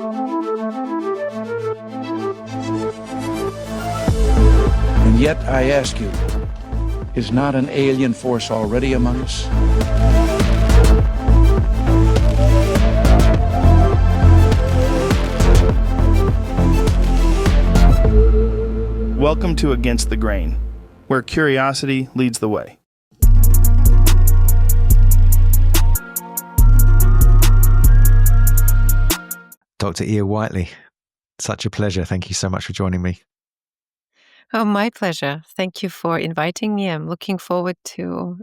And yet I ask you, is not an alien force already among us? Welcome to Against the Grain, where curiosity leads the way. Dr. Iya Whiteley, such a pleasure. Thank you so much for joining me. Oh, my pleasure. Thank you for inviting me. I'm looking forward to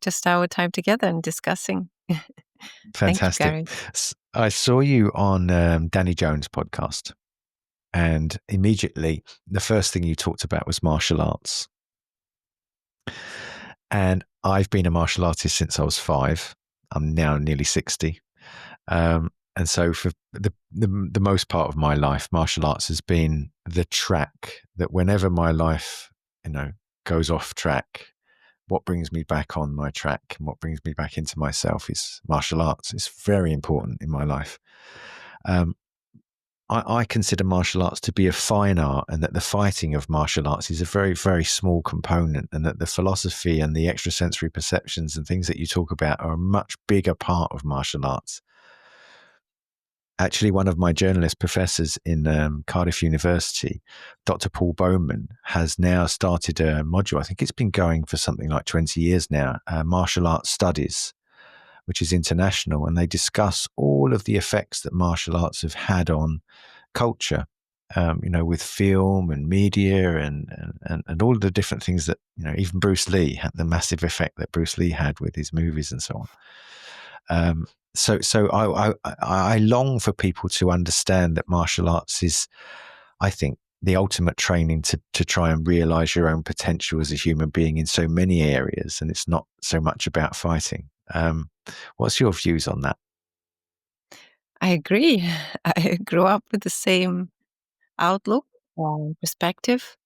just our time together and discussing. Fantastic. Thank you, Gary. I saw you on Danny Jones' podcast, and immediately the first thing you talked about was martial arts. And I've been a martial artist since I was 5. I'm now nearly 60. And so for the most part of my life, martial arts has been the track that whenever my life, goes off track, what brings me back on my track and what brings me back into myself is martial arts. It's very important in my life. I consider martial arts to be a fine art, and that the fighting of martial arts is a very, very small component, and that the philosophy and the extrasensory perceptions and things that you talk about are a much bigger part of martial arts. Actually, one of my journalist professors in Cardiff University, Dr. Paul Bowman, has now started a module. I think it's been going for something like 20 years now, martial arts studies, which is international. And they discuss all of the effects that martial arts have had on culture, with film and media and all of the different things that, even Bruce Lee had the massive effect that Bruce Lee had with his movies and so on. So I long for people to understand that martial arts is, I think, the ultimate training to try and realize your own potential as a human being in so many areas, and it's not so much about fighting. What's your views on that? I agree. I grew up with the same outlook or perspective.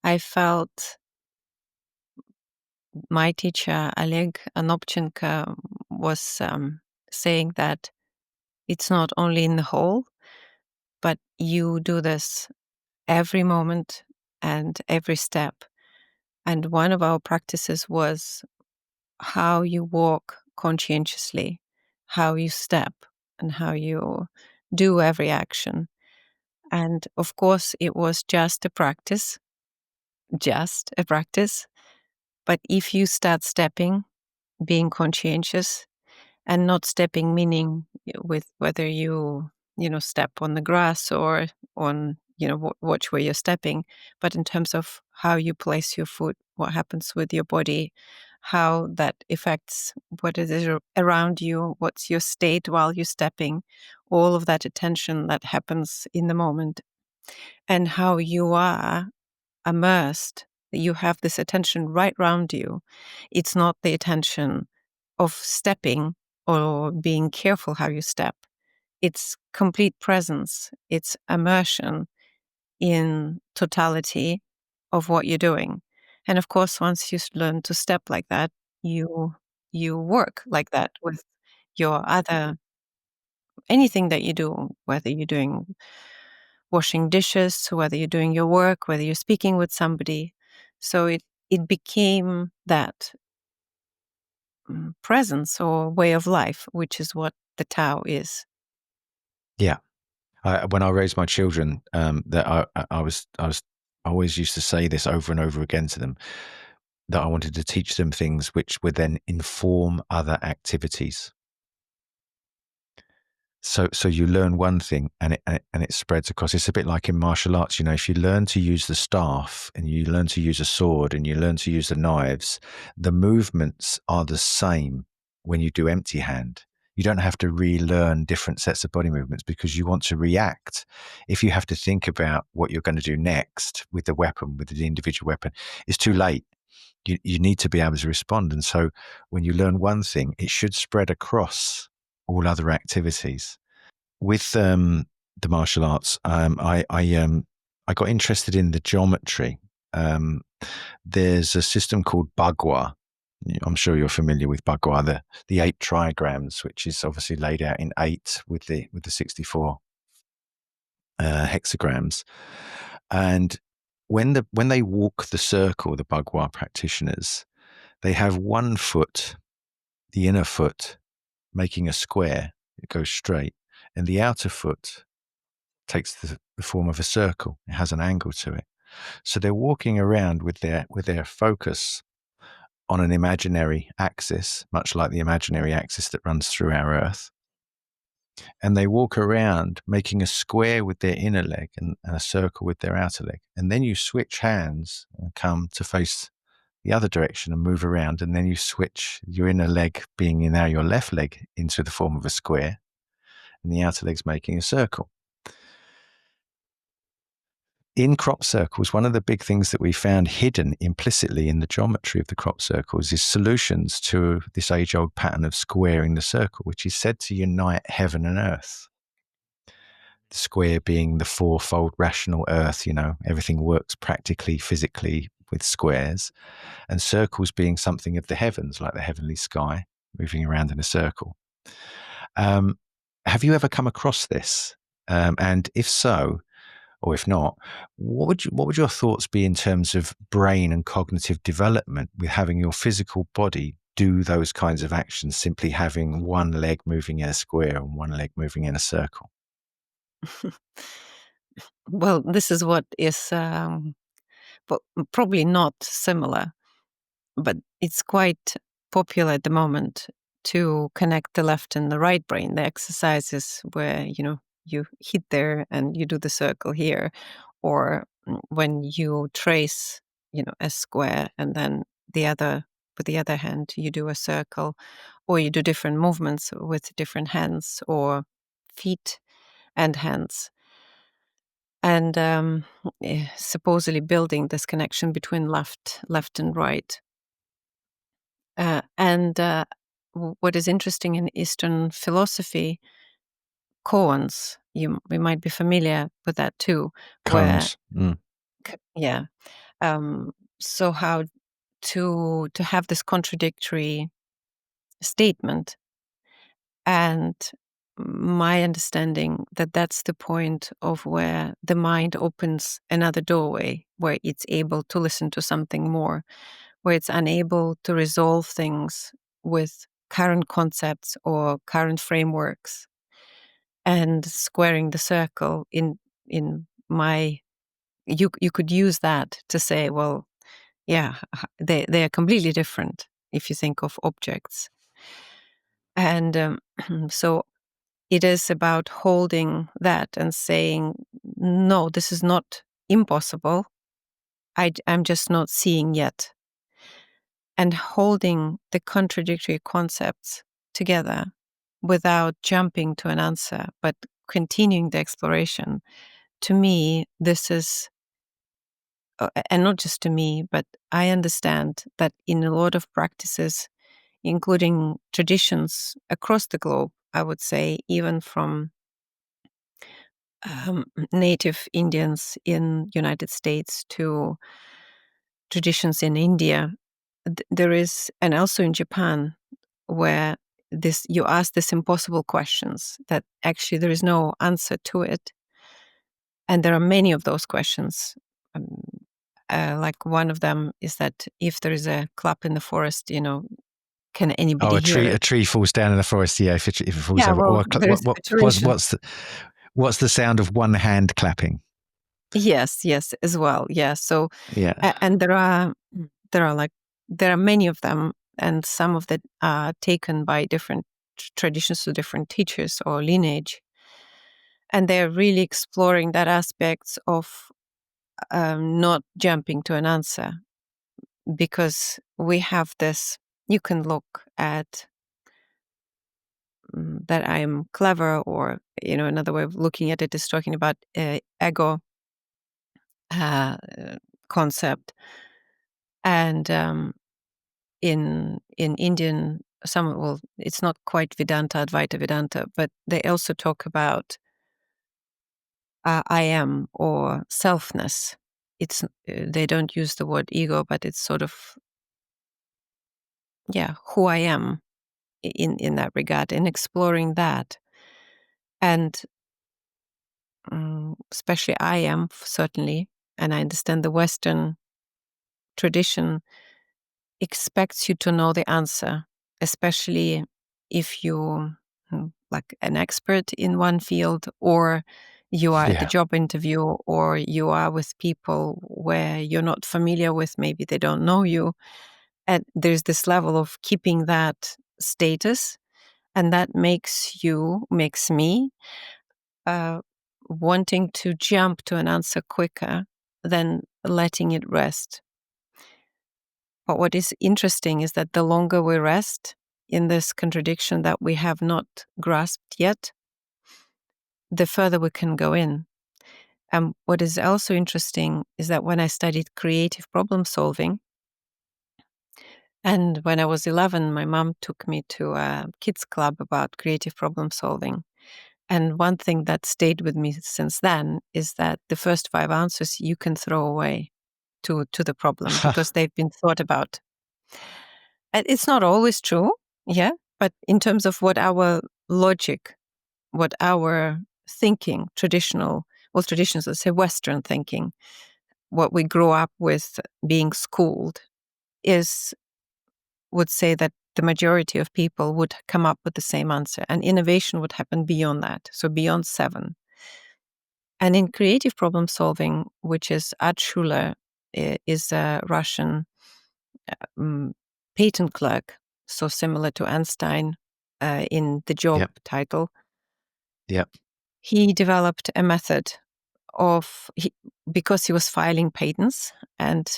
I felt my teacher, Oleg Anopchenko, was saying that it's not only in the whole, but you do this every moment and every step. And one of our practices was how you walk conscientiously, how you step, and how you do every action. And of course, it was just a practice. But if you start stepping, being conscientious, and not stepping, meaning with whether you step on the grass or on, watch where you're stepping, but in terms of how you place your foot, what happens with your body, how that affects what is around you, what's your state while you're stepping, all of that attention that happens in the moment, and how you are immersed. You have this attention right around you. It's not the attention of stepping or being careful how you step. It's complete presence. It's immersion in totality of what you're doing. And of course, once you learn to step like that, you work like that with your anything that you do, whether you're doing washing dishes, whether you're doing your work, whether you're speaking with somebody. So it became that presence or way of life, which is what the Tao is. Yeah. When I raised my children, that I always used to say this over and over again to them, that I wanted to teach them things which would then inform other activities. So you learn one thing and it spreads across. It's a bit like in martial arts, if you learn to use the staff and you learn to use a sword and you learn to use the knives, the movements are the same when you do empty hand. You don't have to relearn different sets of body movements because you want to react. If you have to think about what you're going to do next with the weapon, with the individual weapon, it's too late. You need to be able to respond. And so when you learn one thing, it should spread across all other activities. With the martial arts, I got interested in the geometry. There's a system called Bagua. I'm sure you're familiar with Bagua, the 8 trigrams, which is obviously laid out in 8 with the 64 hexagrams. And when they walk the circle, the Bhagwa practitioners, they have one foot, the inner foot, making a square. It goes straight, and the outer foot takes the form of a circle. It has an angle to it. So they're walking around with their focus on an imaginary axis, much like the imaginary axis that runs through our Earth. And they walk around making a square with their inner leg and a circle with their outer leg. And then you switch hands and come to face the other direction and move around. And then you switch your inner leg, being now your left leg, into the form of a square, and the outer leg's making a circle. In crop circles, one of the big things that we found hidden implicitly in the geometry of the crop circles is solutions to this age-old pattern of squaring the circle, which is said to unite heaven and earth. The square being the fourfold rational earth, everything works practically, physically with squares, and circles being something of the heavens, like the heavenly sky, moving around in a circle. Have you ever come across this? And if so, or if not, what would your thoughts be in terms of brain and cognitive development with having your physical body do those kinds of actions, simply having one leg moving in a square and one leg moving in a circle? Well, this is what is probably not similar, but it's quite popular at the moment to connect the left and the right brain. The exercises where, you hit there and you do the circle here, or when you trace, a square and then with the other hand, you do a circle, or you do different movements with different hands or feet and hands. And supposedly building this connection between left and right. And what is interesting in Eastern philosophy, koans, we might be familiar with that too, where Cones. Mm. yeah, so how to have this contradictory statement, and my understanding that's the point of where the mind opens another doorway, where it's able to listen to something more, where it's unable to resolve things with current concepts or current frameworks, and squaring the circle in my you could use that to say, well, yeah, they are completely different if you think of objects. And so it is about holding that and saying, no, this is not impossible. I'm just not seeing yet. And holding the contradictory concepts together without jumping to an answer, but continuing the exploration. To me, this is, and not just to me, but I understand that in a lot of practices, including traditions across the globe, I would say, even from native Indians in United States to traditions in India, there is, and also in Japan, where you ask these impossible questions that actually there is no answer to it, and there are many of those questions. Like one of them is that if there is a clap in the forest, can anybody hear A it? tree falls down in the forest. Yeah, if it falls Yeah, over. well, Or there is a situation. what's the sound of one hand clapping? Yes, as well. Yeah. So, Yeah. and there are many of them, and some of that are taken by different traditions to different teachers or lineage, and they're really exploring that aspects of not jumping to an answer, because we have this. You can look at that I'm clever, or another way of looking at it is talking about ego uh, concept, and in Indian, it's not quite Vedanta, Advaita Vedanta, but they also talk about I am, or selfness. It's they don't use the word ego, but it's sort of who I am in that regard, and exploring that, and especially I am certainly, and I understand the Western tradition expects you to know the answer, especially if you like an expert in one field, or you are at the Yeah. job interview, or you are with people where you're not familiar with, maybe they don't know you. And there's this level of keeping that status, and that makes me uh, wanting to jump to an answer quicker than letting it rest. But what is interesting is that the longer we rest in this contradiction that we have not grasped yet, the further we can go in. And what is also interesting is that when I studied creative problem solving, and when I was 11, my mom took me to a kids club about creative problem solving. And one thing that stayed with me since then is that the first 5 answers you can throw away to the problem because they've been thought about. And it's not always true, yeah, but in terms of what our logic, what our thinking, traditions, let's say Western thinking, what we grew up with being schooled would say that the majority of people would come up with the same answer, and innovation would happen beyond that, so beyond 7. And in creative problem solving, which is Schuler, is a Russian patent clerk, so similar to Einstein in the job Yep. title. Yep. He developed a method because he was filing patents, and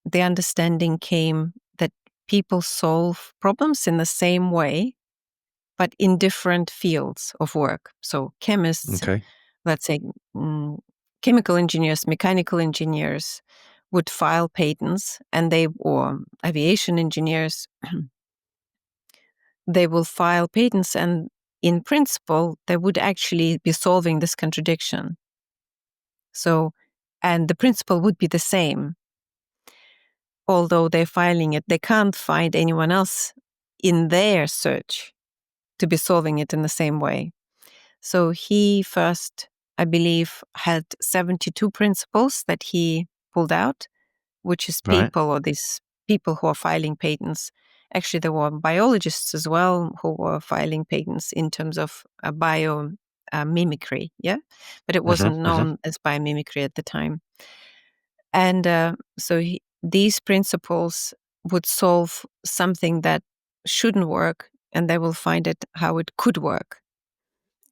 the understanding came that people solve problems in the same way, but in different fields of work. So chemists, Okay. let's say chemical engineers, mechanical engineers would file patents, or aviation engineers, they will file patents, and in principle, they would actually be solving this contradiction. So, and the principle would be the same. Although they're filing it, they can't find anyone else in their search to be solving it in the same way. So he first, I believe, had 72 principles that he pulled out, which is Right. these people who are filing patents. Actually, there were biologists as well who were filing patents in terms of biomimicry, yeah? But it wasn't known as biomimicry at the time. And so these principles would solve something that shouldn't work, and they will find it how it could work.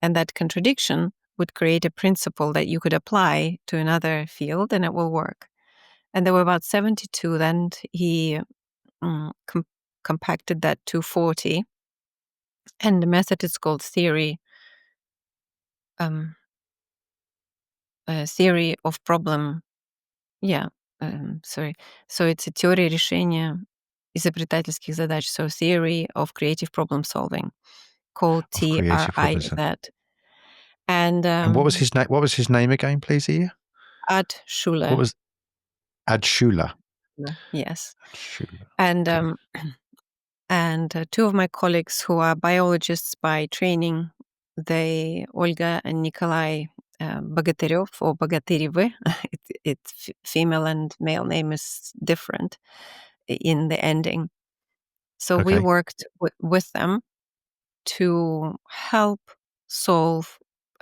And that contradiction would create a principle that you could apply to another field, and it will work. And there were about 72. Then he compacted that to 40. And the method is called theory of problem. Yeah, sorry. So it's a теория решения изобретательских задач. So theory of creative problem solving, called Of creative TRI problem. that. And And what was his name? What was his name again, please, Iya? Ad Schuler. What was Schuler? Yes. Schuler. And Okay. and 2 of my colleagues who are biologists by training, Olga and Nikolai Bogotyrev, or Bogotyryvy, it's female and male name is different in the ending. So we Okay. worked with them to help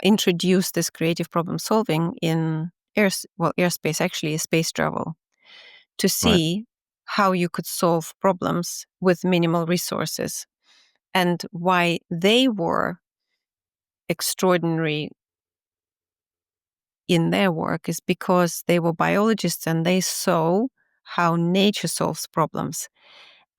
introduce this creative problem solving in airspace, actually space travel, to see how you could solve problems with minimal resources. And why they were extraordinary in their work is because they were biologists and they saw how nature solves problems.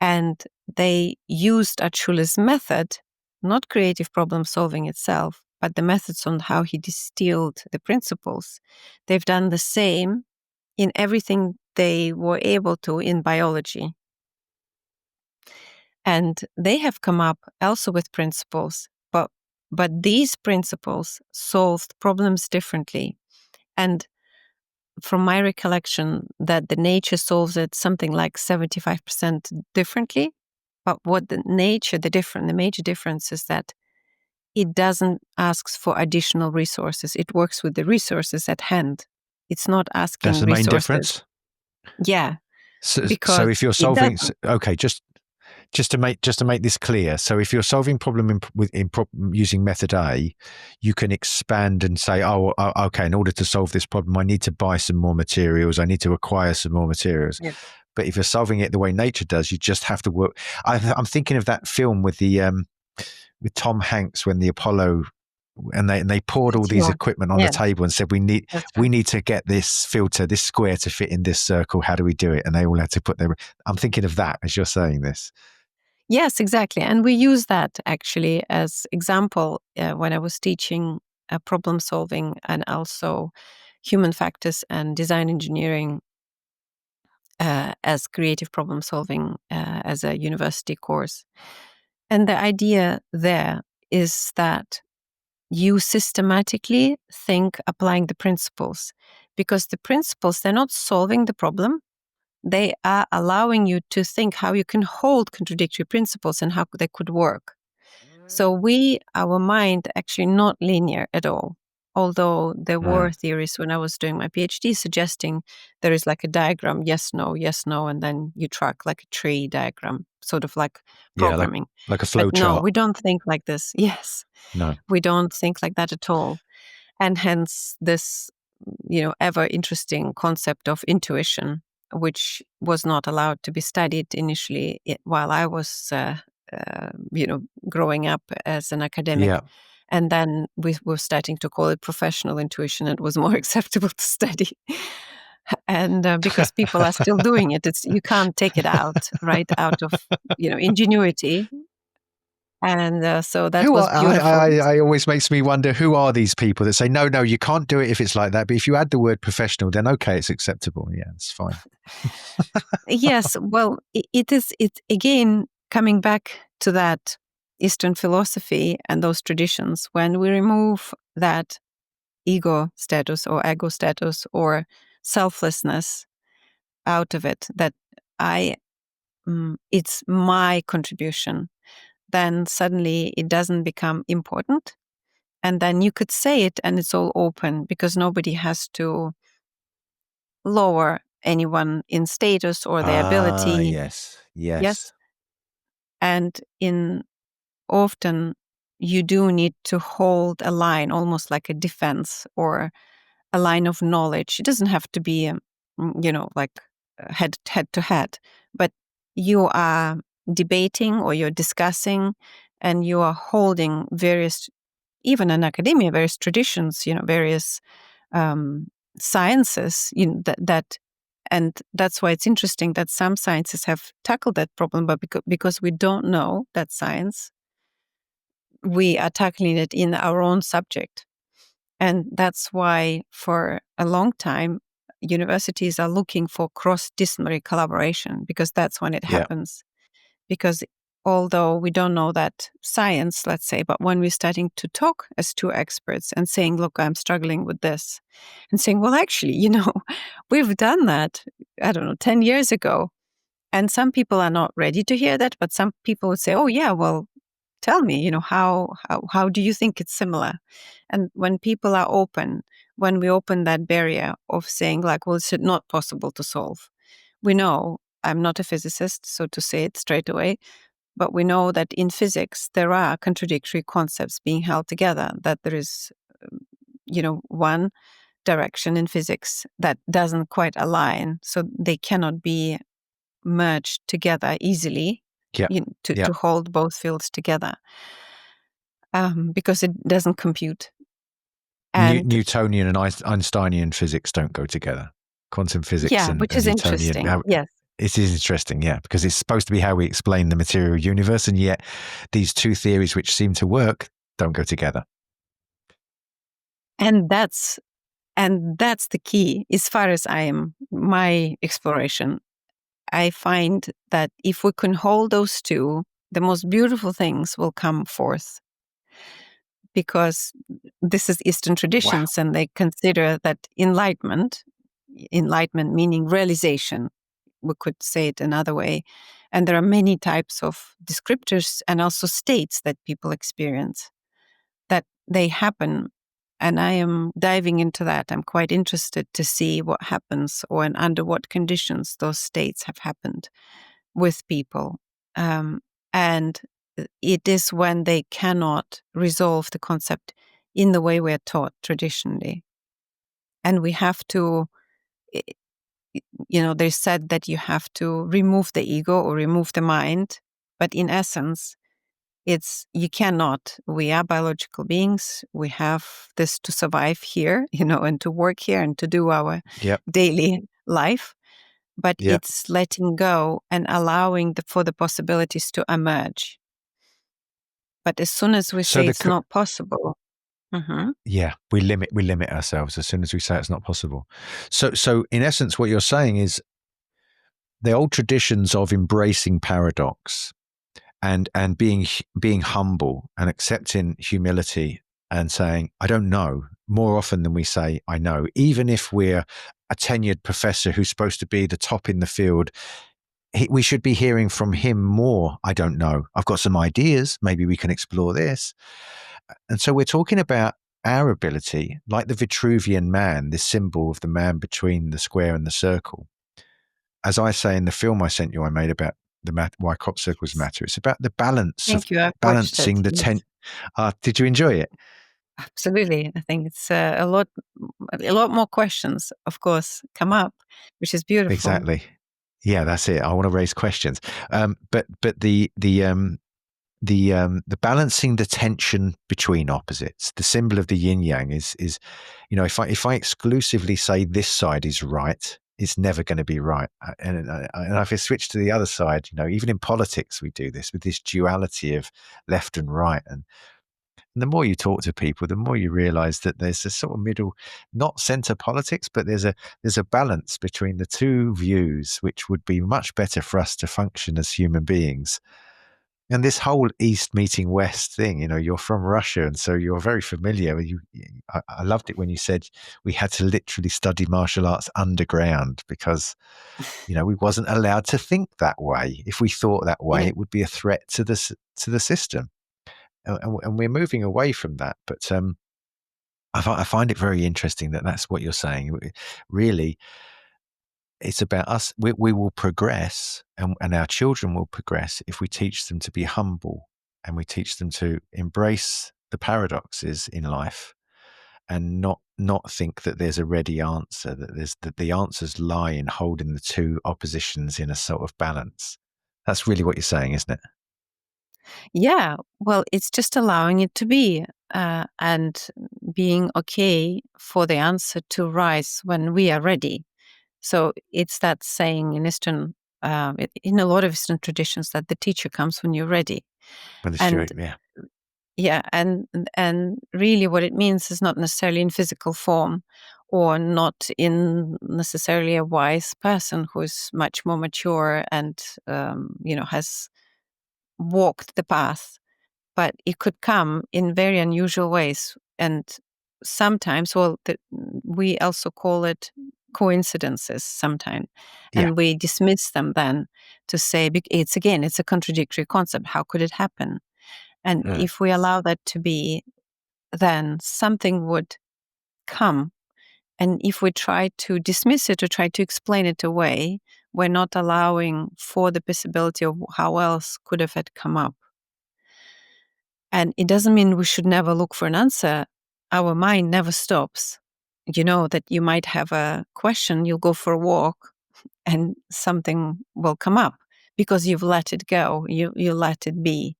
And they used Schuler's method, not creative problem solving itself, but the methods on how he distilled the principles. They've done the same in everything they were able to in biology. And they have come up also with principles, but these principles solved problems differently. And from my recollection, that the nature solves it something like 75% differently. But what the major difference is that it doesn't ask for additional resources. It works with the resources at hand. It's not asking That's the resources. main difference. Yeah. So Because if you're it solving, doesn't. okay, just to make this clear. So if you're solving problem using method A, you can expand and say, okay, in order to solve this problem, I need to buy some more materials. I need to acquire some more materials. Yeah. But if you're solving it the way nature does, you just have to work. I'm thinking of that film with with Tom Hanks when the Apollo, and they poured all these Sure. equipment on Yeah, the table and said, that's right. we need to get this filter, this square to fit in this circle. How do we do it? And they all had to put their. I'm thinking of that as you're saying this. Yes, exactly. And we use that actually as example when I was teaching problem solving and also human factors and design engineering as creative problem solving as a university course. And the idea there is that you systematically think applying the principles, because the principles, they're not solving the problem. They are allowing you to think how you can hold contradictory principles and how they could work. So our mind actually not linear at all. Although there were theories when I was doing my PhD suggesting there is like a diagram, yes, no, and then you track like a tree diagram, sort of like Yeah, programming. like a But flow no, chart. we don't think like this. Yes, No. we don't think like that at all. And hence this, ever interesting concept of intuition, which was not allowed to be studied initially while I was, growing up as an academic. Yeah. And then we were starting to call it professional intuition. It was more acceptable to study. And because people are still doing it, you can't take it out, right, out of, ingenuity. And so that Who was are beautiful. I always makes me wonder, who are these people that say no, you can't do it if it's like that, but if you add the word professional, then okay, it's acceptable. Yeah, it's fine. Yes, well, it's again coming back to that Eastern philosophy and those traditions. When we remove that ego status or selflessness out of it, that it's my contribution, then suddenly it doesn't become important. And then you could say it and it's all open because nobody has to lower anyone in status or their ability. Yes. Yes. And often you do need to hold a line, almost like a defense or a line of knowledge. It doesn't have to be, like head to head, but you are debating or you're discussing and you are holding various, even in academia, various traditions, various sciences, and that's why it's interesting that some sciences have tackled that problem, but because we don't know that science, we are tackling it in our own subject. And that's why for a long time, universities are looking for cross-disciplinary collaboration, because that's when it Yeah. happens. Because although we don't know that science, let's say, but when we're starting to talk as two experts and saying, look, I'm struggling with this, and saying, well, actually, we've done that, I don't know, 10 years ago. And some people are not ready to hear that, but some people would say, oh, yeah, well, tell me, how do you think it's similar? And when people are open, when we open that barrier of saying like, well, it's not possible to solve. We know, I'm not a physicist, so to say it straight away, but we know that in physics, there are contradictory concepts being held together, that there is, one direction in physics that doesn't quite align. So they cannot be merged together easily Yeah. to hold both fields together because it doesn't compute. And Newtonian and Einsteinian physics don't go together. Quantum physics and which is Newtonian. interesting. Yes. It is interesting, yeah, because it's supposed to be how we explain the material universe, and yet these two theories which seem to work don't go together. And that's the key. As far as my exploration, I find that if we can hold those two, the most beautiful things will come forth. Because this is Eastern traditions, and they consider that enlightenment meaning realization, we could say it another way. And there are many types of descriptors and also states that people experience. they happen. And I am diving into that. I'm quite interested to see what happens or under what conditions those states have happened with people. And it is when they cannot resolve the concept in the way we're taught traditionally. And we have to, they said that you have to remove the ego or remove the mind. But in essence, you cannot. We are biological beings. We have this to survive here, and to work here and to do our Yep. daily life. But Yep. it's letting go and allowing for the possibilities to emerge. But as soon as we say it's not possible, yeah, we limit ourselves as soon as we say it's not possible. So in essence, what you're saying is the old traditions of embracing paradox and being humble and accepting humility and saying, I don't know, more often than we say, I know, even if we're a tenured professor who's supposed to be the top in the field, we should be hearing from him more. I don't know. I've got some ideas. Maybe we can explore this. And so we're talking about our ability, like the Vitruvian man, this symbol of the man between the square and the circle. As I say in the film I sent you, I made about why crop circles matter. It's about the balance Thank of you. I've balancing the yes. Did you enjoy it? Absolutely. I think it's a lot more questions, of course, come up, which is beautiful. Exactly. Yeah, that's it. I want to raise questions. But the balancing the tension between opposites, the symbol of the yin yang is if I exclusively say this side is right, it's never going to be right. And if I switch to the other side, even in politics we do this with this duality of left and right. And the more you talk to people, the more you realize that there's a sort of middle, not center politics, but there's a balance between the two views, which would be much better for us to function as human beings. And this whole East meeting West thing, you're from Russia, and so you're very familiar. I loved it when you said we had to literally study martial arts underground because, we wasn't allowed to think that way. If we thought that way, it would be a threat to the system. And we're moving away from that. But I find it very interesting that that's what you're saying. Really, it's about us. We will progress, and our children will progress if we teach them to be humble and we teach them to embrace the paradoxes in life and not think that there's a ready answer, that the answers lie in holding the two oppositions in a sort of balance. That's really what you're saying, isn't it? Yeah, well, it's just allowing it to be and being okay for the answer to rise when we are ready. So it's that saying in Eastern, in a lot of Eastern traditions, that the teacher comes when you're ready. When the And student, yeah. yeah, and really what it means is not necessarily in physical form or not in necessarily a wise person who is much more mature and, has walked the path, but it could come in very unusual ways. And sometimes, we also call it coincidences sometimes. Yeah. And we dismiss them then to say, it's a contradictory concept. How could it happen? And if we allow that to be, then something would come. And if we try to dismiss it or try to explain it away, we're not allowing for the possibility of how else could have it come up. And it doesn't mean we should never look for an answer. Our mind never stops. That you might have a question, you'll go for a walk, and something will come up because you've let it go, you let it be.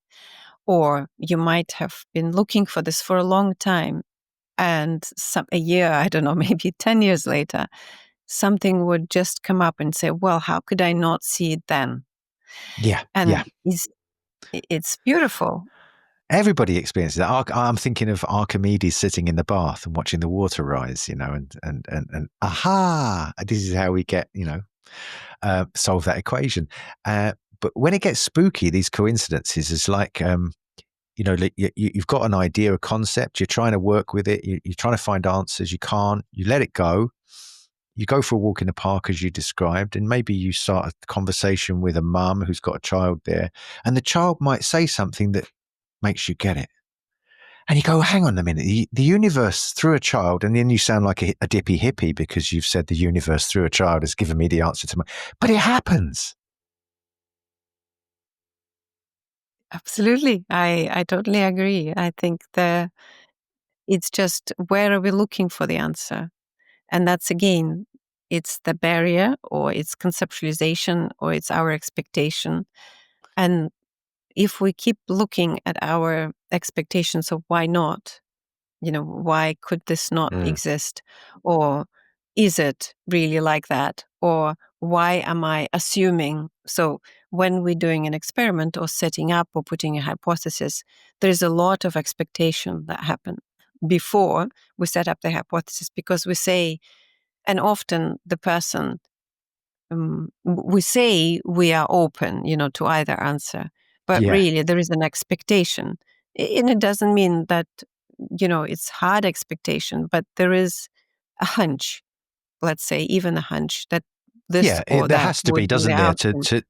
Or you might have been looking for this for a long time, and a year, I don't know, maybe 10 years later, something would just come up and say, well, how could I not see it then? Yeah. And yeah. it's beautiful. Everybody experiences that. I'm thinking of Archimedes sitting in the bath and watching the water rise, and aha, this is how we get, solve that equation. But when it gets spooky, these coincidences is like, you've got an idea, a concept, you're trying to work with it, you're trying to find answers, you can't, you let it go. You go for a walk in the park as you described, and maybe you start a conversation with a mum who's got a child there, and the child might say something that makes you get it. And you go, hang on a minute, the universe through a child, and then you sound like a dippy hippie because you've said the universe through a child has given me the answer to but it happens. Absolutely. I totally agree. I think it's just, where are we looking for the answer? And that's, again, it's the barrier, or it's conceptualization, or it's our expectation. And if we keep looking at our expectations of why not, why could this not exist? Or is it really like that? Or why am I assuming? So when we're doing an experiment or setting up or putting a hypothesis, there's a lot of expectation that happen before we set up the hypothesis, because we say, and often the person, we say we are open, to either answer, but Yeah. really there is an expectation. And it doesn't mean that, it's hard expectation, but there is a hunch, let's say, even a hunch that this or There that has to be, would be the doesn't there? outcome.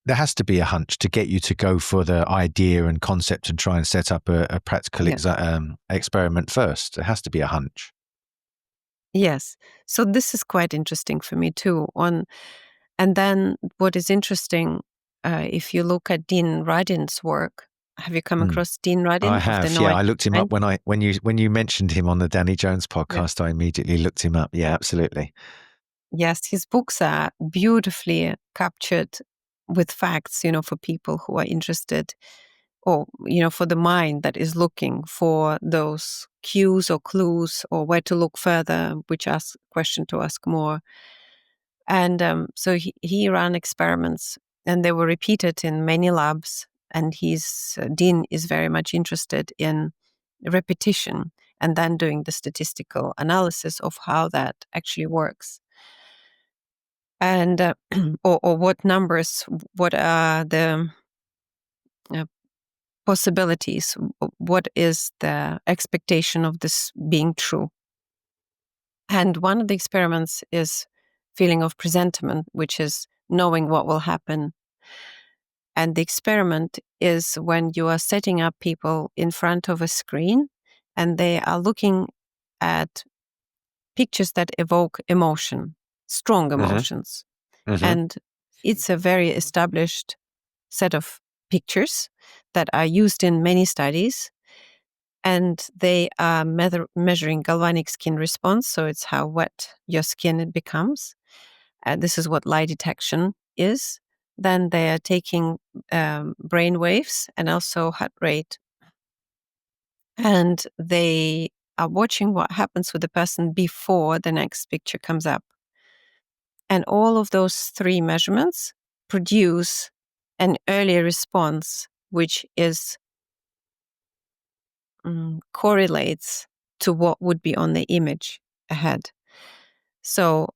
There has to be a hunch to get you to go for the idea and concept and try and set up a practical Yeah. experiment first. There has to be a hunch. Yes. So this is quite interesting for me too. And then what is interesting, if you look at Dean Radin's work, have you come across Dean I Radin of the have, No I looked him up Mind? when you mentioned him on the Danny Jones Yeah. podcast. I immediately looked him up. Yeah, absolutely. Yes, his books are beautifully captured with facts, for people who are interested, or, for the mind that is looking for those cues or clues, or where to look further, which ask question to ask more. And so he ran experiments, and they were repeated in many labs. And Dean is very much interested in repetition, and then doing the statistical analysis of how that actually works. And or what numbers, what are the uh, possibilities, what is the expectation of this being true. And one of the experiments is feeling of presentiment, which is knowing what will happen. And the experiment is when you are setting up people in front of a screen, and they are looking at pictures that evoke emotion, strong emotions. And it's a very established set of pictures that are used in many studies. And they are measuring galvanic skin response. So it's how wet your skin becomes. This is what lie detection is. Then they are taking brain waves and also heart rate. And they are watching what happens with the person before the next picture comes up. And all of those three measurements produce an early response, which is correlates to what would be on the image ahead. So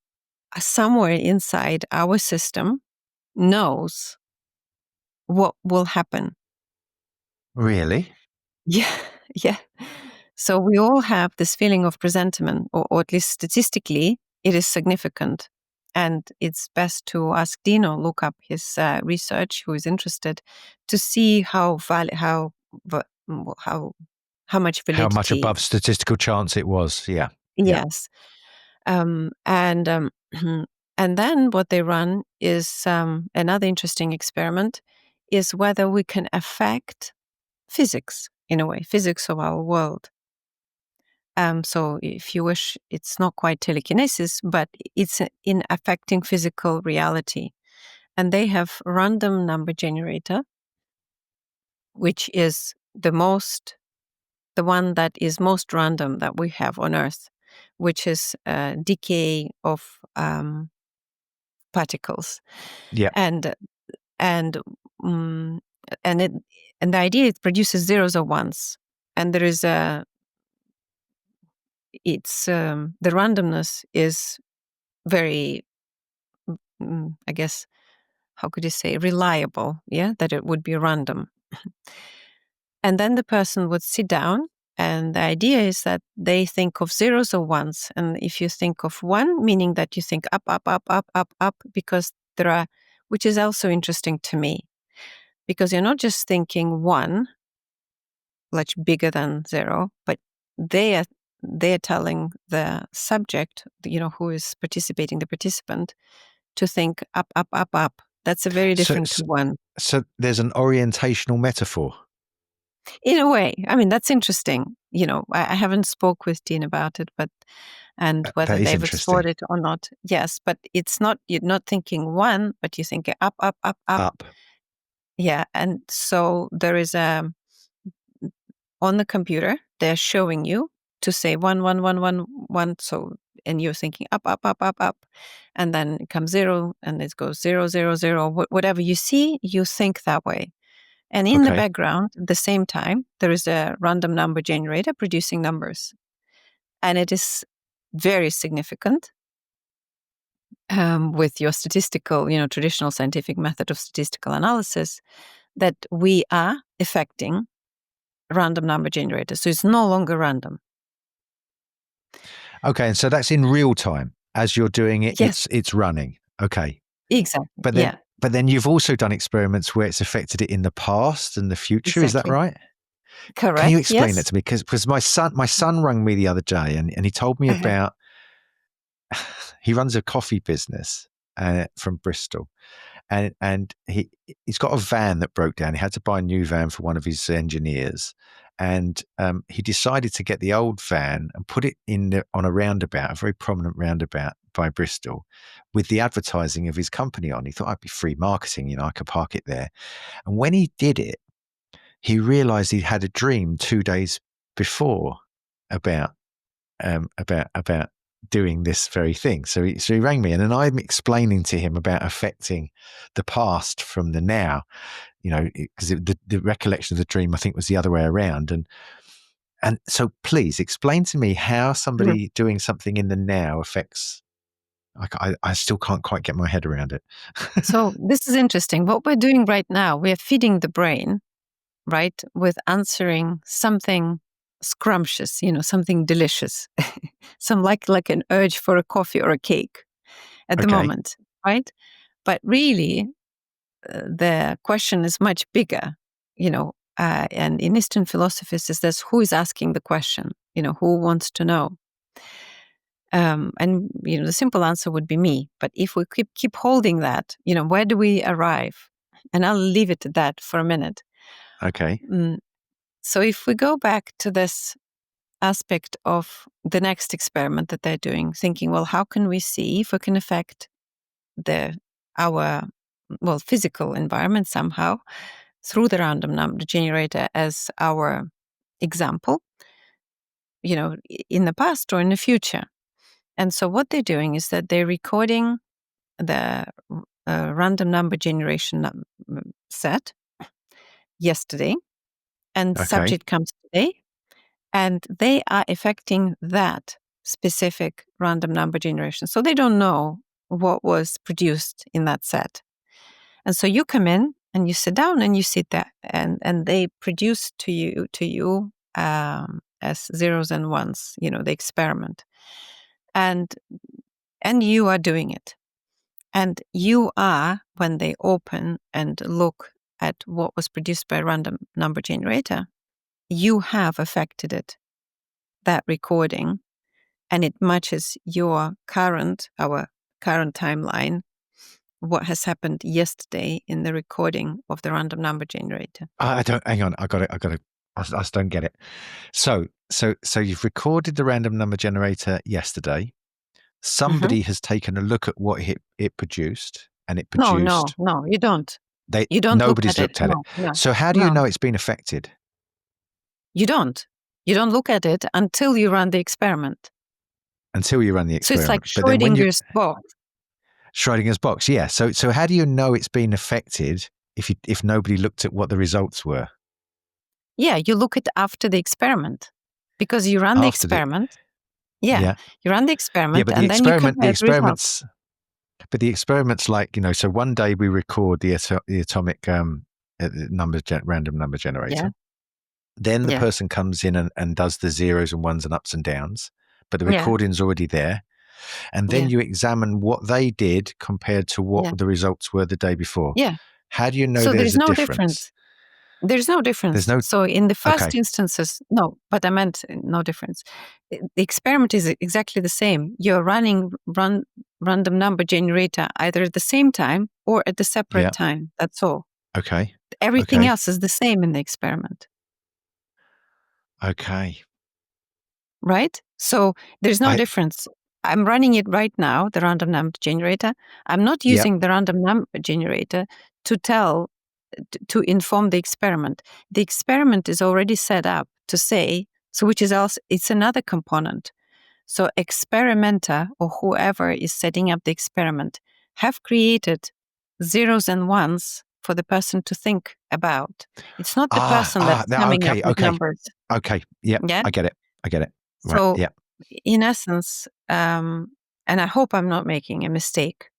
somewhere inside our system knows what will happen. Really? Yeah, yeah. So we all have this feeling of presentiment, or at least statistically, it is significant. And it's best to ask Dino, look up his research, who is interested, to see how much How much validity. above statistical chance it was? Yeah. Yeah. Yes. And and then what they run is another interesting experiment, is whether we can affect physics, in a way, physics of our world. So if you wish, it's not quite telekinesis, but it's in affecting physical reality. And they have random number generator, which is the one that is most random that we have on Earth, which is decay of particles. Yeah. And and mm, and it and the idea, it produces zeros or ones, and there is the randomness is very, I guess, how could you say, reliable, yeah, that it would be random. And then the person would sit down, and the idea is that they think of zeros or ones. And if you think of one, meaning that you think up, up, up, up, up, up, because there are, which is also interesting to me, because you're not just thinking one, much bigger than 0, but they're telling the subject, who is participating, the participant, to think up, up, up, up. That's a very different one. So there's an orientational metaphor. In a way, I mean, that's interesting. I haven't spoke with Dean about it, and whether they've explored it or not. Yes, but it's not, you're not thinking 1, but you're thinking up, up, up, up. Up. Yeah, and so there is on the computer, they're showing you to say 1, 1, 1, 1, 1. So, and you're thinking up, up, up, up, up, and then it comes 0, and it goes 0, 0, 0. Whatever you see, you think that way. And in the background, at the same time, there is a random number generator producing numbers. And it is very significant with your statistical, traditional scientific method of statistical analysis, that we are affecting random number generators. So it's no longer random. Okay, and so that's in real time. As you're doing it, yes. it's running. Okay. Exactly. But then you've also done experiments where it's affected it in the past and the future. Exactly. Is that right? Correct. Can you explain that to me? Because my son rang me the other day and he told me about, he runs a coffee business from Bristol, and he's got a van that broke down. He had to buy a new van for one of his engineers, and he decided to get the old van and put it on a roundabout, a very prominent roundabout by Bristol, with the advertising of his company on. He thought, I'd be free marketing, I could park it there. And when he did it, he realized he'd had a dream 2 days before about doing this very thing. So he rang me, and then I'm explaining to him about affecting the past from the now, because the recollection of the dream, I think, was the other way around. And so please explain to me how somebody doing something in the now affects. I still can't quite get my head around it. So this is interesting. What we're doing right now, we're feeding the brain, right, with answering something scrumptious, something delicious, some like an urge for a coffee or a cake at the moment, right? But really, the question is much bigger, and in Eastern philosophies is this: who is asking the question? Who wants to know? And the simple answer would be me. But if we keep holding that, where do we arrive? And I'll leave it at that for a minute. Okay. So if we go back to this aspect of the next experiment that they're doing, thinking, well, how can we see if we can affect our physical environment somehow through the random number generator as our example, in the past or in the future. And so what they're doing is that they're recording the random number generation set yesterday, and the subject comes today, and they are affecting that specific random number generation. So they don't know what was produced in that set. And so you come in and you sit down and you sit there, and they produce to you as zeros and ones, the experiment. And you are doing it. And you are, when they open and look at what was produced by a random number generator, you have affected it, that recording, and it matches our current timeline, what has happened yesterday in the recording of the random number generator. Hang on, I got it. I just don't get it. So you've recorded the random number generator yesterday. Somebody has taken a look at what it produced, and it produced. No, you don't. You don't. Nobody's looked at it. No. So how do you know it's been affected? You don't. You don't look at it until you run the experiment. Until you run the experiment. So it's like Schrödinger's box. Schrödinger's box, yeah. So how do you know it's been affected if nobody looked at what the results were? Yeah, you look at after the experiment, because you run the experiment. You run the experiment, but and then you compare the results. But the experiment's like, so one day we record the atomic random number generator. Yeah. Then the person comes in and does the zeros and ones and ups and downs, but the recording's already there. And then you examine what they did compared to what the results were the day before. Yeah. How do you know so there's no a difference? There's no difference. There's no. So in the first Okay. instances, no, but I meant no difference. The experiment is exactly the same. You're running random number generator either at the same time or at the separate Yeah. time. That's all. Okay. Everything Okay. else is the same in the experiment, Okay. right? So there's no I. difference. I'm running it right now, the random number generator. I'm not Yeah. using the random number generator to to inform the experiment. The experiment is already set up to say, so which is also, it's another component. So experimenter or whoever is setting up the experiment have created zeros and ones for the person to think about. It's not the person that's coming up Okay. with Okay. numbers. Okay. Yeah. Yeah. I get it. Right. So Yeah. in essence, and I hope I'm not making a mistake,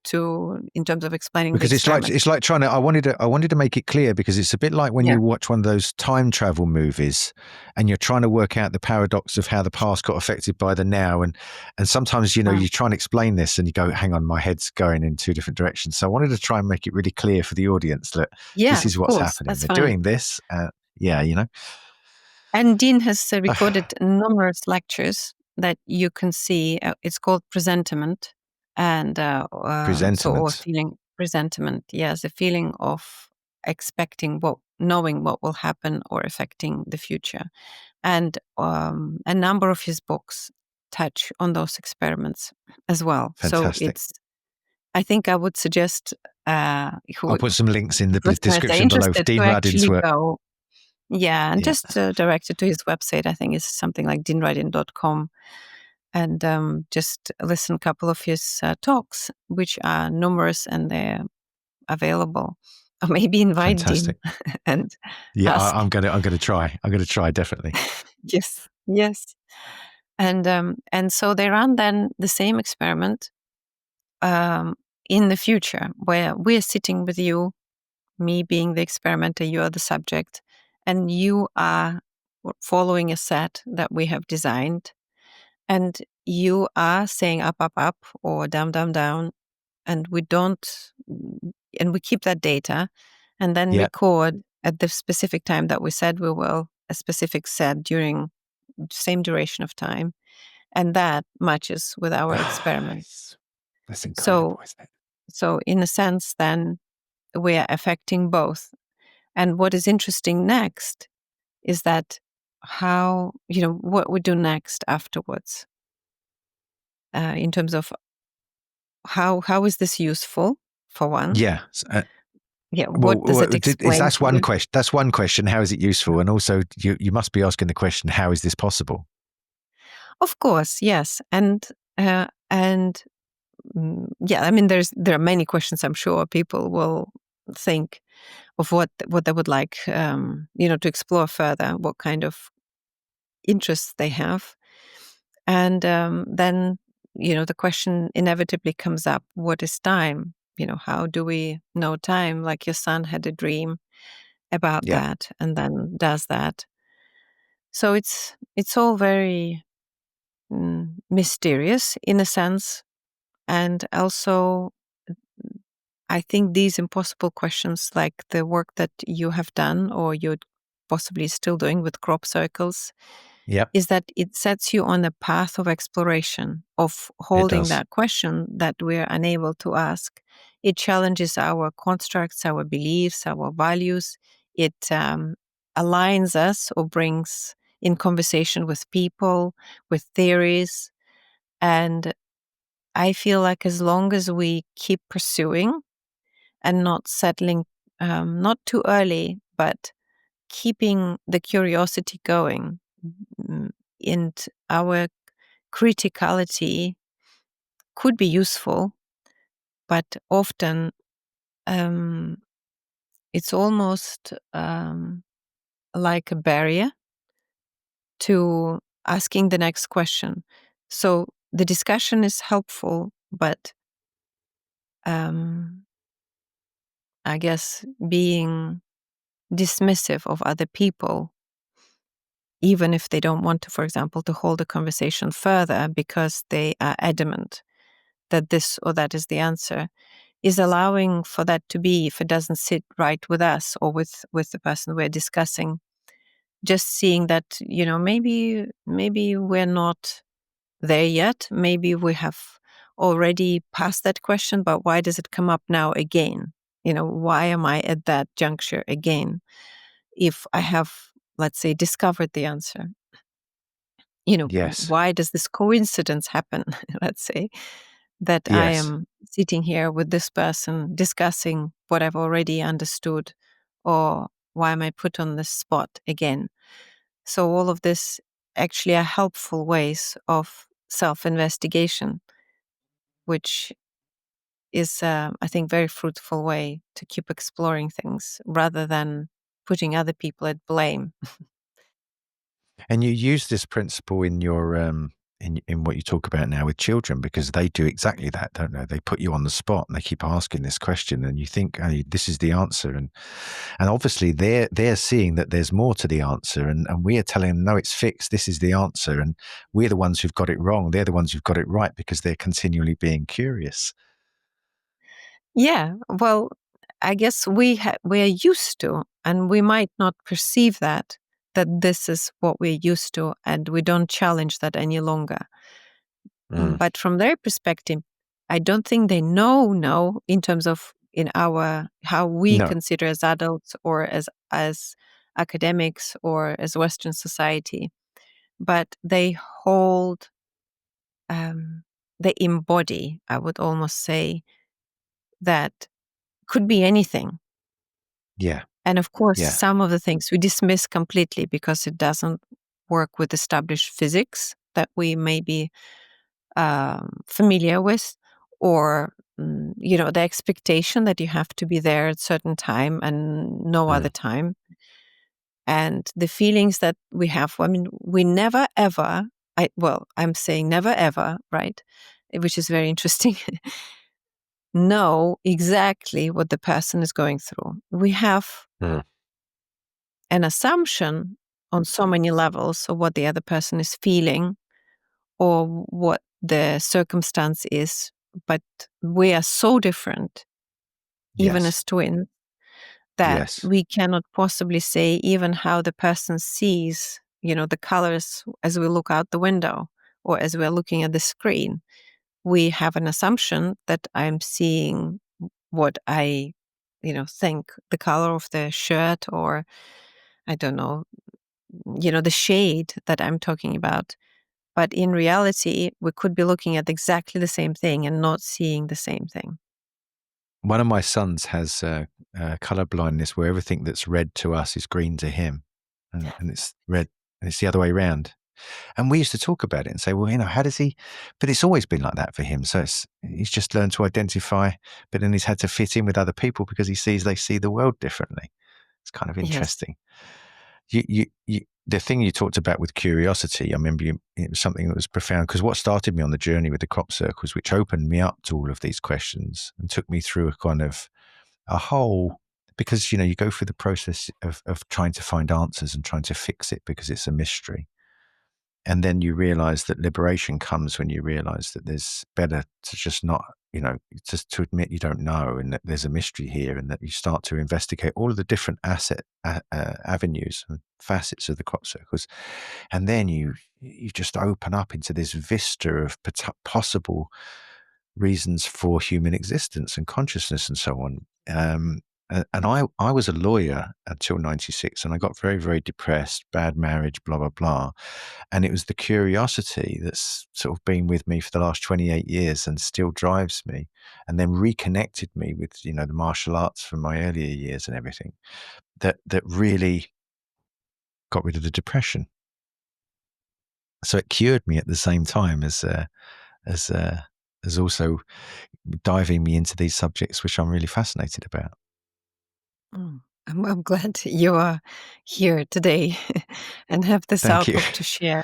to in terms of explaining the Because experiment. it's like trying to. I wanted to make it clear, because it's a bit like when Yeah. you watch one of those time travel movies, and you're trying to work out the paradox of how the past got affected by the now, and sometimes you try and explain this, and you go, "Hang on, my head's going in two different directions." So I wanted to try and make it really clear for the audience that this is Of what's course, happening. that's They're fine. doing this. Yeah. And Dean has recorded numerous lectures that you can see. It's called Presentiment, and or Presentiments. feeling presentiment. Yes, the feeling of expecting knowing what will happen or affecting the future. And a number of his books touch on those experiments as well. So Fantastic. I think I would suggest I'll put some links in the listeners are description below for interested Dean to Radin's actually work. go. Yeah, and Yeah. just direct it to his website. I think it's something like deanradin.com, and just listen a couple of his talks, which are numerous and they're available. Or maybe invite Dean Fantastic. and Yeah, ask. I'm gonna try. I'm gonna try, definitely. Yes. And so they run then the same experiment in the future, where we're sitting with you, me being the experimenter, you are the subject, and you are following a set that we have designed, and you are saying up, or down, down, and we keep that data and then Yeah. record at the specific time that we said we will, a specific set during same duration of time, and that matches with our experiment. That's incredible, isn't it? So in a sense, then we are affecting both. And what is interesting next is that how, what we do next afterwards, in terms of how is this useful, for one? Yeah. Yeah, what does it explain? That's to one you? question. That's one question. How is it useful? And also, you must be asking the question, how is this possible? Of course, yes, and yeah, I mean, there are many questions. I'm sure people will think of what they would like, to explore further, what kind of interests they have, and then the question inevitably comes up: what is time? How do we know time? Like your son had a dream about Yeah. that, and then does that. So it's all very mysterious in a sense, and also I think these impossible questions, like the work that you have done or you're possibly still doing with crop circles, Yeah. is that it sets you on a path of exploration, of It holding does. that question that we're unable to ask. It challenges our constructs, our beliefs, our values. It aligns us or brings in conversation with people, with theories. And I feel like as long as we keep pursuing and not settling, not too early, but keeping the curiosity going, mm, and our criticality could be useful, but often um, it's almost like a barrier to asking the next question. So the discussion is helpful, but um, I guess being dismissive of other people, even if they don't want to, for example, to hold a conversation further because they are adamant that this or that is the answer, is allowing for that to be, if it doesn't sit right with us or with the person we're discussing. Just seeing that, maybe we're not there yet. Maybe we have already passed that question, but why does it come up now again? Why am I at that juncture again? If I have, let's say, discovered the answer, Yes. why does this coincidence happen? Let's say that I Yes. am sitting here with this person discussing what I've already understood, or why am I put on this spot again? So all of this actually are helpful ways of self-investigation, which is, I think, very fruitful way to keep exploring things rather than putting other people at blame. And you use this principle in your in what you talk about now with children, because they do exactly that, don't they? They put you on the spot and they keep asking this question, and you think, oh, this is the answer, and obviously they're seeing that there's more to the answer, and we are telling them, no, it's fixed. This is the answer, and we're the ones who've got it wrong. They're the ones who've got it right because they're continually being curious. Yeah, well, I guess we're used to, and we might not perceive that this is what we're used to, and we don't challenge that any longer. But from their perspective, I don't think they know in terms of how we No. consider as adults or as academics or as Western society, but they hold, they embody, I would almost say, that could be anything. Yeah. And of course, Yeah. some of the things we dismiss completely because it doesn't work with established physics that we may be familiar with, or the expectation that you have to be there at certain time and no other time, and the feelings that we have. I mean, we never ever. I'm saying never ever, right? Which is very interesting. Know exactly what the person is going through. We have an assumption on so many levels of what the other person is feeling or what the circumstance is, but we are so different, even Yes. as twins, that Yes. we cannot possibly say even how the person sees, the colors as we look out the window or as we're looking at the screen. We have an assumption that I'm seeing what I, think the color of the shirt, or I don't know, the shade that I'm talking about. But in reality, we could be looking at exactly the same thing and not seeing the same thing. One of my sons has color blindness, where everything that's red to us is green to him, and it's red, and it's the other way around. And we used to talk about it and say, well, how does he? But it's always been like that for him. So he's just learned to identify, but then he's had to fit in with other people because they see the world differently. It's kind of Yes. interesting. The thing you talked about with curiosity, I remember it was something that was profound, because what started me on the journey with the crop circles, which opened me up to all of these questions and took me through a whole, because, you go through the process of trying to find answers and trying to fix it because it's a mystery. And then you realize that liberation comes when you realize that there's better to just not, just to admit you don't know, and that there's a mystery here, and that you start to investigate all of the different avenues and facets of the crop circles. And then you just open up into this vista of possible reasons for human existence and consciousness and so on. And I was a lawyer until 96, and I got very, very depressed, bad marriage, blah, blah, blah. And it was the curiosity that's sort of been with me for the last 28 years and still drives me, and then reconnected me with, the martial arts from my earlier years and everything, that really got rid of the depression. So it cured me at the same time as also diving me into these subjects, which I'm really fascinated about. I'm glad you are here today and have this Thank you. outlook to share,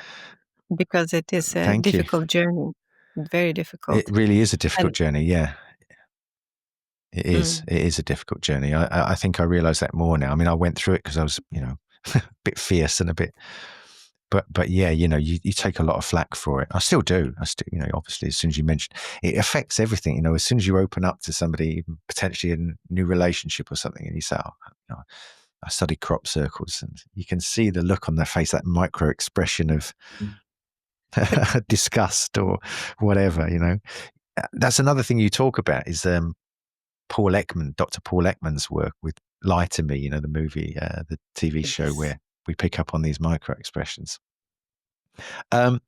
because it is a Thank you. difficult journey, very It difficult. really is a And difficult journey. Yeah, it is. mm, It is a difficult journey. I think I realize that more now. I mean, I went through it because I was, a bit fierce and a bit but yeah, you take a lot of flack for it. I still do. I still, obviously, as soon as you mention it, affects everything. As soon as you open up to somebody, potentially in a new relationship or something, and you say, I study crop circles, and you can see the look on their face, that micro expression of disgust or whatever. That's another thing you talk about is Dr. Paul Ekman's work with Lie to Me, the movie, the TV show where we pick up on these micro expressions. I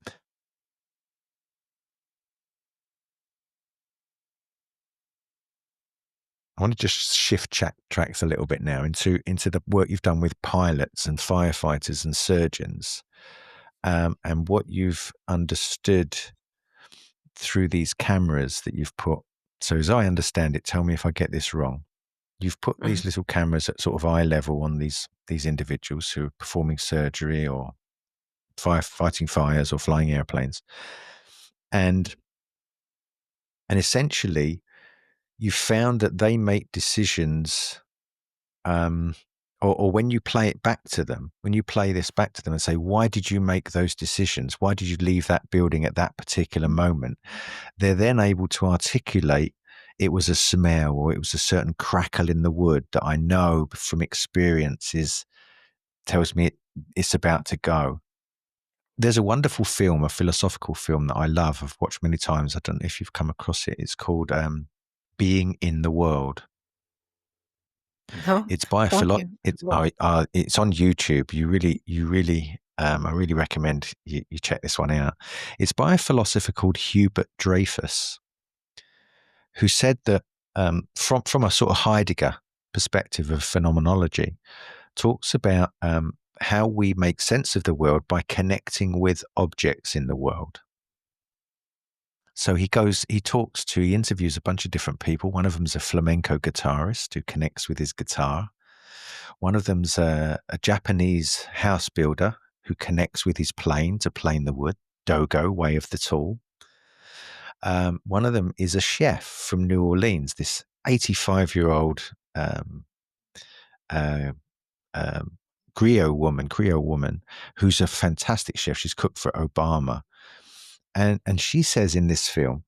want to just shift tracks a little bit now into the work you've done with pilots and firefighters and surgeons, and what you've understood through these cameras that you've put. So as I understand it, tell me if I get this wrong. You've put these little cameras at sort of eye level on these individuals who are performing surgery or fighting fires or flying airplanes, and essentially you found that they make decisions, or when you play this back to them and say, why did you make those decisions? Why did you leave that building at that particular moment? They're then able to articulate, it was a smell or it was a certain crackle in the wood that I know from experiences tells me it's about to go. There's a wonderful film, a philosophical film that I love. I've watched many times. I don't know if you've come across it. It's called Being in the World. No, It's by a it's on YouTube. You really, I really recommend you check this one out. It's by a philosopher called Hubert Dreyfus, who said that from a sort of Heidegger perspective of phenomenology, talks about how we make sense of the world by connecting with objects in the world. So he interviews a bunch of different people. One of them's a flamenco guitarist who connects with his guitar. One of them's a Japanese house builder who connects with his plane to plane the wood, dojo, way of the tool. One of them is a chef from New Orleans, this 85-year-old Creole woman who's a fantastic chef. She's cooked for Obama. And she says in this film,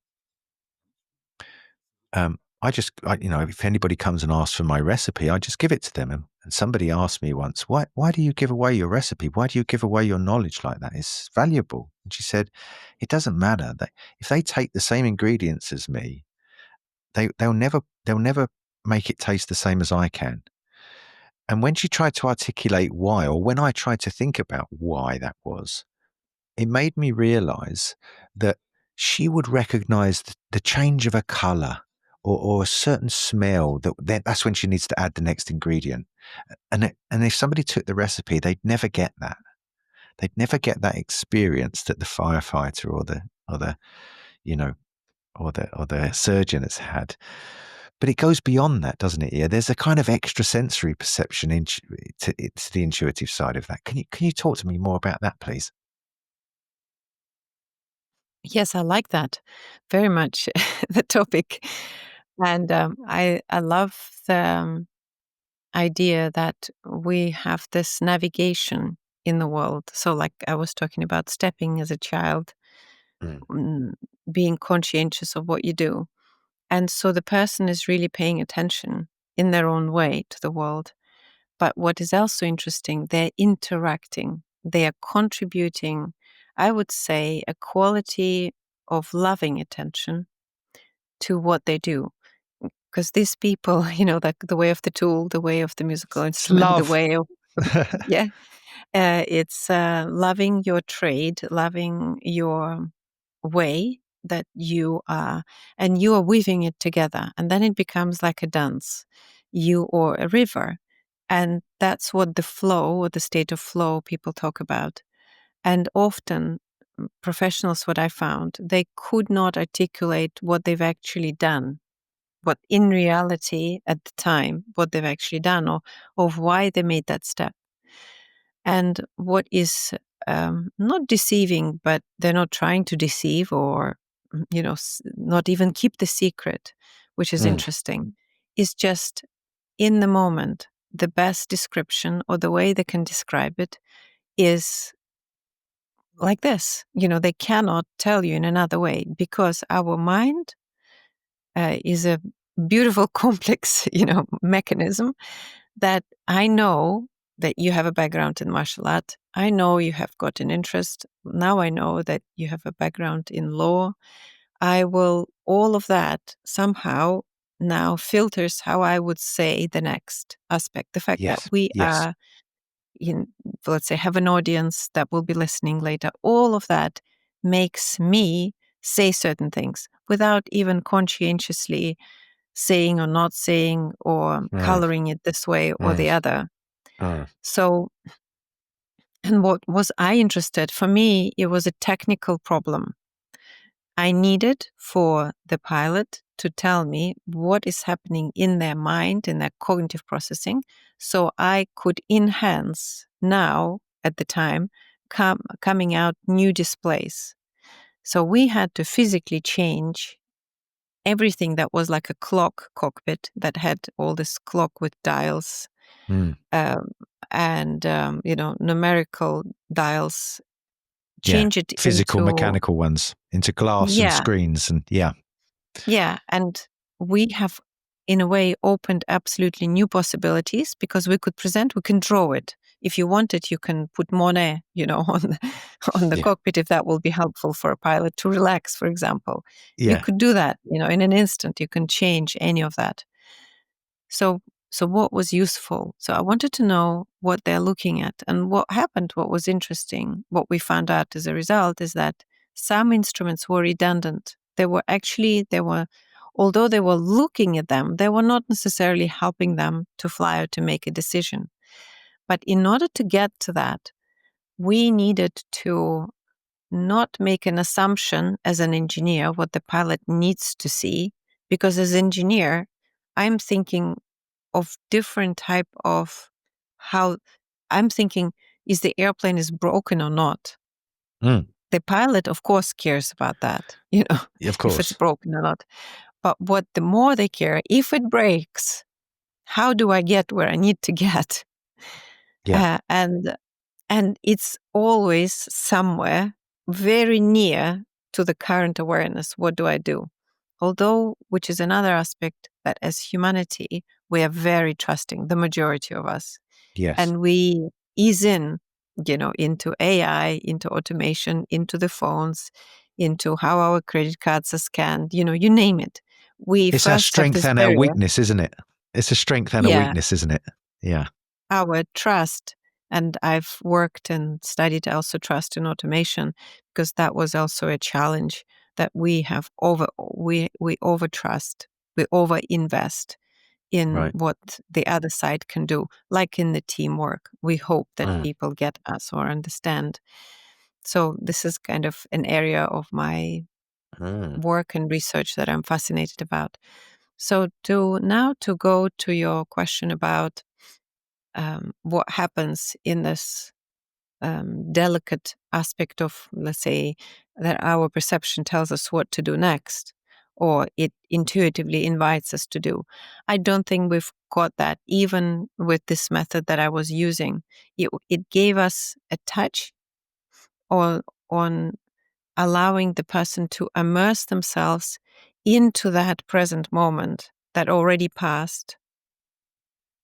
if anybody comes and asks for my recipe, I just give it to them. And somebody asked me once, why do you give away your recipe? Why do you give away your knowledge like that? It's valuable. And she said, it doesn't matter. If they take the same ingredients as me, they'll never make it taste the same as I can. And when she tried to articulate why, or when I tried to think about why that was, it made me realize that she would recognize the change of a color or a certain smell, that's when she needs to add the next ingredient. And if somebody took the recipe, they'd never get that. They'd never get that experience that the firefighter or the surgeon has had. But it goes beyond that, doesn't it? Yeah, there's a kind of extrasensory perception to the intuitive side of that. Can you talk to me more about that, please? Yes, I like that very much, the topic. And I love the idea that we have this navigation in the world. So like I was talking about stepping as a child, being conscientious of what you do. And so the person is really paying attention in their own way to the world. But what is also interesting, they're interacting, they are contributing, I would say, a quality of loving attention to what they do. Because these people, the way of the tool, the way of the musical instrument, the way of, yeah, it's loving your trade, loving your way that you are, and you are weaving it together. And then it becomes like a dance, you or a river. And that's what the flow or the state of flow people talk about. And often professionals, what I found, they could not articulate what they've actually done, what in reality at the time, what they've actually done or of why they made that step. And what is not deceiving, but they're not trying to deceive or, not even keep the secret, which is interesting, is just in the moment, the best description or the way they can describe it is like this. They cannot tell you in another way, because our mind is a beautiful, complex, mechanism that I know that you have a background in martial art. I know you have got an interest. Now I know that you have a background in law. All of that somehow now filters how I would say the next aspect. The fact that Yes. we Yes. are, let's say, have an audience that will be listening later, all of that makes me say certain things without even conscientiously saying or not saying or Mm, coloring it this way or mm, the other. mm. So, and what was I interested? For me, it was a technical problem. I needed for the pilot to tell me what is happening in their mind, in their cognitive processing, so I could enhance now, at the time, coming out new displays. So we had to physically change everything that was like a clock cockpit that had all this clock with dials, Mm. um, and numerical dials, Yeah. change it Physical, into, mechanical ones into glass and yeah, screens. And yeah. And we have, in a way, opened absolutely new possibilities, because we can draw it. If you want it, you can put Monet, on the yeah. cockpit, if that will be helpful for a pilot to relax, for example. You Yeah. could do that, in an instant. You can change any of that. So, what was useful? So I wanted to know what they're looking at. And what happened, what was interesting, what we found out as a result, is that some instruments were redundant. Although they were looking at them, they were not necessarily helping them to fly or to make a decision. But in order to get to that, we needed to not make an assumption as an engineer what the pilot needs to see, because as engineer, I'm thinking of different type of how I'm thinking, is the airplane is broken or not? Mm. The pilot, of course, cares about that, Of if it's course. broken or not. But what the more they care, if it breaks, how do I get where I need to get? Yeah. And it's always somewhere very near to the current awareness. What do I do? Although, which is another aspect, that as humanity, we are very trusting, the majority of us. Yes. And we ease into AI, into automation, into the phones, into how our credit cards are scanned, you name it. We It's our first have strength this and our barrier. weakness, isn't it? It's a strength and a Yeah, weakness, isn't it? Yeah. our trust. And I've worked and studied also trust in automation, because that was also a challenge that we have we over trust, we over invest in Right. what the other side can do, like in the teamwork. We hope that Mm. people get us or understand. So this is kind of an area of my Mm. work and research that I'm fascinated about. So to go to your question about what happens in this delicate aspect of, let's say, that our perception tells us what to do next, or it intuitively invites us to do. I don't think we've got that, even with this method that I was using. It gave us a touch on allowing the person to immerse themselves into that present moment that already passed,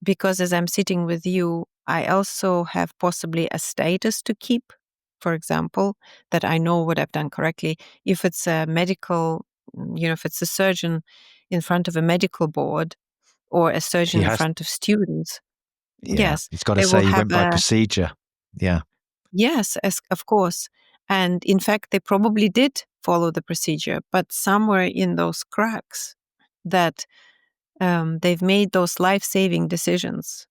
because as I'm sitting with you, I also have possibly a status to keep, for example, that I know what I've done correctly. If it's a medical, if it's a surgeon in front of a medical board, or a He surgeon in has, front of students, yeah. yes, He's got to they will say he have went by procedure. Yeah. yes, of course. And in fact, they probably did follow the procedure, but somewhere in those cracks that they've made those life-saving decisions,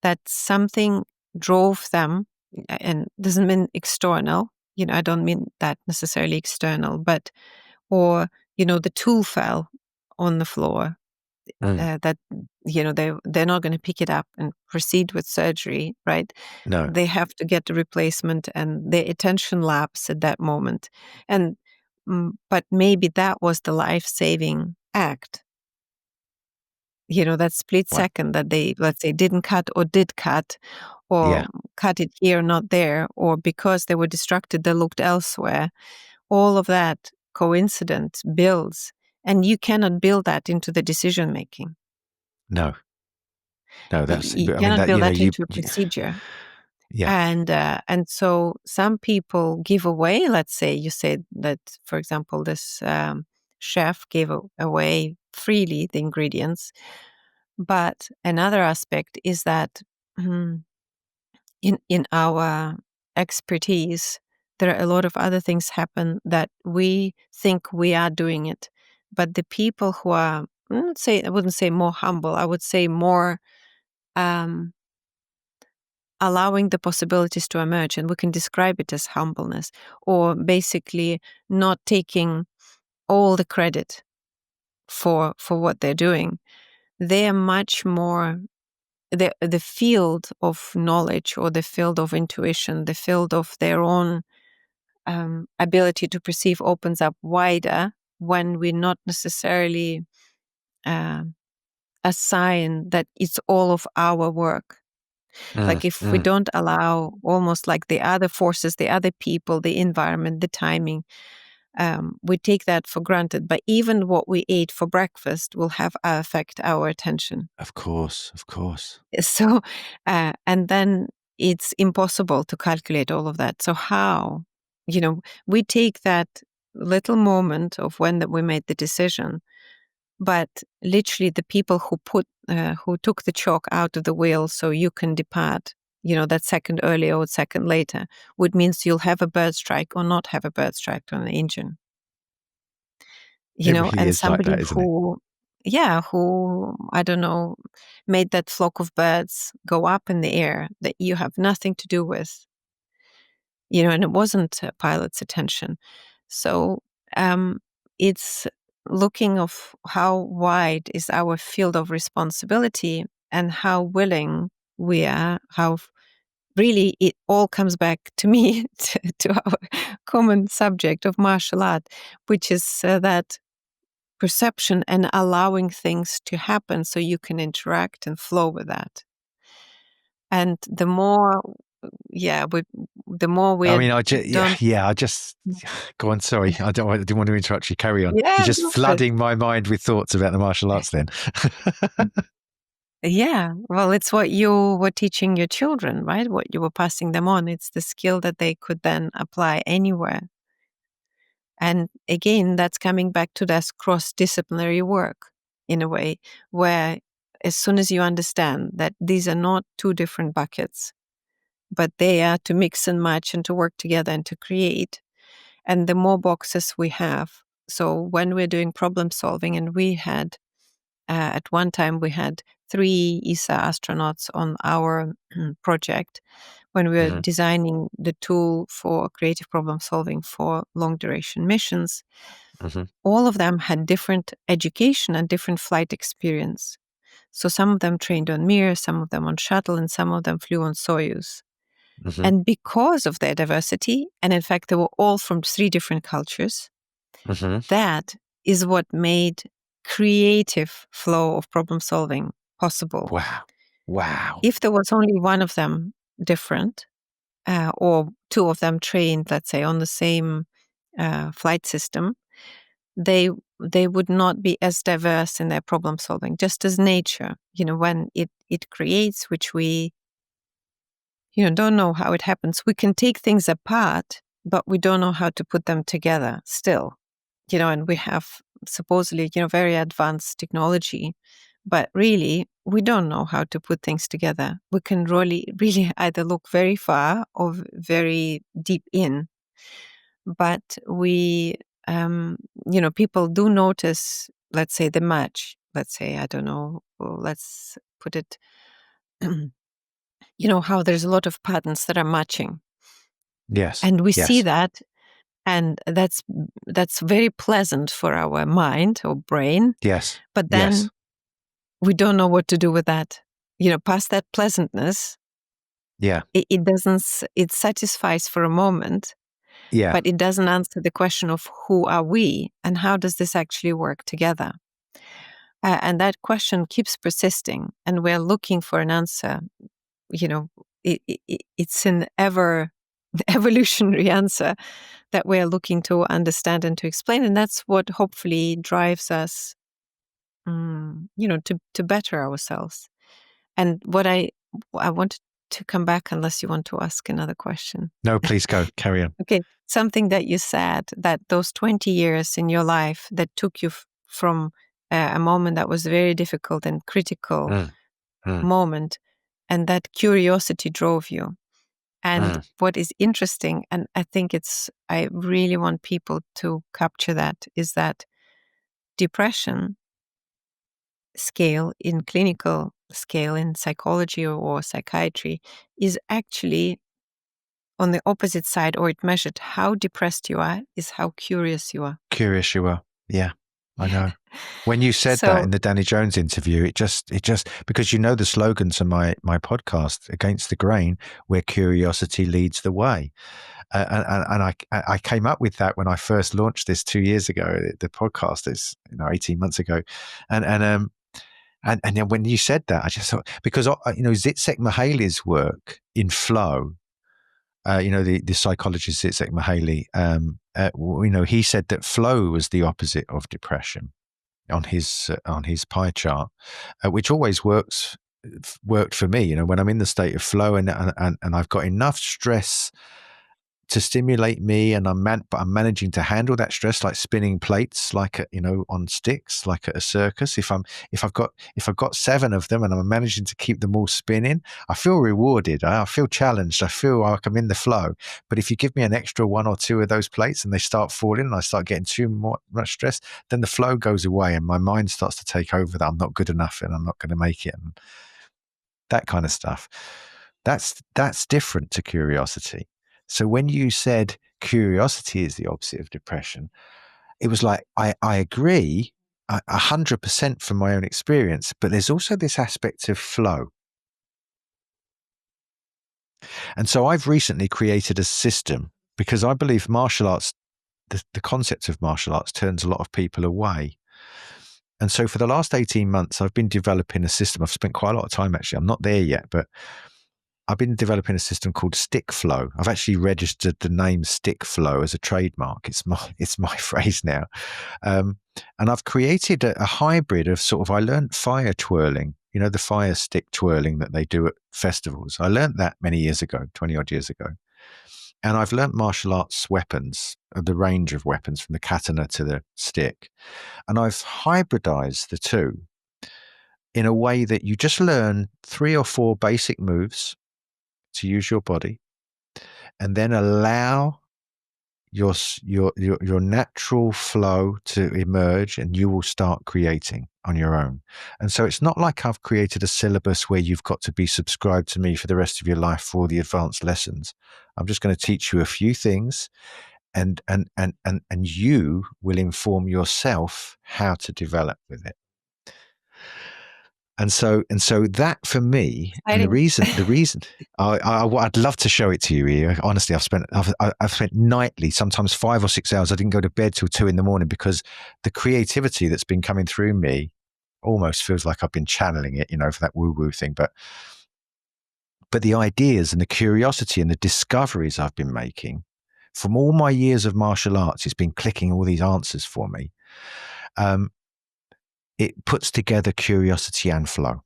that something drove them, and doesn't mean external, I don't mean that necessarily external, but, or, the tool fell on the floor, Mm. that, they're not going to pick it up and proceed with surgery, right? No. They have to get the replacement, and their attention lapse at that moment. And, but maybe that was the life-saving act. that split Right. second that they, let's say, didn't cut or did cut, or Yeah. cut it here, not there, or because they were distracted, they looked elsewhere. All of that coincidence builds, and you cannot build that into the decision making. No. That's. You I mean cannot that. build You know. that into a procedure. Yeah. And so some people give away. Let's say you said that, for example, this chef gave away freely the ingredients. But another aspect is that in our expertise, there are a lot of other things happen that we think we are doing it, but the people who are, I wouldn't say more humble, I would say more um, allowing the possibilities to emerge, and we can describe it as humbleness, or basically not taking all the credit for what they're doing. They are much more the field of knowledge, or the field of intuition, the field of their own ability to perceive opens up wider when we not necessarily uh, assign that it's all of our work. Like if we don't allow, almost like the other forces, the other people, the environment, the timing, we take that for granted. But even what we ate for breakfast will have affect our attention. Of course. So, and then it's impossible to calculate all of that. So how, we take that little moment of when that we made the decision, but literally the people who took the chalk out of the wheel so you can depart, that second earlier or second later, would means you'll have a bird strike or not have a bird strike on the engine. It really And is like somebody that, isn't it? who, I don't know, made that flock of birds go up in the air that you have nothing to do with, and it wasn't a pilot's attention. So it's looking of how wide is our field of responsibility and how willing we are, really it all comes back to me, to our common subject of martial art, which is that perception and allowing things to happen so you can interact and flow with that. And the more, the more I we mean, don't, I just go on. Sorry, I didn't want to interrupt you. Carry on. yeah, You're just go for it. flooding my mind with thoughts about the martial arts. Then, Yeah, well, it's what you were teaching your children, right? What you were passing them on. It's the skill that they could then apply anywhere. And again, that's coming back to this cross-disciplinary work in a way, where as soon as you understand that these are not two different buckets, but they are to mix and match and to work together and to create. And the more boxes we have. So when we're doing problem solving, and we had, at one time, we had 3 ESA astronauts on our project when we were designing the tool for creative problem solving for long duration missions. All of them had different education and different flight experience. So some of them trained on Mir, some of them on shuttle, and some of them flew on Soyuz. And because of their diversity, and in fact, they were all from 3 different cultures, that is what made creative flow of problem solving possible. Wow. If there was only one of them different, or 2 of them trained, let's say, on the same flight system, they would not be as diverse in their problem solving, just as nature, when it creates, which we don't know how it happens. We can take things apart, but we don't know how to put them together still. And we have supposedly, very advanced technology, but really we don't know how to put things together. We can really either look very far or very deep in. But we, people do notice, let's say the match, let's say, I don't know, let's put it, how there's a lot of patterns that are matching. Yes. And we see Yes. that, and that's very pleasant for our mind or brain. Yes. But then we don't know what to do with that. Past that pleasantness, Yeah. it doesn't, it satisfies for a moment, Yeah. but it doesn't answer the question of who are we and how does this actually work together. And that question keeps persisting, and we're looking for an answer. It's an evolutionary answer that we're looking to understand and to explain. And that's what hopefully drives us, to better ourselves. And what I wanted to come back, unless you want to ask another question. No, please go. Carry on. Okay. Something that you said, that those 20 years in your life that took you from a moment that was very difficult and critical moment, and that curiosity drove you. And what is interesting, and I think I really want people to capture that, is that depression scale, in clinical scale, in psychology or psychiatry, is actually on the opposite side, or it measured how depressed you are is how curious you are. Curious you are. Yeah, I know. When you said that in the Danny Jones interview, it just because the slogan to my podcast, Against the Grain, where curiosity leads the way. And I came up with that when I first launched this 2 years ago. The podcast is 18 months ago, and then when you said that, I just thought, because Zizek Mihaly's work in flow, the psychologist Zizek Mihaly, he said that flow was the opposite of depression on his pie chart, which always worked for me. When I'm in the state of flow and I've got enough stress to stimulate me, and but I'm managing to handle that stress, like spinning plates, like on sticks, like at a circus. If I've got 7 of them and I'm managing to keep them all spinning, I feel rewarded. I feel challenged. I feel like I'm in the flow. But if you give me an extra 1 or 2 of those plates and they start falling, and I start getting too much stress, then the flow goes away and my mind starts to take over that I'm not good enough and I'm not going to make it, and that kind of stuff. That's different to curiosity. So when you said curiosity is the opposite of depression, it was like, I agree 100% from my own experience, but there's also this aspect of flow. And so I've recently created a system, because I believe martial arts, the concept of martial arts turns a lot of people away. And so for the last 18 months, I've been developing a system. I've spent quite a lot of time, actually. I'm not there yet, but I've been developing a system called Stick Flow. I've actually registered the name Stick Flow as a trademark. It's my phrase now. And I've created a hybrid of I learned fire twirling, the fire stick twirling that they do at festivals. I learned that many years ago, 20 odd years ago. And I've learned martial arts weapons, the range of weapons from the katana to the stick. And I've hybridized the two in a way that you just learn 3 or 4 basic moves to use your body, and then allow your natural flow to emerge, and you will start creating on your own. And so it's not like I've created a syllabus where you've got to be subscribed to me for the rest of your life for all the advanced lessons. I'm just going to teach you a few things, and you will inform yourself how to develop with it. And so that for me, and the reason I'd love to show it to you, Iya. Honestly, I've spent nightly, sometimes 5 or 6 hours. I didn't go to bed till 2 a.m. because the creativity that's been coming through me almost feels like I've been channeling it, for that woo-woo thing. But the ideas and the curiosity and the discoveries I've been making from all my years of martial arts, it's been clicking all these answers for me. It puts together curiosity and flow,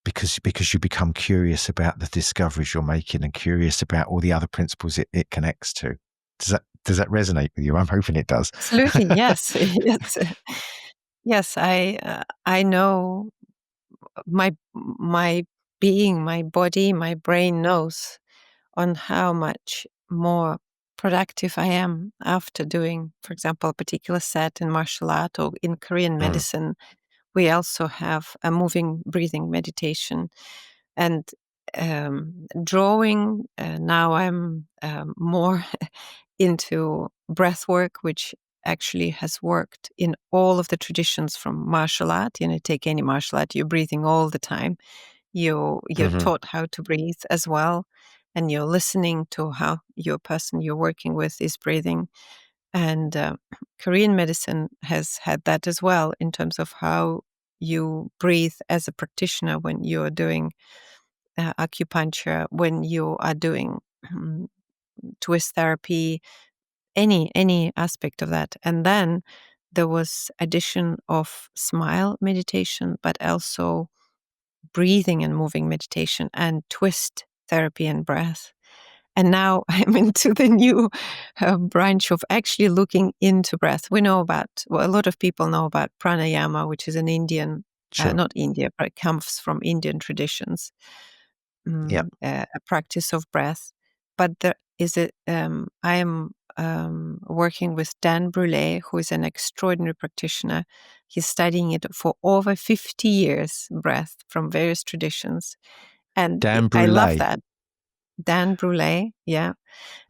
because you become curious about the discoveries you're making and curious about all the other principles it connects to. Does that resonate with you? I'm hoping it does. Absolutely, yes. Yes, I know my being, my body, my brain knows on how much more productive I am after doing, for example, a particular set in martial art, or in Korean medicine. We also have a moving breathing meditation, and drawing. Now I'm more into breathwork, which actually has worked in all of the traditions from martial art. Take any martial art, you're breathing all the time. You're taught how to breathe as well, and you're listening to how your person you're working with is breathing. And Korean medicine has had that as well in terms of how you breathe as a practitioner when you're doing acupuncture, when you are doing twist therapy, any aspect of that. And then there was addition of smile meditation, but also breathing and moving meditation and twist therapy and breath. And now I'm into the new branch of actually looking into breath. We know about, well, a lot of people know about pranayama, which is an Indian, Sure. not India, but it comes from Indian traditions, Yeah. a practice of breath. But there is I am working with Dan Brule, who is an extraordinary practitioner. He's studying it for over 50 years, breath from various traditions. And Dan I love Brule. that. Dan Brule, yeah.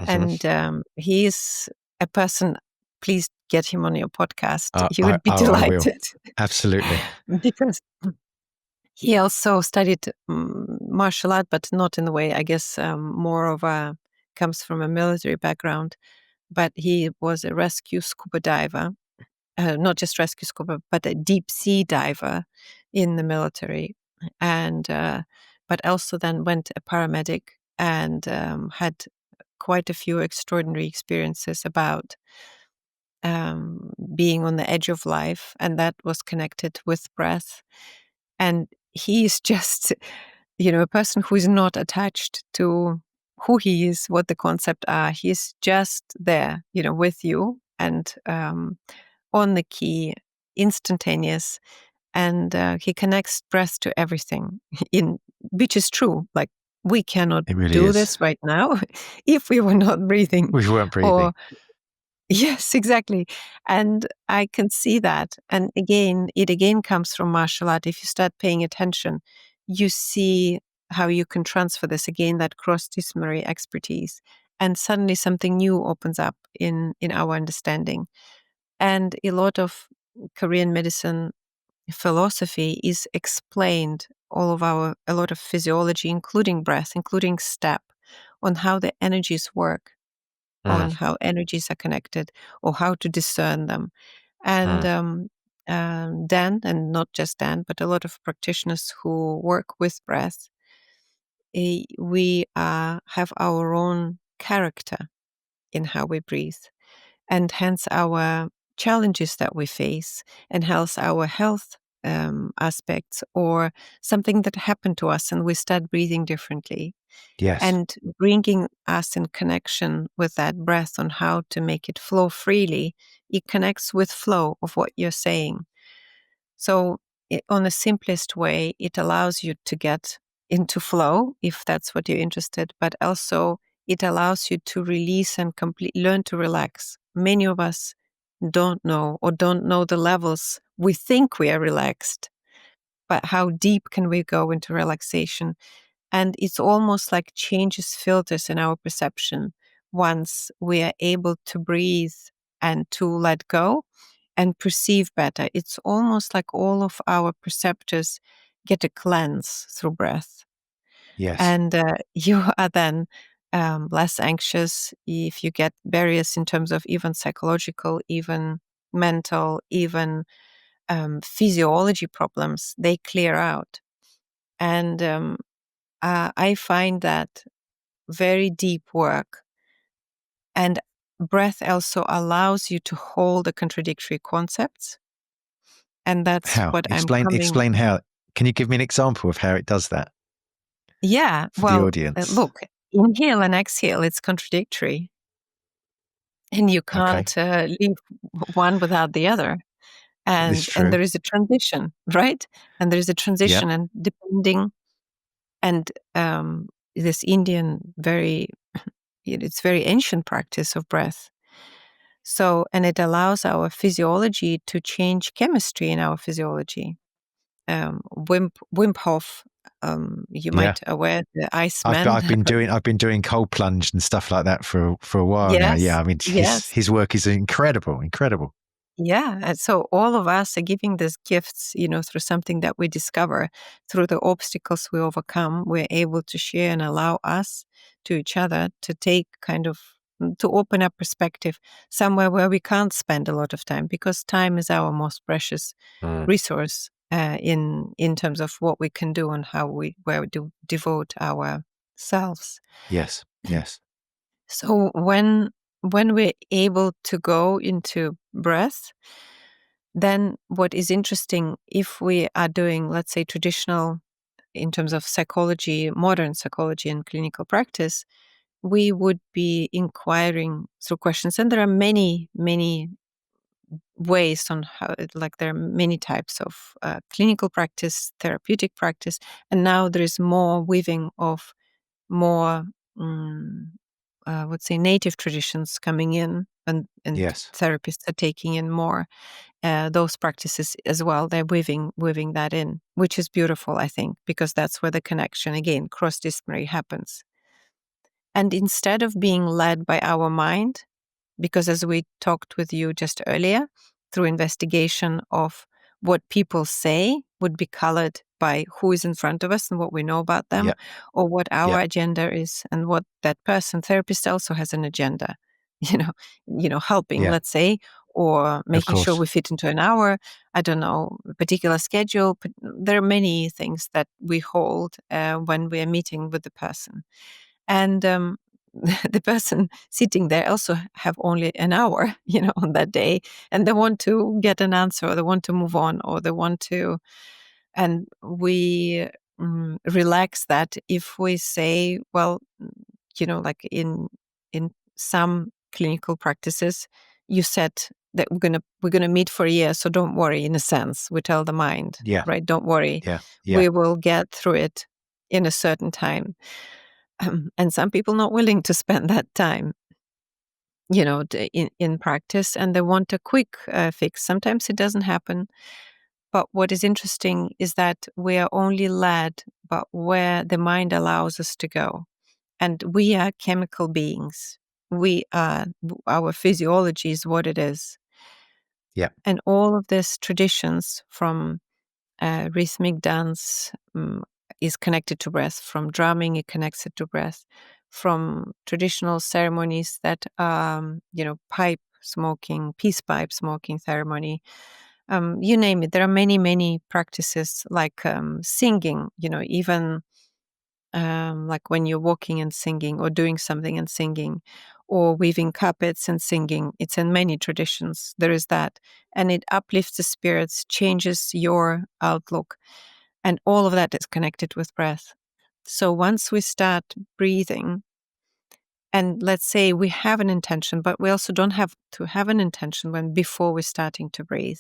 Mhm. And he is a person, please get him on your podcast. I, He I, would be I I will. delighted. Absolutely. Because he also studied martial art, but not in the way, I guess, more of a, comes from a military background. But he was a rescue scuba diver, not just rescue scuba, but a deep sea diver in the military. And, but also then went a paramedic and had quite a few extraordinary experiences about being on the edge of life. And that was connected with breath. And he is just, a person who is not attached to who he is, what the concept are. He's just there, with you and on the key, instantaneous. And he connects breath to everything, in which is true. Like, we cannot It really do is. this right now if we were not breathing. We weren't Or breathing. yes, exactly. And I can see that. And again, it again comes from martial art. If you start paying attention, you see how you can transfer this again, that cross-disciplinary expertise. And suddenly something new opens up in our understanding. And a lot of Korean medicine philosophy is explained, a lot of physiology, including breath, including step, on how the energies work, Mm, on how energies are connected or how to discern them. And mm. Dan, and not just Dan, but a lot of practitioners who work with breath, we have our own character in how we breathe, and hence our challenges that we face, and hence our health aspects, or something that happened to us and we start breathing differently, Yes. and bringing us in connection with that breath on how to make it flow freely. It connects with flow of what you're saying. So on the simplest way, it allows you to get into flow if that's what you're interested, but also it allows you to release and learn to relax. Many of us don't know, or don't know the levels. We think we are relaxed, but how deep can we go into relaxation? And it's almost like changes filters in our perception once we are able to breathe and to let go and perceive better. It's almost like all of our perceptors get a cleanse through breath. Yes. And you are then less anxious. If you get barriers in terms of even psychological, even mental, even physiology problems, they clear out. And I find that very deep work. And breath also allows you to hold the contradictory concepts. And that's How? what I'm Explain. coming. Explain how. Can you give me an example of how it does that Yeah, for the well, audience? look, inhale and exhale, it's contradictory. And you Okay, can't leave one without the other. this is And true. there is a transition, right? And there is a Yeah. transition, and depending, and this Indian it's very ancient practice of breath. So, and it allows our physiology to change chemistry in our physiology. Wim Hof, you Yeah. might aware, the I've Iceman. I've been doing cold plunge and stuff like that for a while now. Yeah. Yes, I mean, yes. his work is incredible. Incredible. Yeah. And so all of us are giving these gifts, through something that we discover, through the obstacles we overcome. We're able to share and allow us to each other to take kind of to open up perspective somewhere where we can't spend a lot of time, because time is our most precious resource in terms of what we can do and where we do devote ourselves. Yes. Yes. So when we're able to go into breath, then what is interesting, if we are doing, let's say, traditional in terms of psychology, modern psychology and clinical practice, we would be inquiring through questions. And there are many, many ways on how, like there are many types of clinical practice, therapeutic practice, and now there is more weaving of more, would say, native traditions coming in, and Yes. therapists are taking in more those practices as well. They're weaving that in, which is beautiful, I think, because that's where the connection, again, cross-disciplinary happens. And instead of being led by our mind, because as we talked with you just earlier, through investigation of what people say would be colored by who is in front of us and what we know about them, Yeah. or what our Yeah. agenda is, and what that therapist also has an agenda, helping, Yeah. let's say, or Of making sure course. we fit into an hour, I don't know, a particular schedule. But there are many things that we hold when we are meeting with the person. And the person sitting there also have only an hour, on that day, and they want to get an answer, or they want to move on, or they want to, and we relax that if we say, well, like in some clinical practices, you said that we're gonna meet for a year, so don't worry. In a sense, we tell the mind, Yeah. right? Don't worry, Yeah. Yeah. we will get through it in a certain time. And some people not willing to spend that time, in practice, and they want a quick fix. Sometimes it doesn't happen. But what is interesting is that we are only led but where the mind allows us to go. And we are chemical beings. Our physiology is what it is. Yeah. And all of these traditions from rhythmic dance is connected to breath. From drumming, it connects it to breath. From traditional ceremonies that, pipe smoking, peace pipe smoking ceremony, you name it. There are many, many practices like singing, even like when you're walking and singing, or doing something and singing, or weaving carpets and singing. It's in many traditions. There is that. And it uplifts the spirits, changes your outlook. And all of that is connected with breath. So once we start breathing, and let's say we have an intention, but we also don't have to have an intention before we're starting to breathe.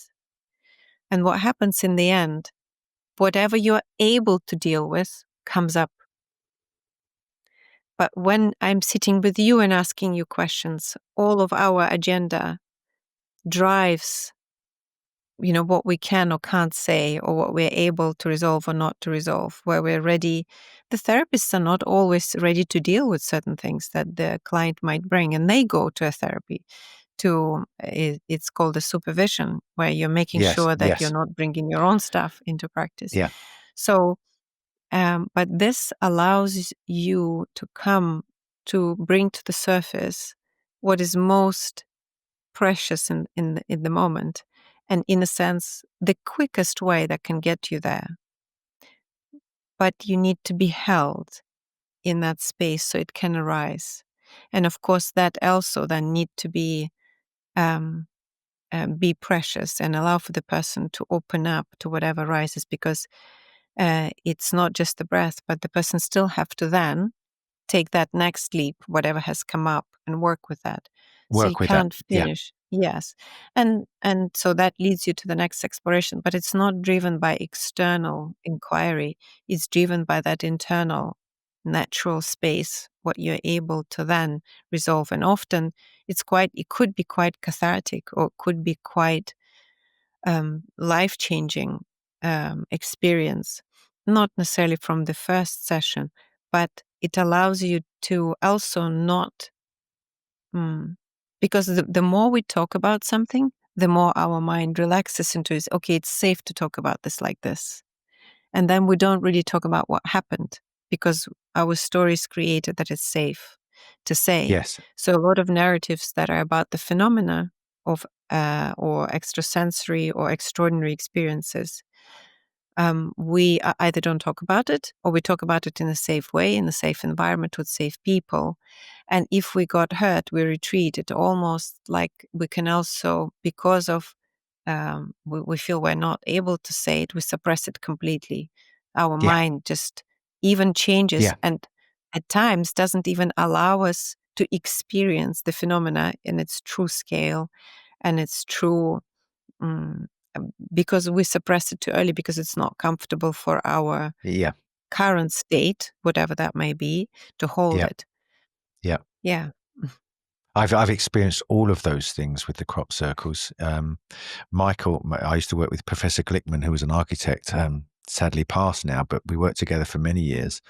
And what happens in the end, whatever you're able to deal with comes up. But when I'm sitting with you and asking you questions, all of our agenda drives, what we can or can't say, or what we're able to resolve or not to resolve, where we're ready. The therapists are not always ready to deal with certain things that the client might bring, and they go to a therapy it's called a supervision, where you're making Yes. sure that you're Yes. not bringing your own stuff into practice. Yeah. So but this allows you to bring to the surface what is most precious in the moment, and in a sense, the quickest way that can get you there. But you need to be held in that space so it can arise. And of course, that also then need to um, be precious and allow for the person to open up to whatever rises, because it's not just the breath, but the person still have to then take that next leap, whatever has come up, and work with that. So you Work with that. can't Yeah. finish. Yes. And so that leads you to the next exploration, but it's not driven by external inquiry. It's driven by that internal natural space, what you're able to then resolve. And often it could be quite cathartic, or could be quite life-changing experience, not necessarily from the first session, but it allows you to also not, because the more we talk about something, the more our mind relaxes into it. Okay, it's safe to talk about this like this. And then we don't really talk about what happened, because our stories created that it's safe. to say. Yes. So a lot of narratives that are about the phenomena of or extrasensory or extraordinary experiences, we either don't talk about it, or we talk about it in a safe way, in a safe environment with safe people. And if we got hurt, we retreat. It almost like we can also, because of we feel we're not able to say it, we suppress it completely. Our Yeah. mind just even changes, Yeah. and at times doesn't even allow us to experience the phenomena in its true scale and its true, mm, because we suppress it too early, because it's not comfortable for our Yeah. current state, whatever that may be, to hold Yeah. it. Yeah. Yeah. I've experienced all of those things with the crop circles. Michael, I used to work with Professor Glickman, who was an architect, sadly passed now, but we worked together for many years.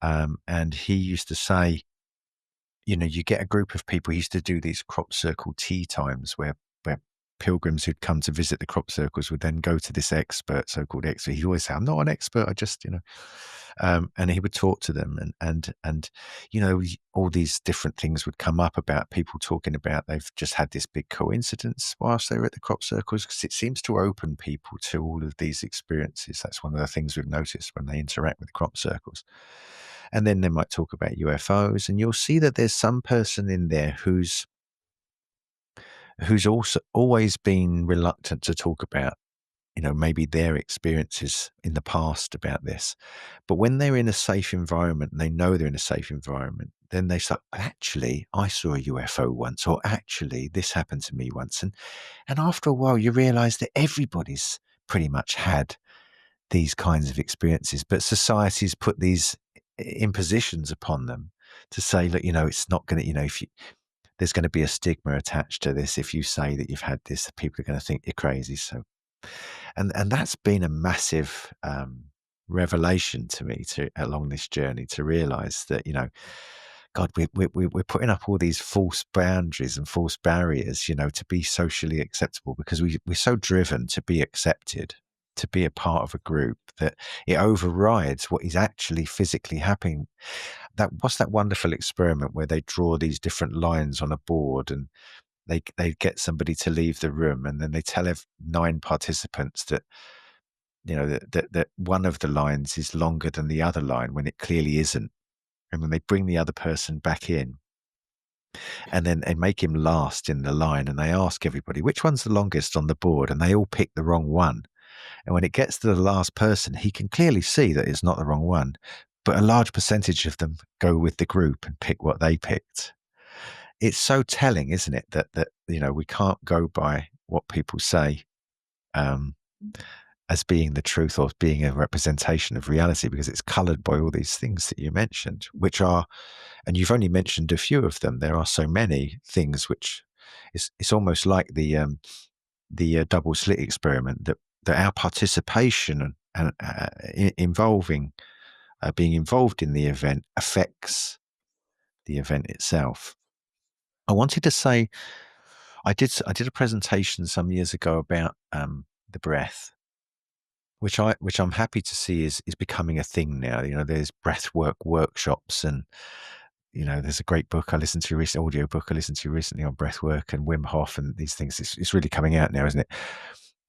And he used to say, you get a group of people. He used to do these crop circle tea times where pilgrims who'd come to visit the crop circles would then go to this expert, so-called expert. He'd always say, "I'm not an expert. I just, and he would talk to them, and all these different things would come up about people talking about they've just had this big coincidence whilst they were at the crop circles, because it seems to open people to all of these experiences. That's one of the things we've noticed when they interact with crop circles. And then they might talk about UFOs, and you'll see that there's some person in there who's also always been reluctant to talk about, maybe their experiences in the past about this. But when they're in a safe environment and they know they're in a safe environment, then they say, actually, I saw a UFO once, or actually, this happened to me once. And after a while, you realize that everybody's pretty much had these kinds of experiences, but society's put these impositions upon them to say, look, it's not going to, if you, there's going to be a stigma attached to this. If you say that you've had this, people are going to think you're crazy. So, and that's been a massive revelation to me along this journey, to realize that, God, we're putting up all these false boundaries and false barriers, to be socially acceptable, because we're so driven to be accepted, to be a part of a group, that it overrides what is actually physically happening. What's that wonderful experiment where they draw these different lines on a board, and they get somebody to leave the room, and then they tell 9 participants that, that one of the lines is longer than the other line when it clearly isn't. And then they bring the other person back in, and then they make him last in the line, and they ask everybody, which one's the longest on the board? And they all pick the wrong one. And when it gets to the last person, he can clearly see that it's not the wrong one, but a large percentage of them go with the group and pick what they picked. It's so telling, isn't it, that we can't go by what people say as being the truth, or being a representation of reality, because it's colored by all these things that you mentioned, which are, and you've only mentioned a few of them. There are so many things which it's almost like the double slit experiment, that our participation and involving being involved in the event affects the event itself. I wanted to say, I did a presentation some years ago about the breath, which I'm happy to see is becoming a thing now. There's breathwork workshops, and there's a great book I listened to recently, audio book I listened to recently on breathwork and Wim Hof and these things. It's really coming out now, isn't it?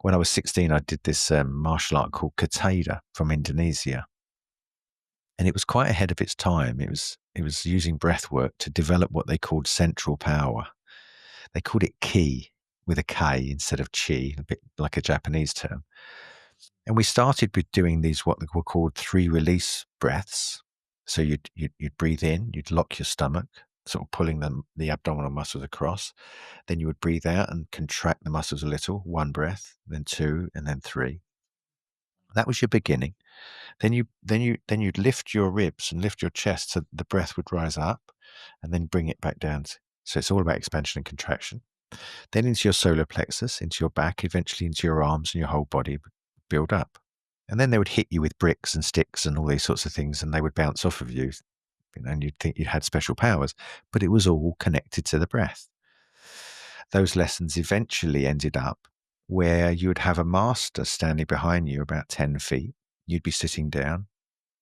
When I was 16, I did this martial art called Kateda from Indonesia, and it was quite ahead of its time. It was using breathwork to develop what they called central power. They called it ki with a K instead of chi, a bit like a Japanese term. And we started with doing these, what were called 3 release breaths. So you'd breathe in, you'd lock your stomach, sort of pulling the abdominal muscles across. Then you would breathe out and contract the muscles a little, 1 breath, then 2, and then 3. That was your beginning. Then you'd lift your ribs and lift your chest, so the breath would rise up, and then bring it back down. So it's all about expansion and contraction. Then into your solar plexus, into your back, eventually into your arms and your whole body build up. And then they would hit you with bricks and sticks and all these sorts of things, and they would bounce off of you, and you'd think you had special powers, but it was all connected to the breath. Those lessons eventually ended up where you would have a master standing behind you about 10 feet. You'd be sitting down.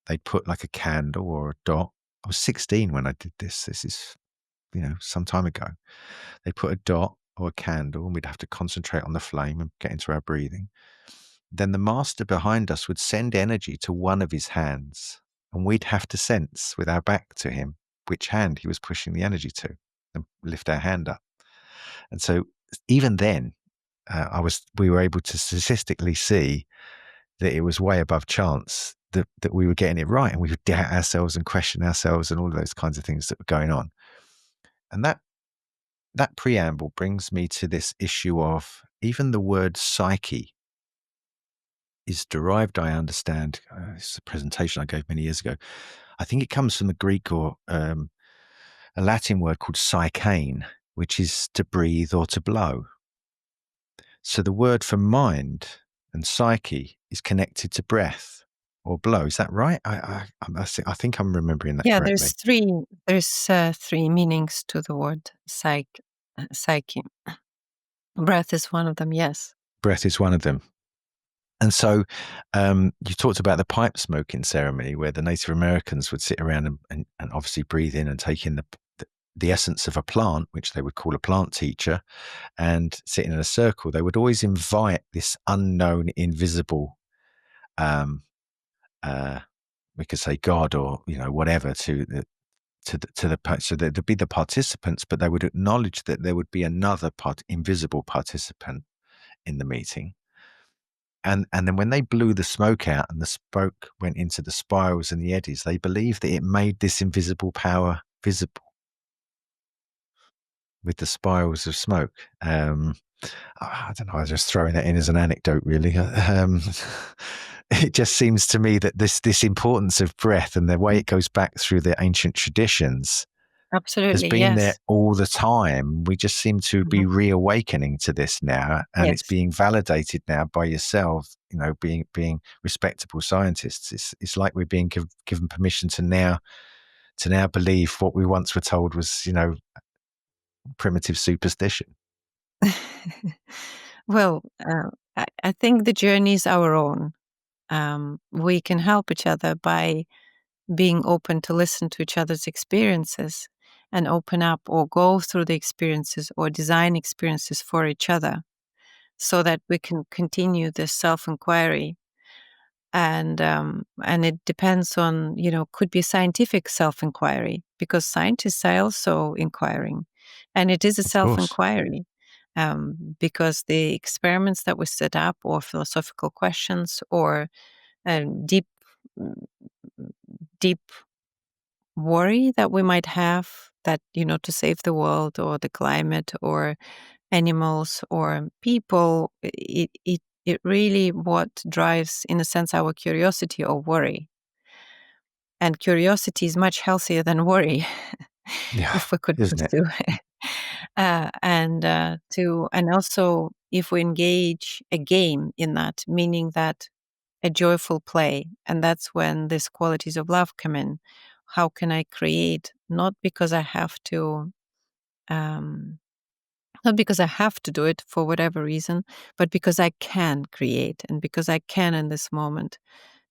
They'd put like a candle or a dot was 16 when I did this. This is, some time ago. They put a dot or a candle, and we'd have to concentrate on the flame and get into our breathing. Then the master behind us would send energy to one of his hands, and we'd have to sense with our back to him which hand he was pushing the energy to, and lift our hand up. And so even then, we were able to statistically see that it was way above chance that we were getting it right, and we would doubt ourselves and question ourselves and all of those kinds of things that were going on. And that preamble brings me to this issue of even the word psyche is derived, I understand. It's a presentation I gave many years ago. I think it comes from the Greek or a Latin word called psychein, which is to breathe or to blow. So the word for mind and psyche is connected to breath or blow. Is that right? I think I'm remembering that Yeah, correctly. there's three meanings to the word psyche. Breath is one of them, yes. Breath is one of them. And so you talked about the pipe smoking ceremony where the Native Americans would sit around and obviously breathe in and take in the essence of a plant, which they would call a plant teacher, and sitting in a circle. They would always invite this unknown, invisible, we could say God or whatever so there'd be the participants, but they would acknowledge that there would be another invisible participant in the meeting. And then when they blew the smoke out and the smoke went into the spirals and the eddies, they believed that it made this invisible power visible with the spirals of smoke. I don't know, I was just throwing that in as an anecdote, really. It just seems to me that this importance of breath and the way it goes back through the ancient traditions has Absolutely, been there yes. all the time. We just seem to be Mhm. reawakening to this now, and it's Yes. being validated now by yourself. Being respectable scientists. It's like we're being given permission to now believe what we once were told was primitive superstition. Well, I think the journey is our own. We can help each other by being open to listen to each other's experiences and open up or go through the experiences or design experiences for each other so that we can continue this self-inquiry. And it depends on, could be scientific self-inquiry because scientists are also inquiring. And it is a Of course. self-inquiry because the experiments that we set up or philosophical questions or deep deep worry that we might have that to save the world or the climate or animals or people, it really what drives in a sense our curiosity or worry, and curiosity is much healthier than worry Yeah, if we could isn't it? pursue and also if we engage a game in that, meaning that a joyful play. And that's when these qualities of love come in. How can I create? Um, not because I have to do it for whatever reason, but because I can create and because I can in this moment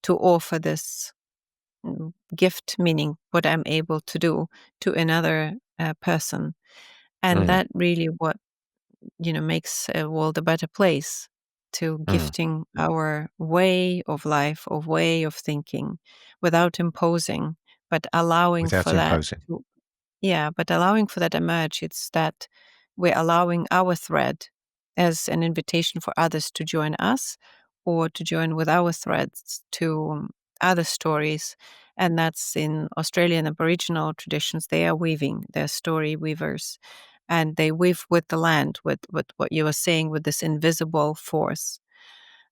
to offer this gift, meaning what I'm able to do to another person. And Mm, that really what makes a world a better place, to mm. gifting our way of life or way of thinking without imposing, but allowing Without for that imposing. to, yeah, but allowing for that emerge. It's that we're allowing our thread as an invitation for others to join us or to join with our threads to other stories. And that's in Australian Aboriginal traditions. They are weaving, they're story weavers. And they weave with the land, with what you were saying, with this invisible force.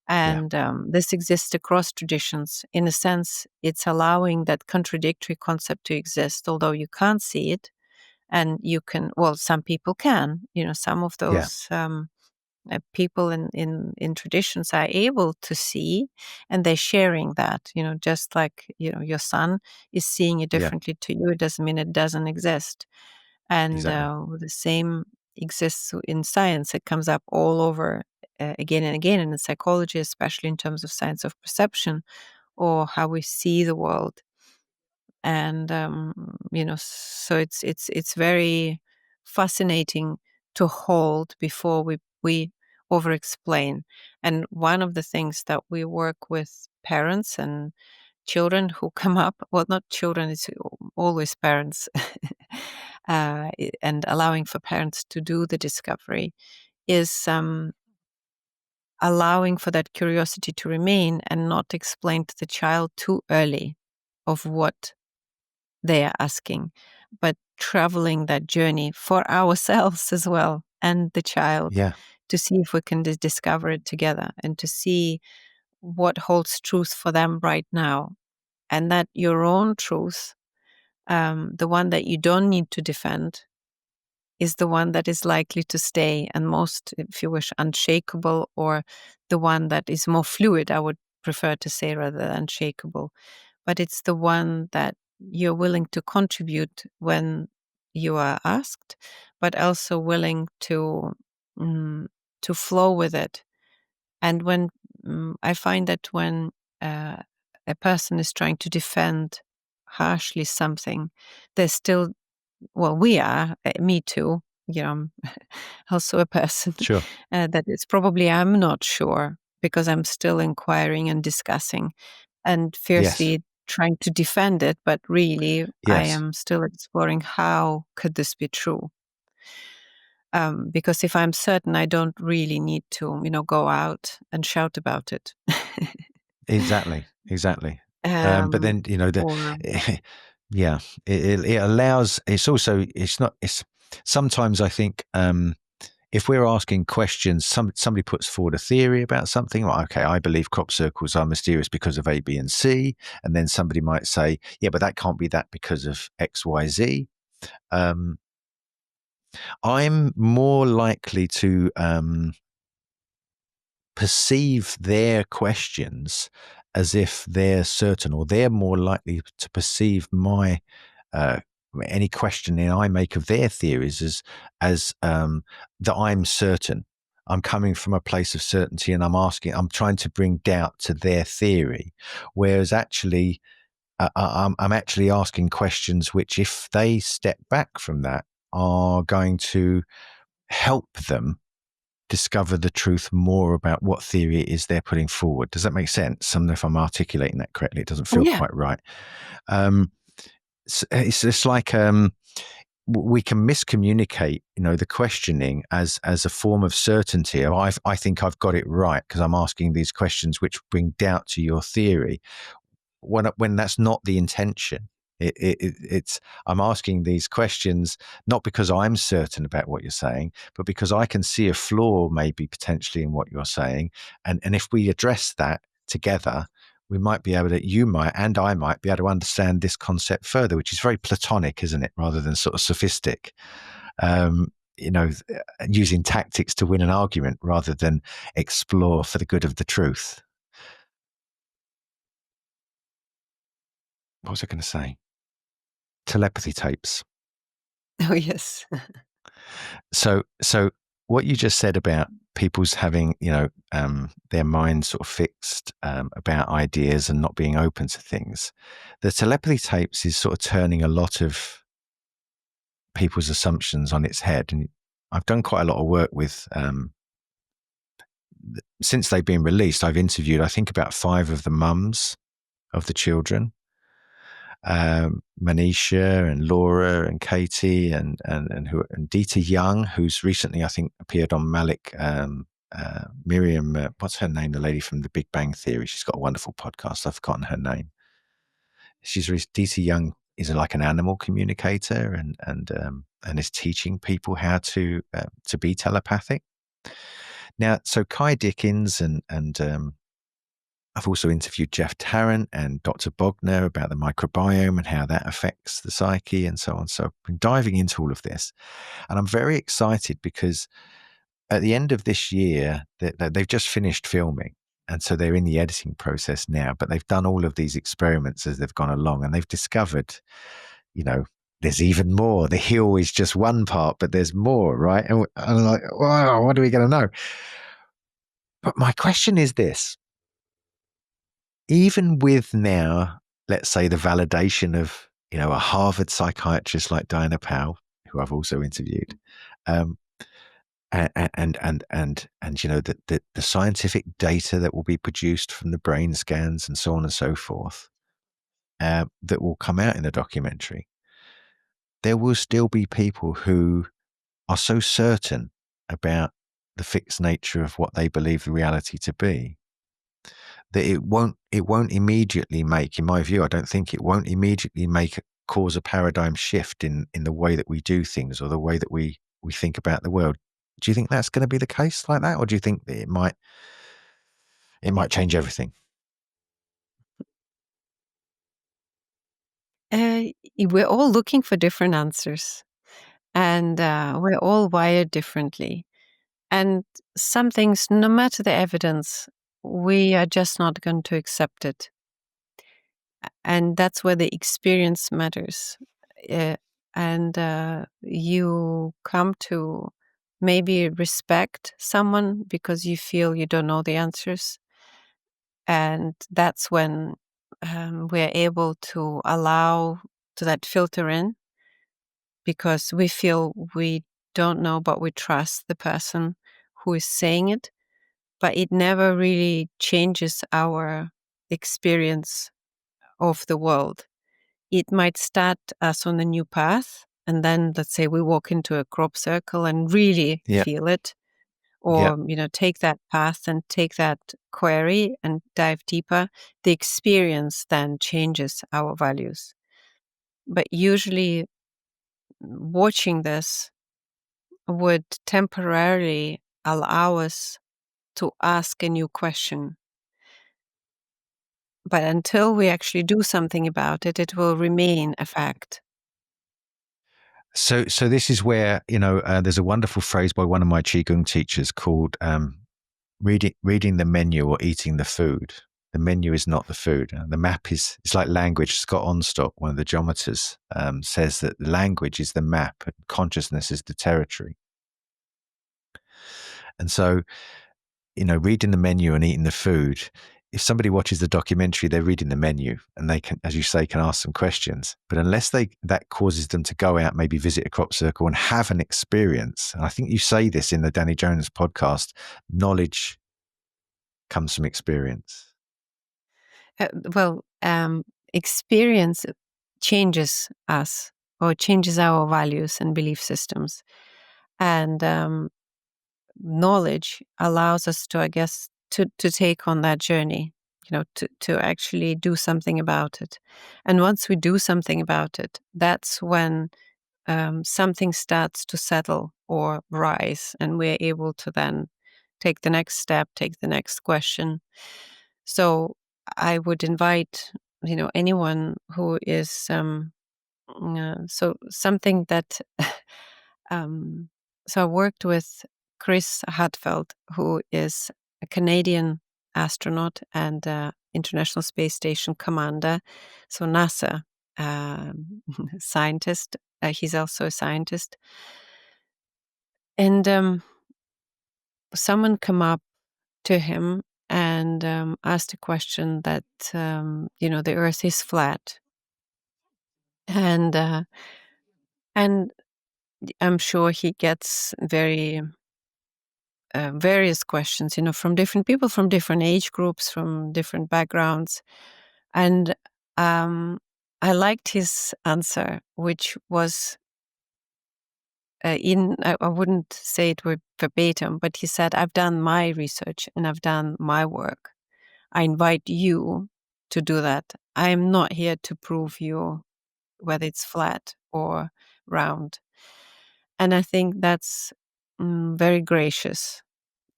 Yeah, And this exists across traditions. In a sense, it's allowing that contradictory concept to exist, although you can't see it. And you can, well, some people can, some of yeah, those people in traditions are able to see, and they're sharing that, just like, your son is seeing it yeah, differently to you. It doesn't mean it doesn't exist. And exactly. the same exists in science. It comes up all over again and again, and in psychology, especially in terms of science of perception or how we see the world. And so it's very fascinating to hold before we over explain. And one of the things that we work with parents and children who come up, well, not children, it's always parents, and allowing for parents to do the discovery, is allowing for that curiosity to remain and not explain to the child too early of what they are asking, but traveling that journey for ourselves as well and the child, Yeah. to see if we can discover it together and to see what holds truth for them right now. And that your own truth, the one that you don't need to defend, is the one that is likely to stay and most, if you wish, unshakable, or the one that is more fluid, I would prefer to say, rather than unshakable. But it's the one that you're willing to contribute when you are asked, but also willing to flow with it. And when I find that when a person is trying to defend harshly something, there's still, well, we are, me too, I'm also a person Sure. that it's probably, I'm not sure, because I'm still inquiring and discussing and Yes. fiercely trying to defend it, but really I Yes. am still exploring how could this be true. Because if I'm certain, I don't really need to, go out and shout about it. Exactly. But then, Or yeah, it allows. It's also. It's not. It's sometimes I think. If we're asking questions, somebody puts forward a theory about something. Well, okay, I believe crop circles are mysterious because of A, B, and C, and then somebody might say, "Yeah, but that can't be that because of X, Y, Z." I'm more likely to perceive their questions as if they're certain, or they're more likely to perceive my any questioning I make of their theories as that I'm certain. I'm coming from a place of certainty, and I'm trying to bring doubt to their theory, whereas actually I'm actually asking questions which, if they step back from that, are going to help them discover the truth more about what theory it is they're putting forward. Does that make sense? I don't know if I'm articulating that correctly. It doesn't feel yeah, quite right. It's just like we can miscommunicate, the questioning as a form of certainty. I think I've got it right because I'm asking these questions which bring doubt to your theory, when that's not the intention. It's I'm asking these questions not because I'm certain about what you're saying, but because I can see a flaw maybe potentially in what you're saying, and if we address that together, we might be able to, you might and I might be able to understand this concept further, which is very platonic, isn't it, rather than sort of sophistic. Using tactics to win an argument rather than explore for the good of the truth. What was I going to say? Telepathy tapes. oh yes. So what you just said about people's having, their mind sort of fixed about ideas and not being open to things, the telepathy tapes is sort of turning a lot of people's assumptions on its head. And I've done quite a lot of work with, since they've been released, I've interviewed, I think, about 5 of the mums of the children. Manisha and Laura and Katie and Dita Young, who's recently, I think, appeared on Malik. Miriam, what's her name? The lady from The Big Bang Theory. She's got a wonderful podcast. I've forgotten her name. Dita Young is like an animal communicator and is teaching people how to be telepathic. Now, so Kai Dickens and I've also interviewed Jeff Tarrant and Dr. Bogner about the microbiome and how that affects the psyche and so on. So I've been diving into all of this, and I'm very excited because at the end of this year, they've just finished filming. And so they're in the editing process now, but they've done all of these experiments as they've gone along, and they've discovered, there's even more. The hill is just one part, but there's more, right? And I'm like, wow, what are we going to know? But my question is this. Even with now, let's say, the validation of a Harvard psychiatrist like Diana Powell, who I've also interviewed, and the scientific data that will be produced from the brain scans and so on and so forth, that will come out in the documentary, there will still be people who are so certain about the fixed nature of what they believe the reality to be that it won't immediately make, in my view, I don't think it won't immediately cause a paradigm shift in the way that we do things or the way that we think about the world. Do you think that's going to be the case like that, or do you think that it might change everything? We're all looking for different answers, and we're all wired differently. And some things, no matter the evidence, we are just not going to accept it. And that's where the experience matters. And you come to maybe respect someone because you feel you don't know the answers. And that's when we're able to allow to that filter in, because we feel we don't know, but we trust the person who is saying it. But it never really changes our experience of the world. It might start us on a new path, and then let's say we walk into a crop circle and really feel it, or take that path and take that query and dive deeper. The experience then changes our values. But usually watching this would temporarily allow us to ask a new question. But until we actually do something about it, it will remain a fact. So this is where, there's a wonderful phrase by one of my Qigong teachers called reading the menu or eating the food. The menu is not the food. The map it's like language. Scott Onstock, one of the geometers, says that language is the map and consciousness is the territory. And so, reading the menu and eating the food, if somebody watches the documentary, they're reading the menu and they can, as you say, can ask some questions. But unless that causes them to go out, maybe visit a crop circle and have an experience, and I think you say this in the Danny Jones podcast, knowledge comes from experience. Experience changes us or changes our values and belief systems. And knowledge allows us to, I guess, to take on that journey, to actually do something about it. And once we do something about it, that's when something starts to settle or rise, and we're able to then take the next step, take the next question. So I would invite, anyone who is so something that so I worked with Chris Hadfield, who is a Canadian astronaut and International Space Station commander, so NASA scientist. He's also a scientist. And someone come up to him and asked a question that, the Earth is flat. And I'm sure he gets very various questions, from different people, from different age groups, from different backgrounds. And I liked his answer, which was I wouldn't say it were verbatim, but he said, I've done my research and I've done my work. I invite you to do that. I am not here to prove you whether it's flat or round. And I think that's very gracious,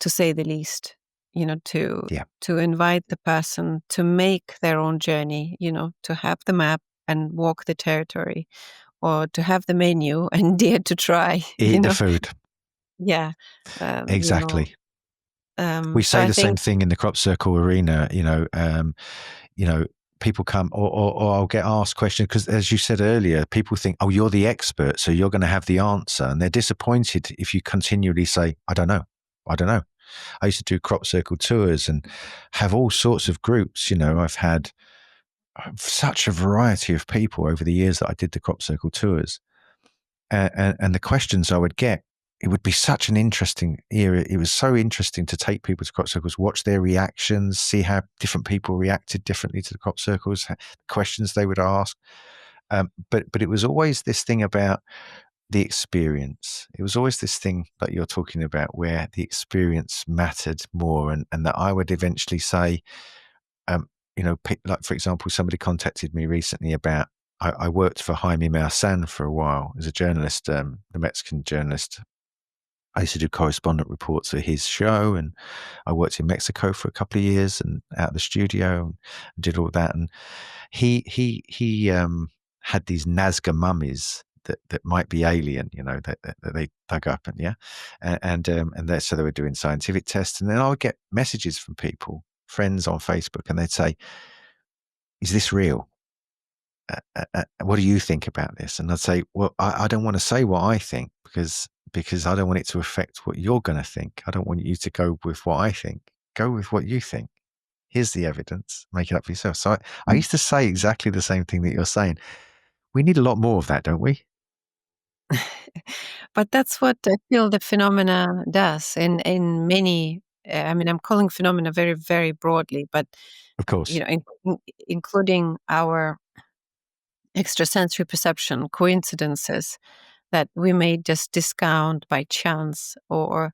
to say the least, to invite the person to make their own journey, to have the map and walk the territory, or to have the menu and dare to try. Eat the food. Yeah. Exactly. We say the same thing in the crop circle arena, people come or I'll get asked questions because, as you said earlier, people think, oh, you're the expert, so you're going to have the answer. And they're disappointed if you continually say, I don't know. I used to do crop circle tours and have all sorts of groups. I've had such a variety of people over the years that I did the crop circle tours, and the questions I would get, it would be such an interesting era. It was so interesting to take people to crop circles, watch their reactions, see how different people reacted differently to the crop circles, the questions they would ask. But it was always this thing about the experience. It was always this thing that you're talking about, where the experience mattered more, and that I would eventually say, like, for example, somebody contacted me recently about, I worked for Jaime Maussan for a while as a journalist, the Mexican journalist. I used to do correspondent reports for his show, and I worked in Mexico for a couple of years and out of the studio and did all that. And he had these Nazca mummies that might be alien, that they dug up, and so they were doing scientific tests. And then I would get messages from people, friends on Facebook, and they'd say, "Is this real? What do you think about this?" And I'd say, "Well, I don't want to say what I think because I don't want it to affect what you're going to think. I don't want you to go with what I think. Go with what you think. Here's the evidence. Make it up for yourself." So I used to say exactly the same thing that you're saying. We need a lot more of that, don't we? But that's what I feel the phenomena does in many. I'm calling phenomena very, very broadly, but Of course. including our extrasensory perception, coincidences that we may just discount by chance, or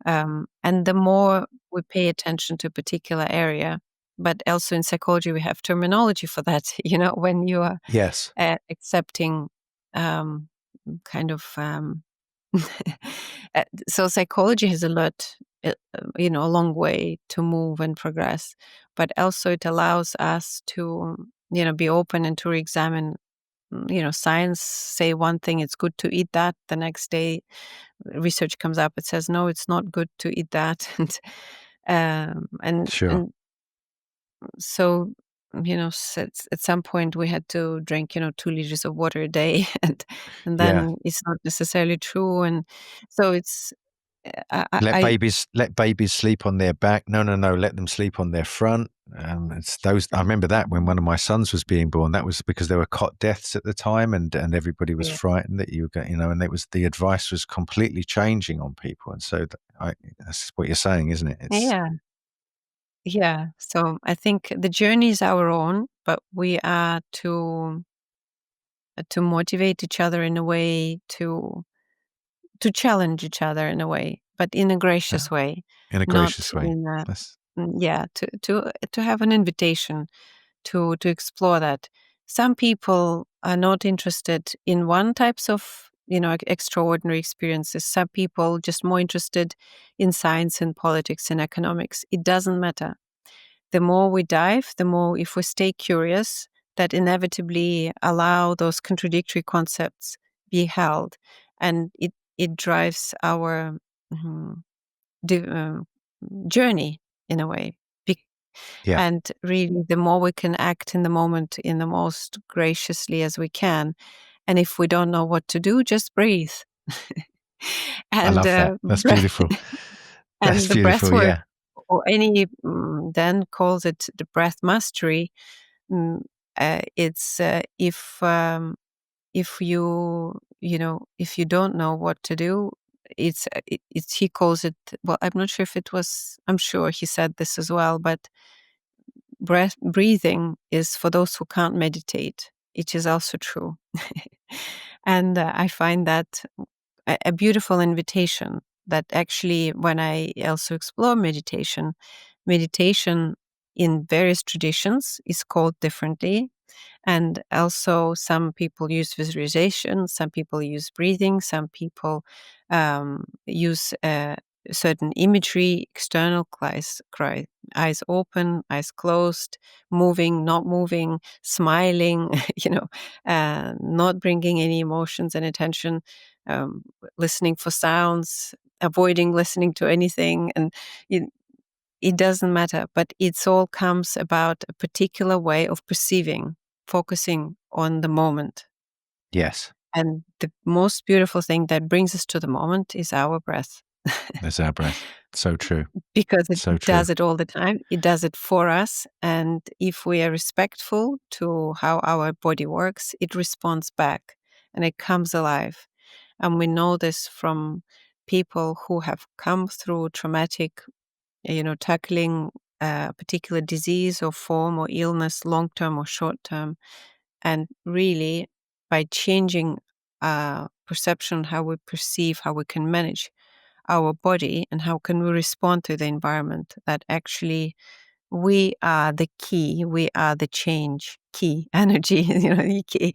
and the more we pay attention to a particular area, but also in psychology we have terminology for that. When you are Yes. accepting kind of so psychology has a lot, a long way to move and progress, but also it allows us to be open and to re-examine. Science say one thing, it's good to eat that. The next day research comes up, it says no, it's not good to eat that. And Sure. so at some point we had to drink 2 liters of water a day, and Yeah. then it's not necessarily true. And so it's Let I babies sleep on their back. No. Let them sleep on their front. It's those. I remember that when one of my sons was being born, that was because there were cot deaths at the time, and everybody was yeah. frightened that you were going, and the advice was completely changing on people. And so that's what you're saying, isn't it? Yeah. So I think the journey is our own, but we are to motivate each other in a way, to challenge each other in a way, but in a gracious way, in a not gracious way. in a That's, to have an invitation to explore that. Some people are not interested in one types of extraordinary experiences. Some people just more interested in science and politics and economics. It doesn't matter. The more we dive, the more, if we stay curious, that inevitably allow those contradictory concepts be held, and it drives our mhm, journey in a way. yeah, And really, the more we can act in the moment in the most graciously as we can, and if we don't know what to do, just breathe. I and love that. That's beautiful. That's and the breath beautiful. work, Yeah, or any then calls it the breath mastery. Mm, it's if if you don't know what to do, it's he calls it, well, I'm not sure if it was, I'm sure he said this as well, but breathing is for those who can't meditate. It is also true. And I find that a beautiful invitation, that actually when I also explore meditation in various traditions is called differently. And also, some people use visualization, some people use breathing, some people use certain imagery, external eyes open, eyes closed, moving, not moving, smiling, not bringing any emotions and attention, um, listening for sounds, avoiding listening to anything. And it doesn't matter, but it's all comes about a particular way of perceiving, focusing on the moment. yes, And the most beautiful thing that brings us to the moment is our breath. There's our breath. So true. because it So true. does it all the time. It does it for us. And if we are respectful to how our body works, it responds back and it comes alive. And we know this from people who have come through traumatic, tackling a particular disease or form or illness, long term or short term. And really, by changing perception, how we perceive, how we can manage our body and how can we respond to the environment, that actually we are the key, we are the change key energy, the key,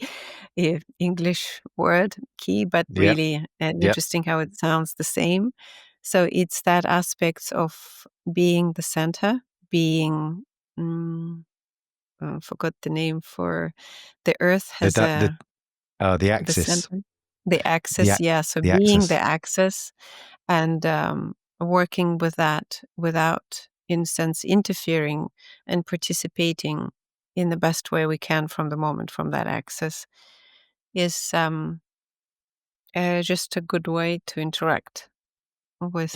English word key, but Yep. really Yep. interesting how it sounds the same. So it's that aspect of being the center, being forgot the name for the earth has The the axis. center, the The axis. ac- Yeah, so the being the axis. axis and working with that without, in a sense, interfering and participating in the best way we can from the moment from that axis is just a good way to interact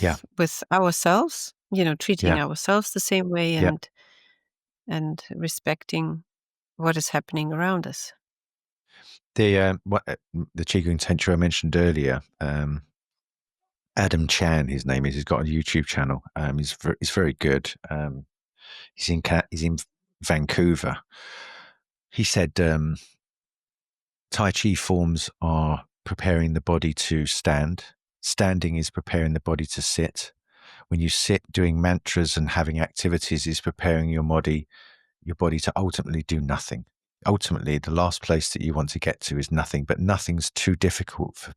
Yeah. with ourselves. Treating Yeah. ourselves the same way Yeah. and respecting what is happening around us. The Qigong teacher I mentioned earlier, Adam Chan, his name is. He's got a YouTube channel. He's very good. He's in Vancouver. He said Tai Chi forms are preparing the body to stand. Standing is preparing the body to sit. When you sit, doing mantras and having activities is preparing your body to ultimately do nothing. Ultimately, the last place that you want to get to is nothing, but nothing's too difficult for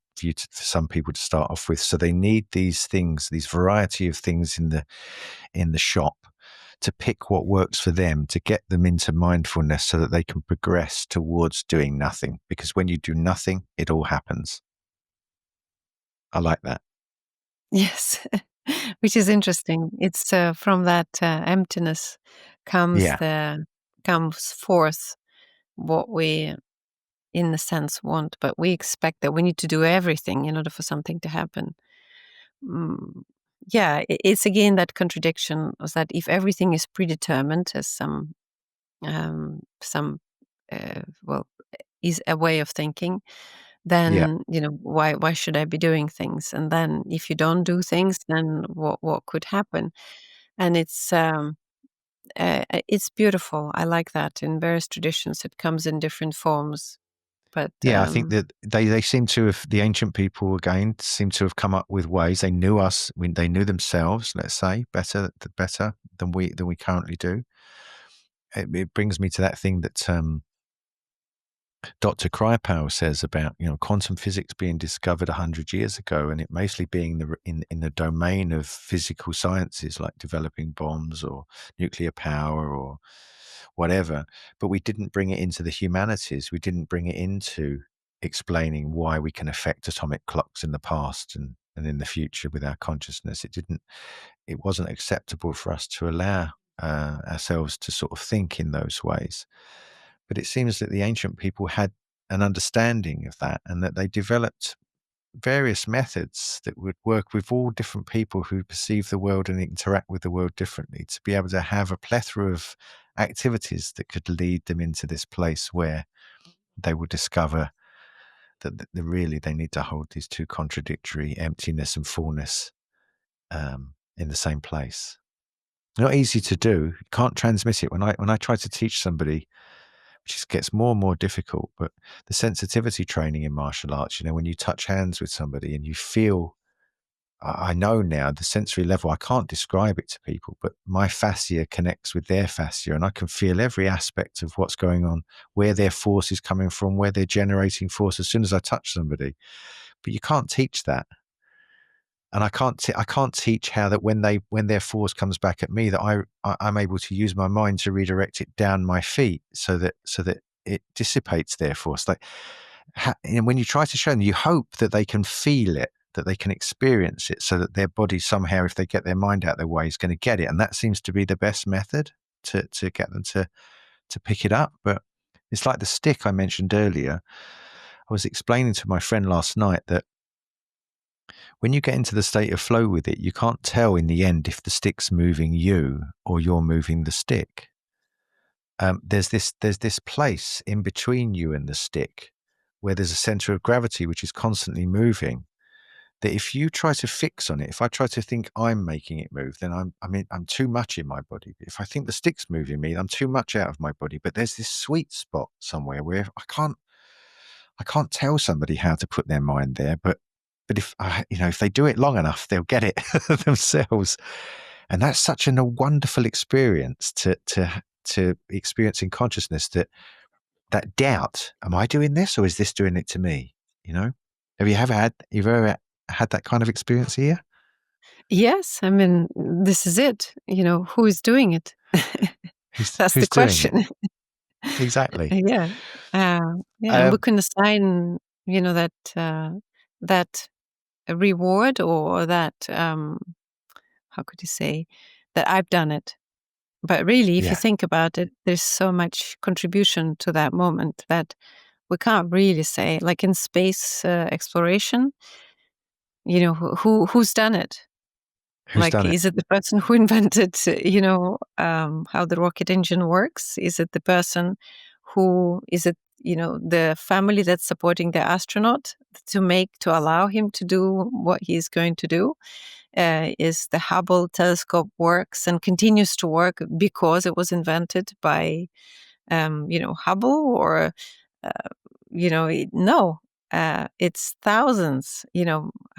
some people to start off with. So they need these things, these variety of things in the shop to pick what works for them, to get them into mindfulness so that they can progress towards doing nothing. Because when you do nothing, it all happens. I like that. Yes, which is interesting. It's from that emptiness Yeah. comes forth what we, in a sense, want, but we expect that we need to do everything in order for something to happen. Mm, yeah, it's again that contradiction is that if everything is predetermined, as some well is a way of thinking, Yeah. then why should I be doing things? And then if you don't do things, then what could happen? And it's beautiful. I like that in various traditions. It comes in different forms, but Yeah, I think that they seem to have, the ancient people again seem to have come up with ways. They knew us, they knew themselves, let's say, better than we currently do. It brings me to that thing that Dr. Kripal says about quantum physics being discovered 100 years ago, and it mostly being in the domain of physical sciences like developing bombs or nuclear power or whatever. But we didn't bring it into the humanities. We didn't bring it into explaining why we can affect atomic clocks in the past and in the future with our consciousness. It wasn't acceptable for us to allow ourselves to sort of think in those ways. But it seems that the ancient people had an understanding of that, and that they developed various methods that would work with all different people who perceive the world and interact with the world differently, to be able to have a plethora of activities that could lead them into this place where they will discover that really they need to hold these two contradictory, emptiness and fullness, in the same place. Not easy to do. You can't transmit it. When I try to teach somebody, which just gets more and more difficult, but the sensitivity training in martial arts, when you touch hands with somebody and you feel, I know now the sensory level, I can't describe it to people, but my fascia connects with their fascia and I can feel every aspect of what's going on, where their force is coming from, where they're generating force as soon as I touch somebody. But you can't teach that. And I can't teach how that when their force comes back at me, that I'm able to use my mind to redirect it down my feet so that it dissipates their force. Like, when you try to show them, you hope that they can feel it, that they can experience it, so that their body somehow, if they get their mind out of their way, is going to get it. And that seems to be the best method to get them to pick it up. But it's like the stick I mentioned earlier. I was explaining to my friend last night that when you get into the state of flow with it, you can't tell in the end if the stick's moving you or you're moving the stick. There's this place in between you and the stick where there's a center of gravity which is constantly moving, that if you try to fix on it, if I try to think I'm making it move, then I'm too much in my body. If I think the stick's moving me, I'm too much out of my body. But there's this sweet spot somewhere where I can't tell somebody how to put their mind there, but if if they do it long enough, they'll get it themselves. And that's such a wonderful experience to experience in consciousness, that doubt, am I doing this or is this doing it to me? Have you ever had that kind of experience here? Yes, I mean, this is it. Who is doing it? That's the Who's doing it? question. Exactly. Yeah. And we can assign, that reward, or that, how could you say, that I've done it. But really, if you Yeah. think about it, there's so much contribution to that moment that we can't really say. Like in space exploration, who's done it? Who's done it? Is it the person who invented, how the rocket engine works? Is it the person is it, the family that's supporting the astronaut to allow him to do what he's going to do? Is the Hubble telescope works and continues to work because it was invented by, Hubble, or, no. It's thousands,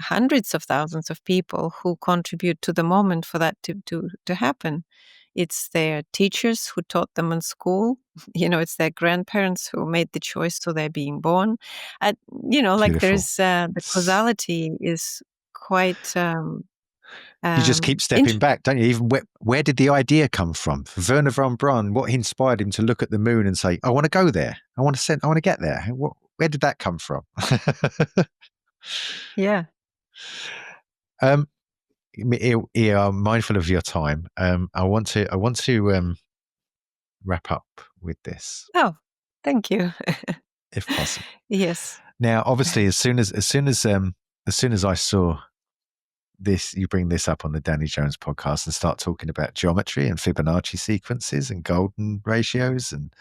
hundreds of thousands of people who contribute to the moment for that to happen. It's their teachers who taught them in school. It's their grandparents who made the choice to their being born. Beautiful. There's the causality is quite You just keep stepping back, don't you? Even where did the idea come from? Werner von Braun, what inspired him to look at the moon and say, I want to go there. I want to get there. Where did that come from? Yeah. You are mindful of your time. I want to wrap up with this. Oh, thank you. If possible. Yes. Now, obviously, as soon as I saw this, you bring this up on the Danny Jones podcast and start talking about geometry and Fibonacci sequences and golden ratios, and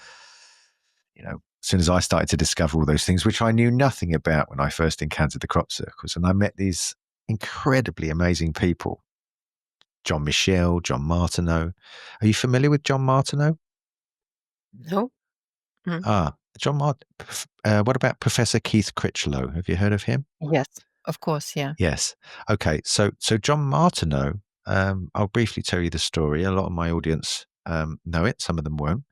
as soon as I started to discover all those things, which I knew nothing about when I first encountered the crop circles, and I met these incredibly amazing people, John Michel, John Martineau. Are you familiar with John Martineau? No. John what about Professor Keith Critchlow? Have you heard of him? Yes, of course. Yeah. Yes. Okay. So John Martineau, I'll briefly tell you the story. A lot of my audience know it. Some of them won't.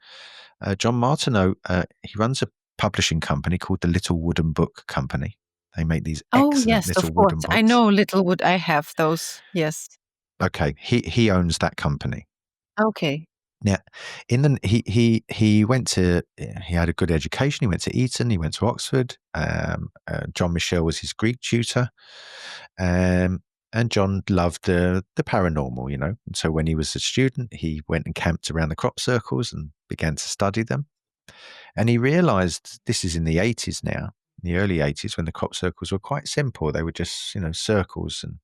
John Martineau, he runs a publishing company called the Little Wooden Book Company. They make these excellent yes, little of wooden course. books. I know Littlewood. I have those. Yes. Okay. He owns that company. Okay. Now, he went to, he had a good education. He went to Eton. He went to Oxford. John Michel was his Greek tutor, and John loved the paranormal, And so when he was a student, he went and camped around the crop circles and began to study them. And he realized, this is in the 80s now, in the early 80s, when the crop circles were quite simple. They were just, circles and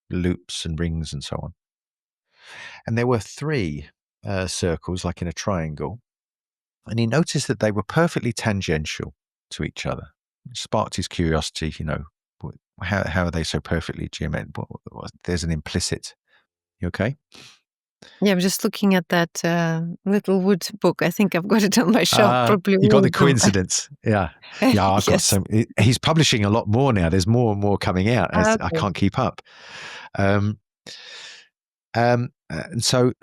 loops and rings and so on. And there were three circles, like in a triangle, and he noticed that they were perfectly tangential to each other. It sparked his curiosity, how are they so perfectly geometric? There's an implicit. You okay? Yeah, I'm just looking at that Littlewood book. I think I've got it on my shelf. Probably you got the all of them. coincidence. Yeah. I've got Yes. some. He's publishing a lot more now. There's more and more coming out. I Okay. can't keep up. And so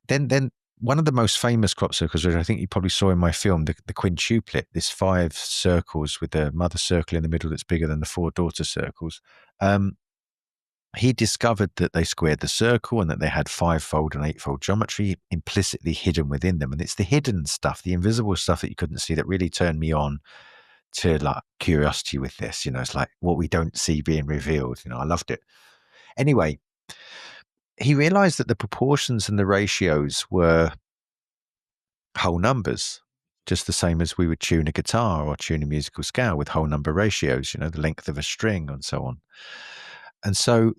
then one of the most famous crop circles, which I think you probably saw in my film, the quintuplet, this 5 circles with the mother circle in the middle that's bigger than the 4 daughter circles. He discovered that they squared the circle and that they had 5-fold and 8-fold geometry implicitly hidden within them. And it's the hidden stuff, the invisible stuff that you couldn't see, that really turned me on to like curiosity with this. It's like what we don't see being revealed. I loved it. Anyway, he realized that the proportions and the ratios were whole numbers. just the same as we would tune a guitar or tune a musical scale with whole number ratios, the length of a string and so on. And so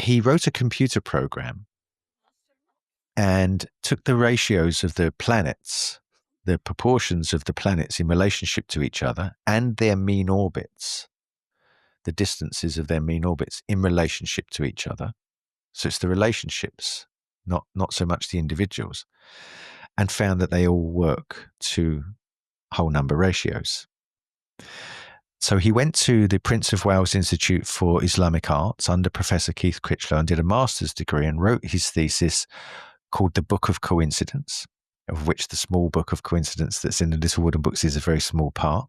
he wrote a computer program and took the ratios of the planets, the proportions of the planets in relationship to each other, and their mean orbits, the distances of their mean orbits in relationship to each other. So it's the relationships, not so much the individuals, and found that they all work to whole number ratios. So he went to the Prince of Wales Institute for Islamic Arts under Professor Keith Critchlow and did a master's degree and wrote his thesis called The Book of Coincidence, of which the small book of coincidence that's in the little wooden books is a very small part,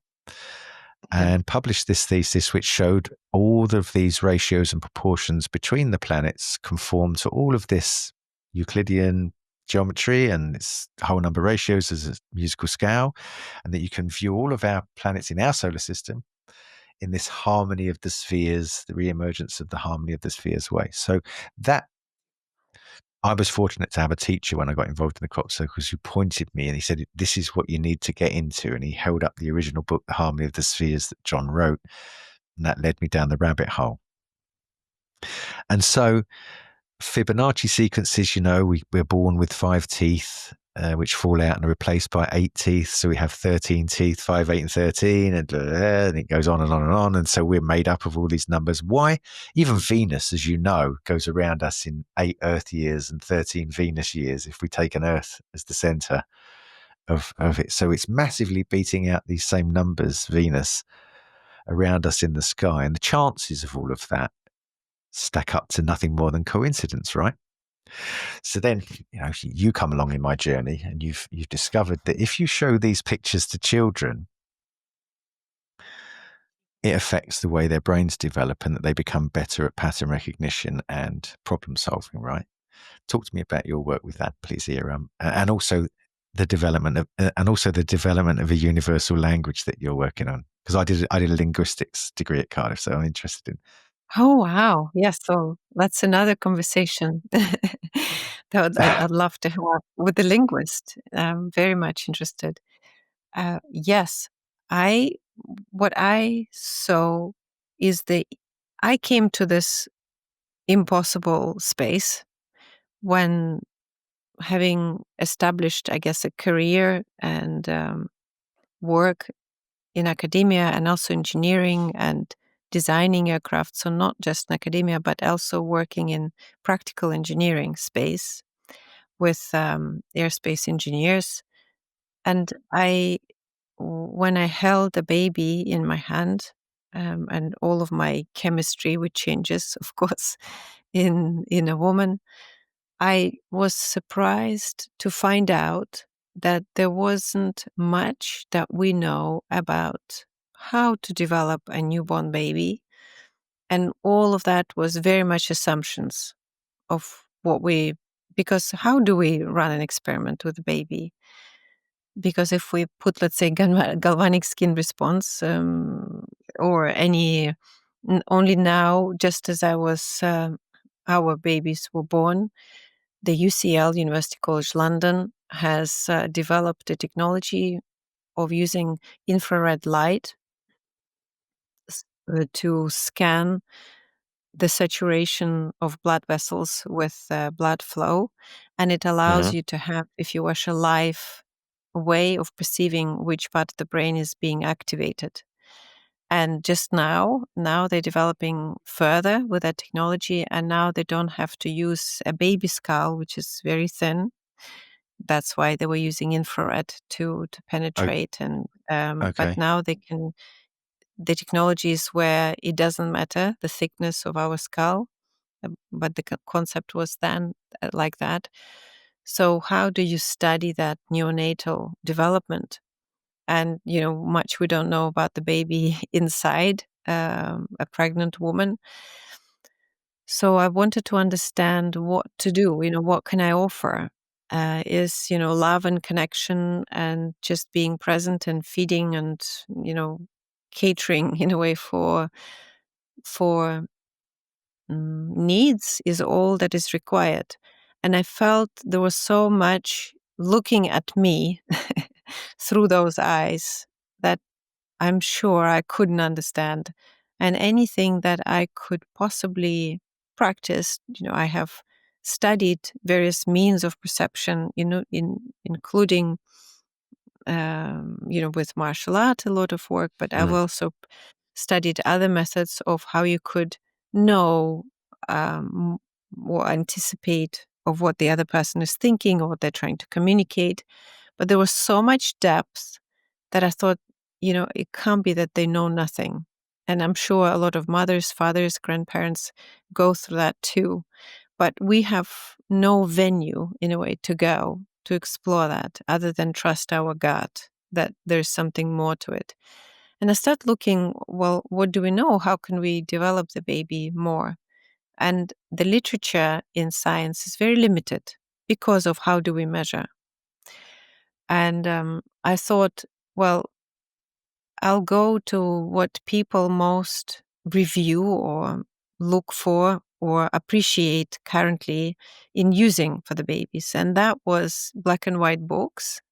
and published this thesis which showed all of these ratios and proportions between the planets conform to all of this Euclidean geometry and its whole number ratios as a musical scale, and that you can view all of our planets in our solar system in this harmony of the spheres, the re-emergence of the harmony of the spheres way. So that, I was fortunate to have a teacher when I got involved in the crop circles who pointed me and he said, this is what you need to get into. And he held up the original book, The Harmony of the Spheres, that John wrote. And that led me down the rabbit hole. And so Fibonacci sequences, we're born with 5 teeth, which fall out and are replaced by 8 teeth. So we have 13 teeth, 5, 8, and 13, and it goes on and on and on. And so we're made up of all these numbers. Why? Even Venus, as you know, goes around us in 8 Earth years and 13 Venus years if we take an Earth as the center of it. So it's massively beating out these same numbers, Venus, around us in the sky. And the chances of all of that stack up to nothing more than coincidence, right? So then, you come along in my journey and you've discovered that if you show these pictures to children, it affects the way their brains develop and that they become better at pattern recognition and problem solving, right? Talk to me about your work with that, please, Iya, and also the development of a universal language that you're working on. Because I did a linguistics degree at Cardiff, so I'm interested in. Oh, wow. Yes. So that's another conversation that I'd love to have with the linguist. I'm very much interested. Yes, what I saw is I came to this impossible space when, having established, I guess, a career and work in academia and also engineering and designing aircraft. So not just in academia, but also working in practical engineering space with airspace engineers. And when I held a baby in my hand, and all of my chemistry, which changes, of course, in a woman, I was surprised to find out that there wasn't much that we know about how to develop a newborn baby. And all of that was very much assumptions of because how do we run an experiment with a baby? Because if we put, let's say, galvanic skin response, or only now, just as our babies were born, the UCL, University College London, has developed a technology of using infrared light to scan the saturation of blood vessels with blood flow. And it allows you to have, if you wish, a live way of perceiving which part of the brain is being activated. And just now they're developing further with that technology, and now they don't have to use a baby skull, which is very thin. That's why they were using infrared to penetrate. And Okay. but now they can. The technology is where it doesn't matter the thickness of our skull, but the concept was then like that. So how do you study that neonatal development? And much we don't know about the baby inside a pregnant woman. So I wanted to understand what to do. What can I offer? Is love and connection and just being present and feeding and catering in a way for needs is all that is required. And I felt there was so much looking at me through those eyes that I'm sure I couldn't understand. And anything that I could possibly practice, I have studied various means of perception, including, with martial art, a lot of work, but I've also studied other methods of how you could know or anticipate of what the other person is thinking or what they're trying to communicate. But there was so much depth that I thought, it can't be that they know nothing. And I'm sure a lot of mothers, fathers, grandparents go through that too. But we have no venue, in a way, to go to explore that other than trust our gut, that there's something more to it. And I start looking, well, what do we know? How can we develop the baby more? And the literature in science is very limited because of how do we measure. And I thought, well, I'll go to what people most review or look for or appreciate currently in using for the babies. And that was black and white books.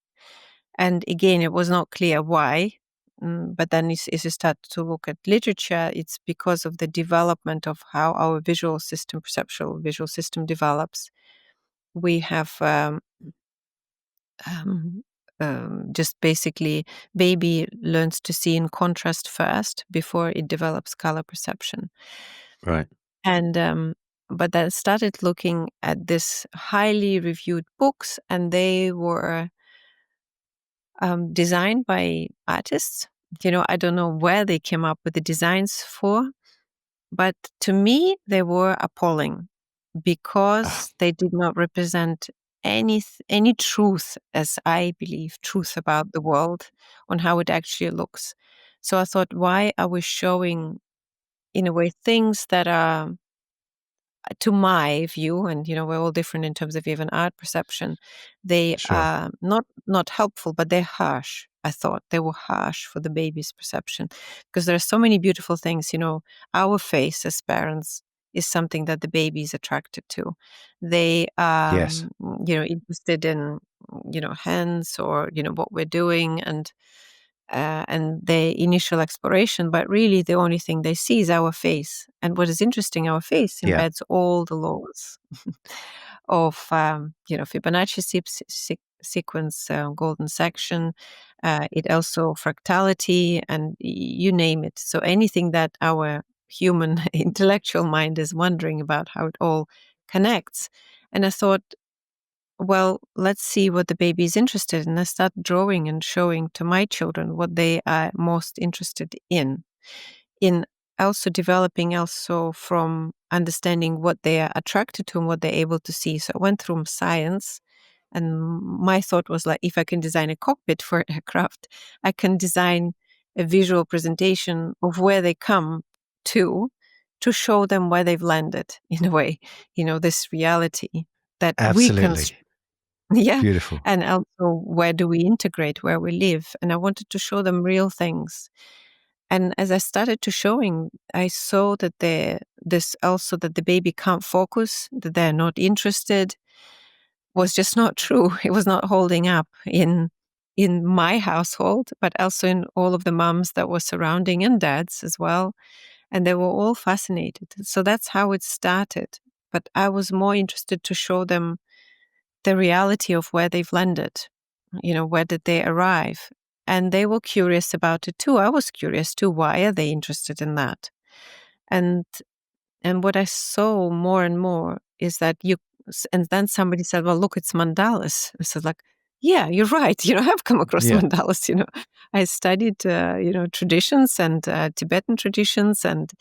And again, it was not clear why. But then as you start to look at literature, it's because of the development of how our visual system, perceptual visual system develops. We have just basically baby learns to see in contrast first before it develops color perception. Right. And but I started looking at this highly reviewed books, and they were designed by artists. I don't know where they came up with the designs for, but to me they were appalling because they did not represent any truth, as I believe, truth about the world on how it actually looks. So I thought, why are we showing, in a way, things that are, to my view, and we're all different in terms of even art perception, they Sure. are not helpful, but they're harsh. I thought they were harsh for the baby's perception because there are so many beautiful things. Our face as parents is something that the baby is attracted to. They Yes. interested in hands or what we're doing, and the initial exploration, but really the only thing they see is our face. And what is interesting, our face Yeah. embeds all the laws of Fibonacci sequence, golden section. It also fractality, and you name it. So anything that our human intellectual mind is wondering about, how it all connects. And I thought, well, let's see what the baby is interested in. I start drawing and showing to my children what they are most interested in also developing also from understanding what they are attracted to and what they're able to see. So I went through science, and my thought was like, if I can design a cockpit for aircraft, I can design a visual presentation of where they come to show them where they've landed, in a way, this reality that we can. Absolutely. Yeah. Beautiful. And also, where do we integrate, where we live? And I wanted to show them real things. And as I started to showing, I saw that that the baby can't focus, that they're not interested, was just not true. It was not holding up in my household, but also in all of the moms that were surrounding, and dads as well. And they were all fascinated. So that's how it started. But I was more interested to show them the reality of where they've landed, where did they arrive? And they were curious about it too. I was curious too. Why are they interested in that? And what I saw more and more is that and then somebody said, well, look, it's mandalas. I said, like, yeah, you're right. I've come across Yeah. mandalas. I studied, traditions, and Tibetan traditions, and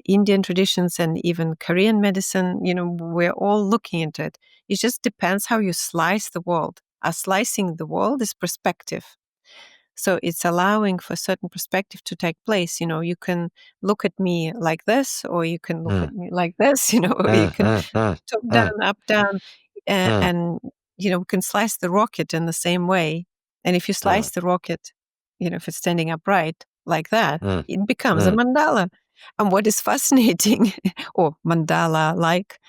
Indian traditions, and even Korean medicine. We're all looking into it. It just depends how you slice the world. Slicing the world is perspective. So it's allowing for a certain perspective to take place. You can look at me like this, or you can look at me like this, or you can top down, up, down, and, we can slice the rocket in the same way. And if you slice the rocket, if it's standing upright like that, it becomes a mandala. And what is fascinating, or mandala-like,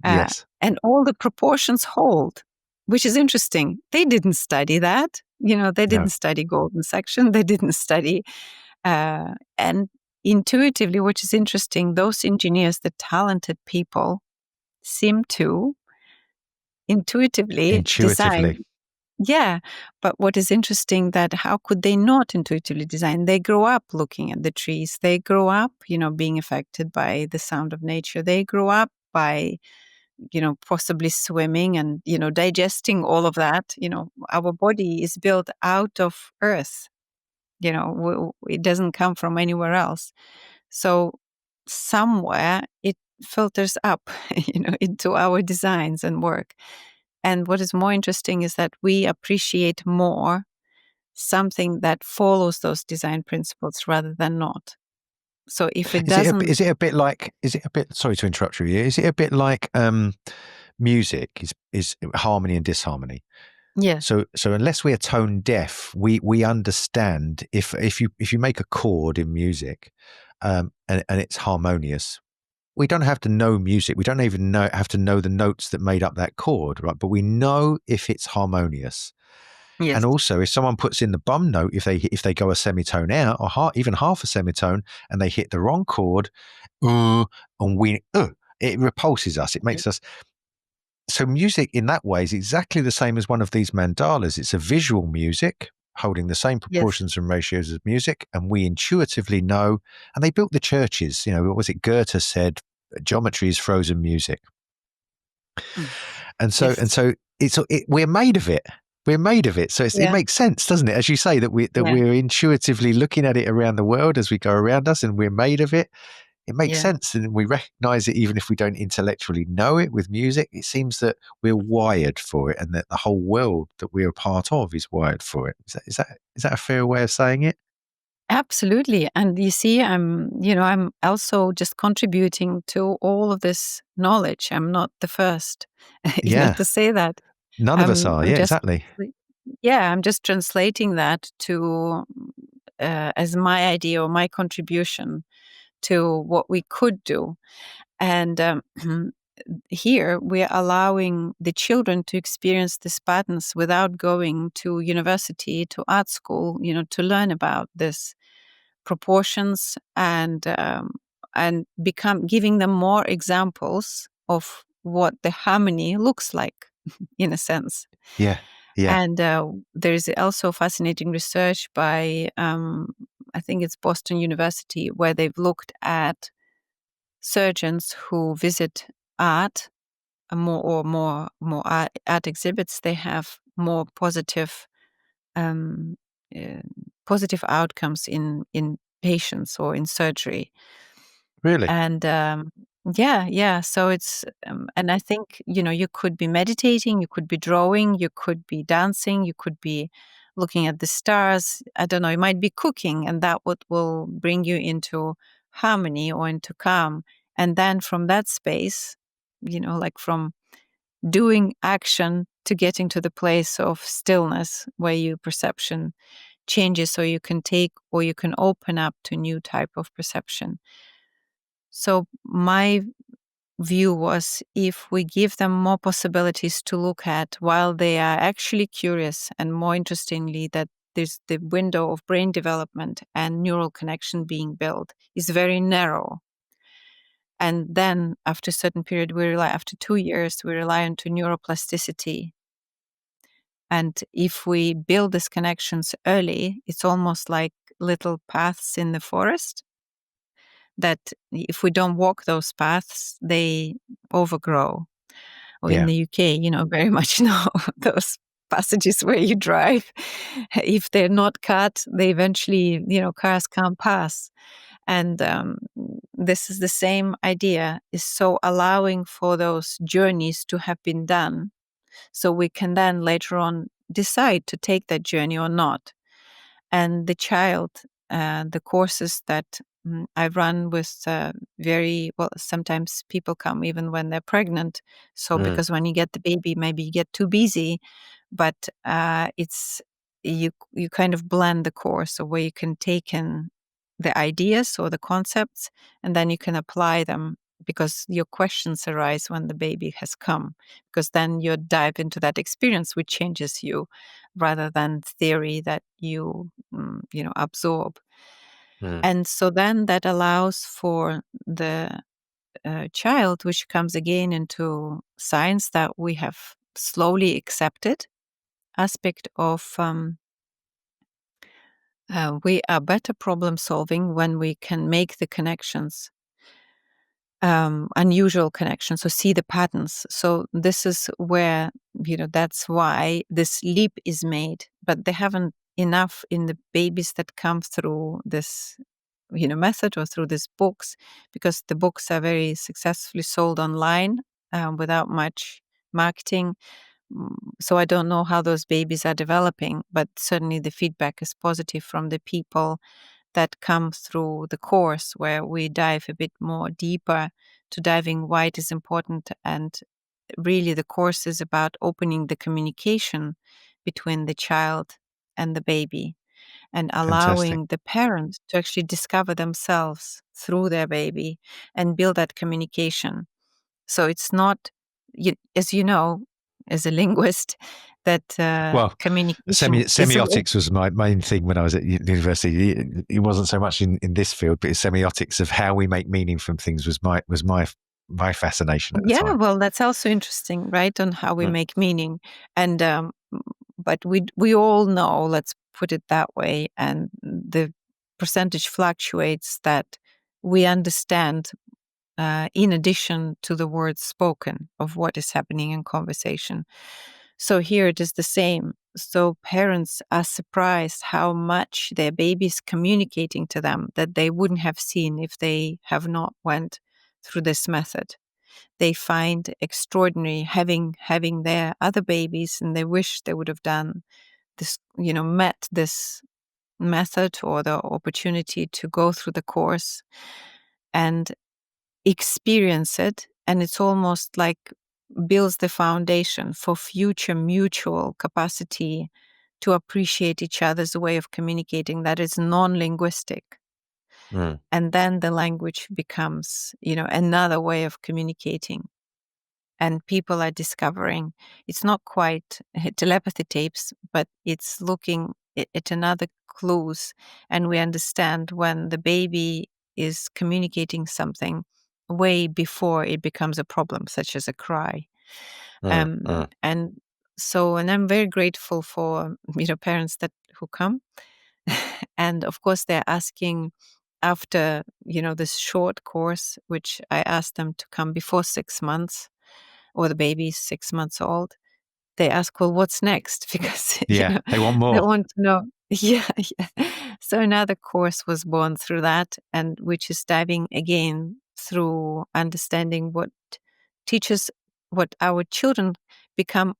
Yes. and all the proportions hold. which is interesting. They didn't study that. They didn't No. study golden section. They didn't study, and intuitively, which is interesting, those engineers, the talented people, seem to intuitively design. Intuitively. Yeah, but what is interesting that how could they not intuitively design? They grow up looking at the trees. They grow up, being affected by the sound of nature. They grow up by, possibly swimming and, digesting all of that. Our body is built out of earth. It doesn't come from anywhere else. So somewhere it filters up, into our designs and work. And what is more interesting is that we appreciate more something that follows those design principles rather than not. So if it doesn't, Is it a bit like? Is it a bit? Sorry to interrupt you. Is it a bit like music? Is harmony and disharmony? yes, So unless we are tone deaf, we understand if you make a chord in music, and it's harmonious. We don't have to know music. We don't even have to know the notes that made up that chord, right? But we know if it's harmonious. yes, And also, if someone puts in the bum note, if they go a semitone out or even half a semitone, and they hit the wrong chord, and it repulses us. It makes us. So music in that way is exactly the same as one of these mandalas. It's a visual music holding the same yes, proportions and ratios as music, and we intuitively know. And they built the churches. What was it? Goethe said, "Geometry is frozen music." mm, And so yes, we're made of it. We're made of it. So it yeah, makes sense, doesn't it? As you say, that yeah, we're intuitively looking at it around the world as we go around us, and we're made of it. It makes yeah. sense, and we recognize it even if we don't intellectually know it. With music, it seems that we're wired for it, and that the whole world that we're a part of is wired for it. Is that a fair way of saying it? Absolutely. And you see, I'm also just contributing to all of this knowledge. I'm not the first, Yeah, to say that. none of us are. I'm Yeah, just, exactly. yeah, I'm just translating that to as my idea or my contribution to what we could do. And here we're allowing the children to experience these patterns without going to university, to art school, to learn about this proportions and become giving them more examples of what the harmony looks like in a sense. Yeah, yeah, And there is also fascinating research by I think it's Boston University, where they've looked at surgeons who visit art more art exhibits. They have more um, uh, positive outcomes in patients or in surgery. really. And yeah. So it's and I think you could be meditating, you could be drawing, you could be dancing, you could be looking at the stars. I don't know. You might be cooking, and that what will bring you into harmony or into calm. And then from that space, like from doing action to getting to the place of stillness where your perception changes, so you can take or you can open up to new type of perception. So my view was, if we give them more possibilities to look at while they are actually curious, and more interestingly that there's the window of brain development and neural connection being built is very narrow. And then after a certain period, after 2 years, we rely on to neuroplasticity. And if we build these connections early, it's almost like little paths in the forest that if we don't walk those paths, they overgrow. Or in Yeah, the UK, very much know those passages where you drive. If they're not cut, they eventually, cars can't pass. And this is the same idea, is so allowing for those journeys to have been done, so we can then later on decide to take that journey or not. And the child, the courses that I run with very well, sometimes people come even when they're pregnant. So mm, because when you get the baby, maybe you get too busy, but it's you kind of blend the course, so where you can take in the ideas or the concepts, and then you can apply them because your questions arise when the baby has come, because then you dive into that experience which changes you rather than theory that you absorb. And so then that allows for the child, which comes again into science that we have slowly accepted, aspect of we are better problem solving when we can make the connections, unusual connections, so see the patterns. So this is where, that's why this leap is made, but they haven't enough in the babies that come through this method or through these books, because the books are very successfully sold online without much marketing. So I don't know how those babies are developing, but certainly the feedback is positive from the people that come through the course, where we dive a bit more deeper to diving why it is important. And really the course is about opening the communication between the child and the baby, and Fantastic. allowing the parents to actually discover themselves through their baby and build that communication. So it's not, as you know, as a linguist, that Well, communication is semiotics was my main thing when I was at university. It wasn't so much in this field, but it's semiotics of how we make meaning from things was my fascination at the time. well, that's also interesting, right? On how we make meaning. And but we all know, let's put it that way, and the percentage fluctuates, that we understand in addition to the words spoken of what is happening in conversation. So here it is the same. So parents are surprised how much their baby is communicating to them that they wouldn't have seen if they have not went through this method. They find extraordinary having their other babies, and they wish they would have done this, met this method or the opportunity to go through the course and experience it. And it's almost like builds the foundation for future mutual capacity to appreciate each other's way of communicating that is non-linguistic. And then the language becomes, another way of communicating. And people are discovering it's not quite telepathy tapes, but it's looking at another clues. And we understand when the baby is communicating something way before it becomes a problem, such as a cry. And so, and I'm very grateful for, parents who come. And of course, they're asking after, this short course, which I asked them to come before 6 months, or the baby's 6 months old. They ask, well, what's next? Because, They want more. they want to know. Yeah. So another course was born through that, and which is diving again through understanding what teaches, what our children become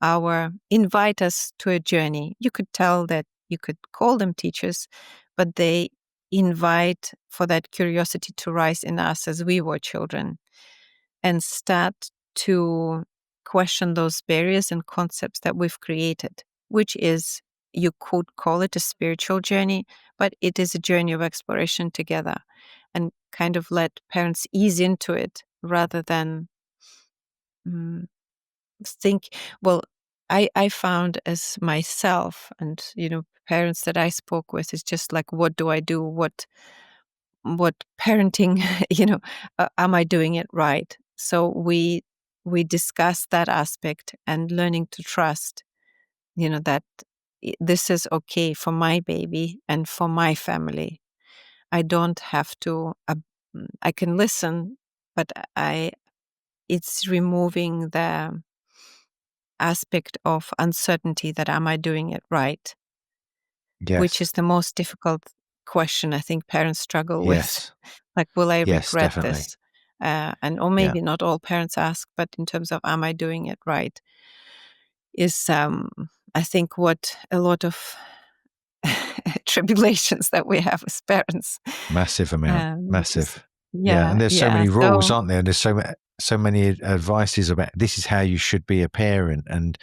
invite us to a journey. You could tell that you could call them teachers, but they invite for that curiosity to rise in us as we were children, and start to question those barriers and concepts that we've created, which is, you could call it a spiritual journey, but it is a journey of exploration together, and kind of let parents ease into it rather than think, well, I found as myself and, parents that I spoke with, is just like, what do I do? What parenting, am I doing it right? So we discuss that aspect, and learning to trust, that this is okay for my baby and for my family. I don't have to, I can listen, but it's removing the aspect of uncertainty, that am I doing it right? Yes. Which is the most difficult question I think parents struggle with. Yes. Like, will I Yes, regret definitely. this? Or maybe not all parents ask, but in terms of am I doing it right, is I think what a lot of tribulations that we have as parents. Massive amount. Massive. Yeah. And there's so many rules, So, aren't there? And there's so many advices about this is how you should be a parent, and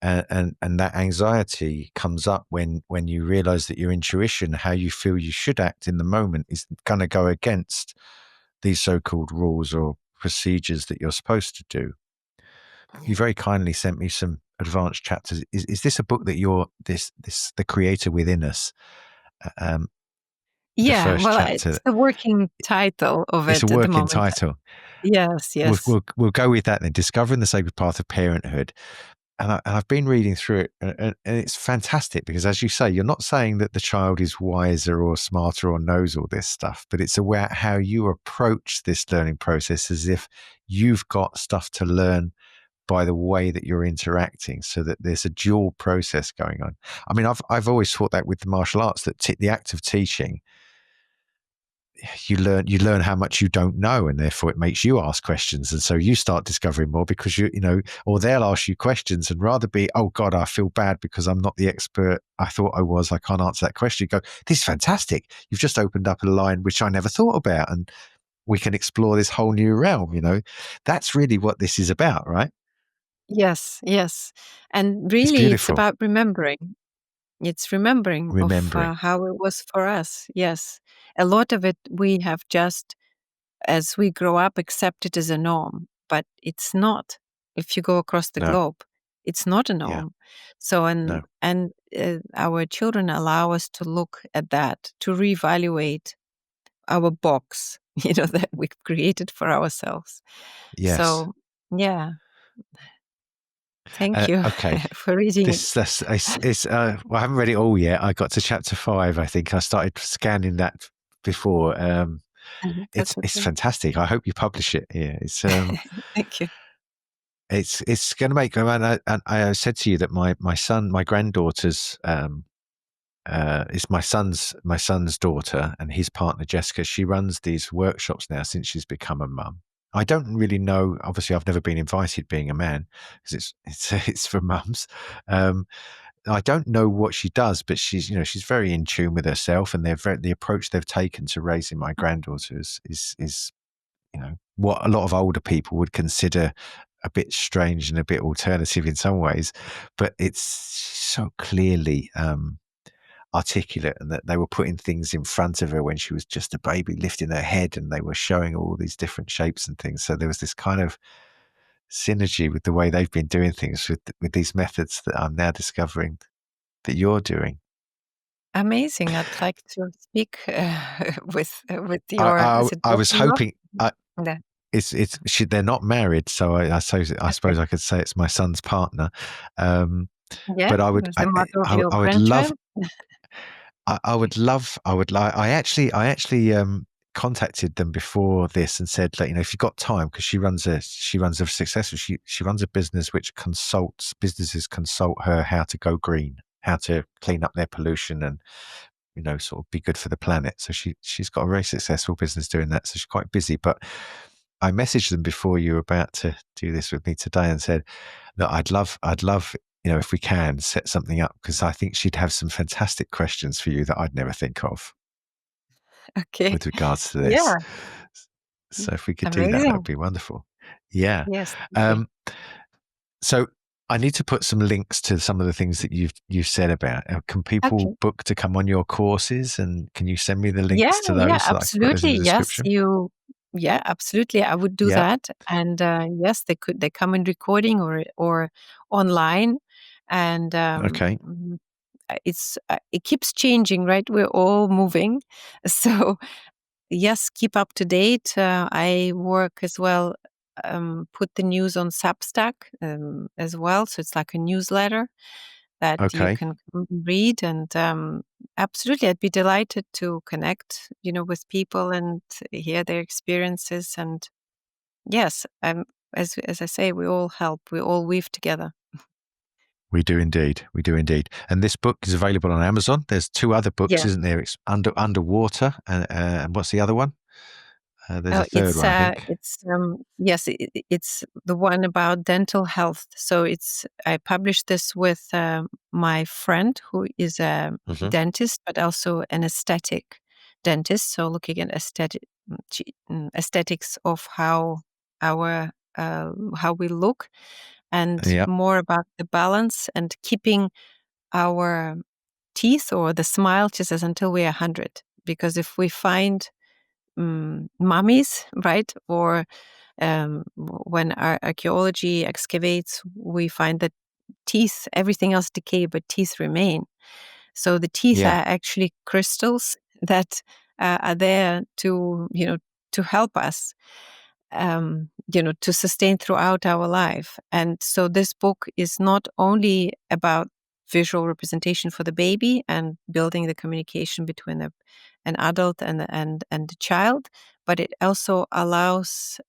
that anxiety comes up when you realize that your intuition, how you feel you should act in the moment, is going to go against these so-called rules or procedures that you're supposed to do. You very kindly sent me some advanced chapters. Is this a book that you're the creator within us? The Yeah, first well, chapter. it's the working title of It's a it at the working moment. title. Yes, We'll, yes. we'll, we'll go with that then. Discovering the Sacred Path of Parenthood. And I've been reading through it, and it's fantastic because, as you say, you're not saying that the child is wiser or smarter or knows all this stuff, but it's about how you approach this learning process as if you've got stuff to learn by the way that you're interacting, so that there's a dual process going on. I mean, I've always thought that with the martial arts, that the act of teaching, you learn how much you don't know, and therefore it makes you ask questions, and so you start discovering more because you know, or they'll ask you questions, and rather be, oh God, I feel bad because I'm not the expert I thought I was, I can't answer that question. You go, this is fantastic, you've just opened up a line which I never thought about, and we can explore this whole new realm. You know, that's really what this is about, right? Yes, yes. And It's really, it's beautiful. about remembering. It's remembering of Remembering. how it was for us. Yes. A lot of it we have just, as we grow up, accepted as a norm, but it's not. If you go across the No. globe, it's not a Yeah. norm. So, No. and our children allow us to look at that, to reevaluate our box, that we've created for ourselves. Yes. So, yeah, thank you Okay. for reading it. Well, I haven't read it all yet. I got to chapter 5. I think I started scanning that before. That's It's okay. fantastic. I hope you publish it. Yeah, Thank you. it's going to make. I said to you that my granddaughter's is my son's daughter, and his partner Jessica. She runs these workshops now since she's become a mum. I don't really know. Obviously, I've never been invited, being a man, because it's for mums. I don't know what she does, but she's very in tune with herself, and the approach they've taken to raising my granddaughter is what a lot of older people would consider a bit strange and a bit alternative in some ways, but it's so clearly articulate, and that they were putting things in front of her when she was just a baby, lifting her head, and they were showing all these different shapes and things. So there was this kind of synergy with the way they've been doing things with these methods that I'm now discovering that you're doing. Amazing. I'd like to speak with I your, I, is it I was daughter-in-law? hoping. Yeah. They're not married, so I Okay. suppose I could say it's my son's partner. Yeah, But as the mother of your I would love grandchild. I actually contacted them before this and said, like, if you've got time, because she runs a successful, she runs a business which businesses consult her how to go green, how to clean up their pollution, and sort of be good for the planet. So she's got a very successful business doing that. So she's quite busy. But I messaged them before you were about to do this with me today and said that I'd love, if we can set something up, because I think she'd have some fantastic questions for you that I'd never think of Okay. with regards to Yeah. this. So if we could do that, that would Amazing. be wonderful. Yeah. Yes. Okay. Um, so I need to put some links to some of the things that you've said about. Can people Okay. book to come on your courses, and can you send me the Yeah, links to yeah, those so that I can put those in absolutely. the Yes, description? yeah, absolutely. I would do Yeah. that. And yes, they come in recording or online. And Okay. it keeps changing, right? We're all moving. So yes, keep up to date. I work as well, put the news on Substack as well. So it's like a newsletter that you Okay. can read. And absolutely, I'd be delighted to connect, with people and hear their experiences. And yes, as I say, we all help. We all weave together. We do indeed. We do indeed. And this book is available on Amazon. There's 2 other books, Yeah. isn't there? It's Underwater, and what's the other one? There's a third one, I think. Yes, it's the one about dental health. So I published this with my friend who is a Hmm. dentist, but also an aesthetic dentist. So looking at aesthetics of how we look, and Yeah. more about the balance and keeping our teeth or the smile just as until we're 100. Because if we find mummies, right, or When our archaeology excavates, we find that teeth, everything else decay, but teeth remain. So the teeth Yeah. are actually crystals that are there to, to help us, to sustain throughout our life. And so this book is not only about visual representation for the baby and building the communication between an adult and the child, but it also allows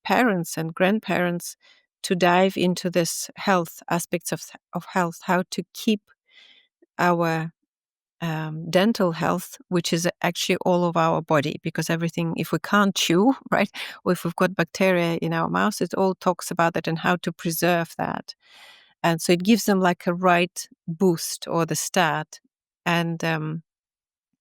parents and grandparents to dive into this health aspects of health, how to keep our dental health, which is actually all of our body, because everything, if we can't chew, right, or if we've got bacteria in our mouth, it all talks about that and how to preserve that. And so it gives them like a right boost or the start. And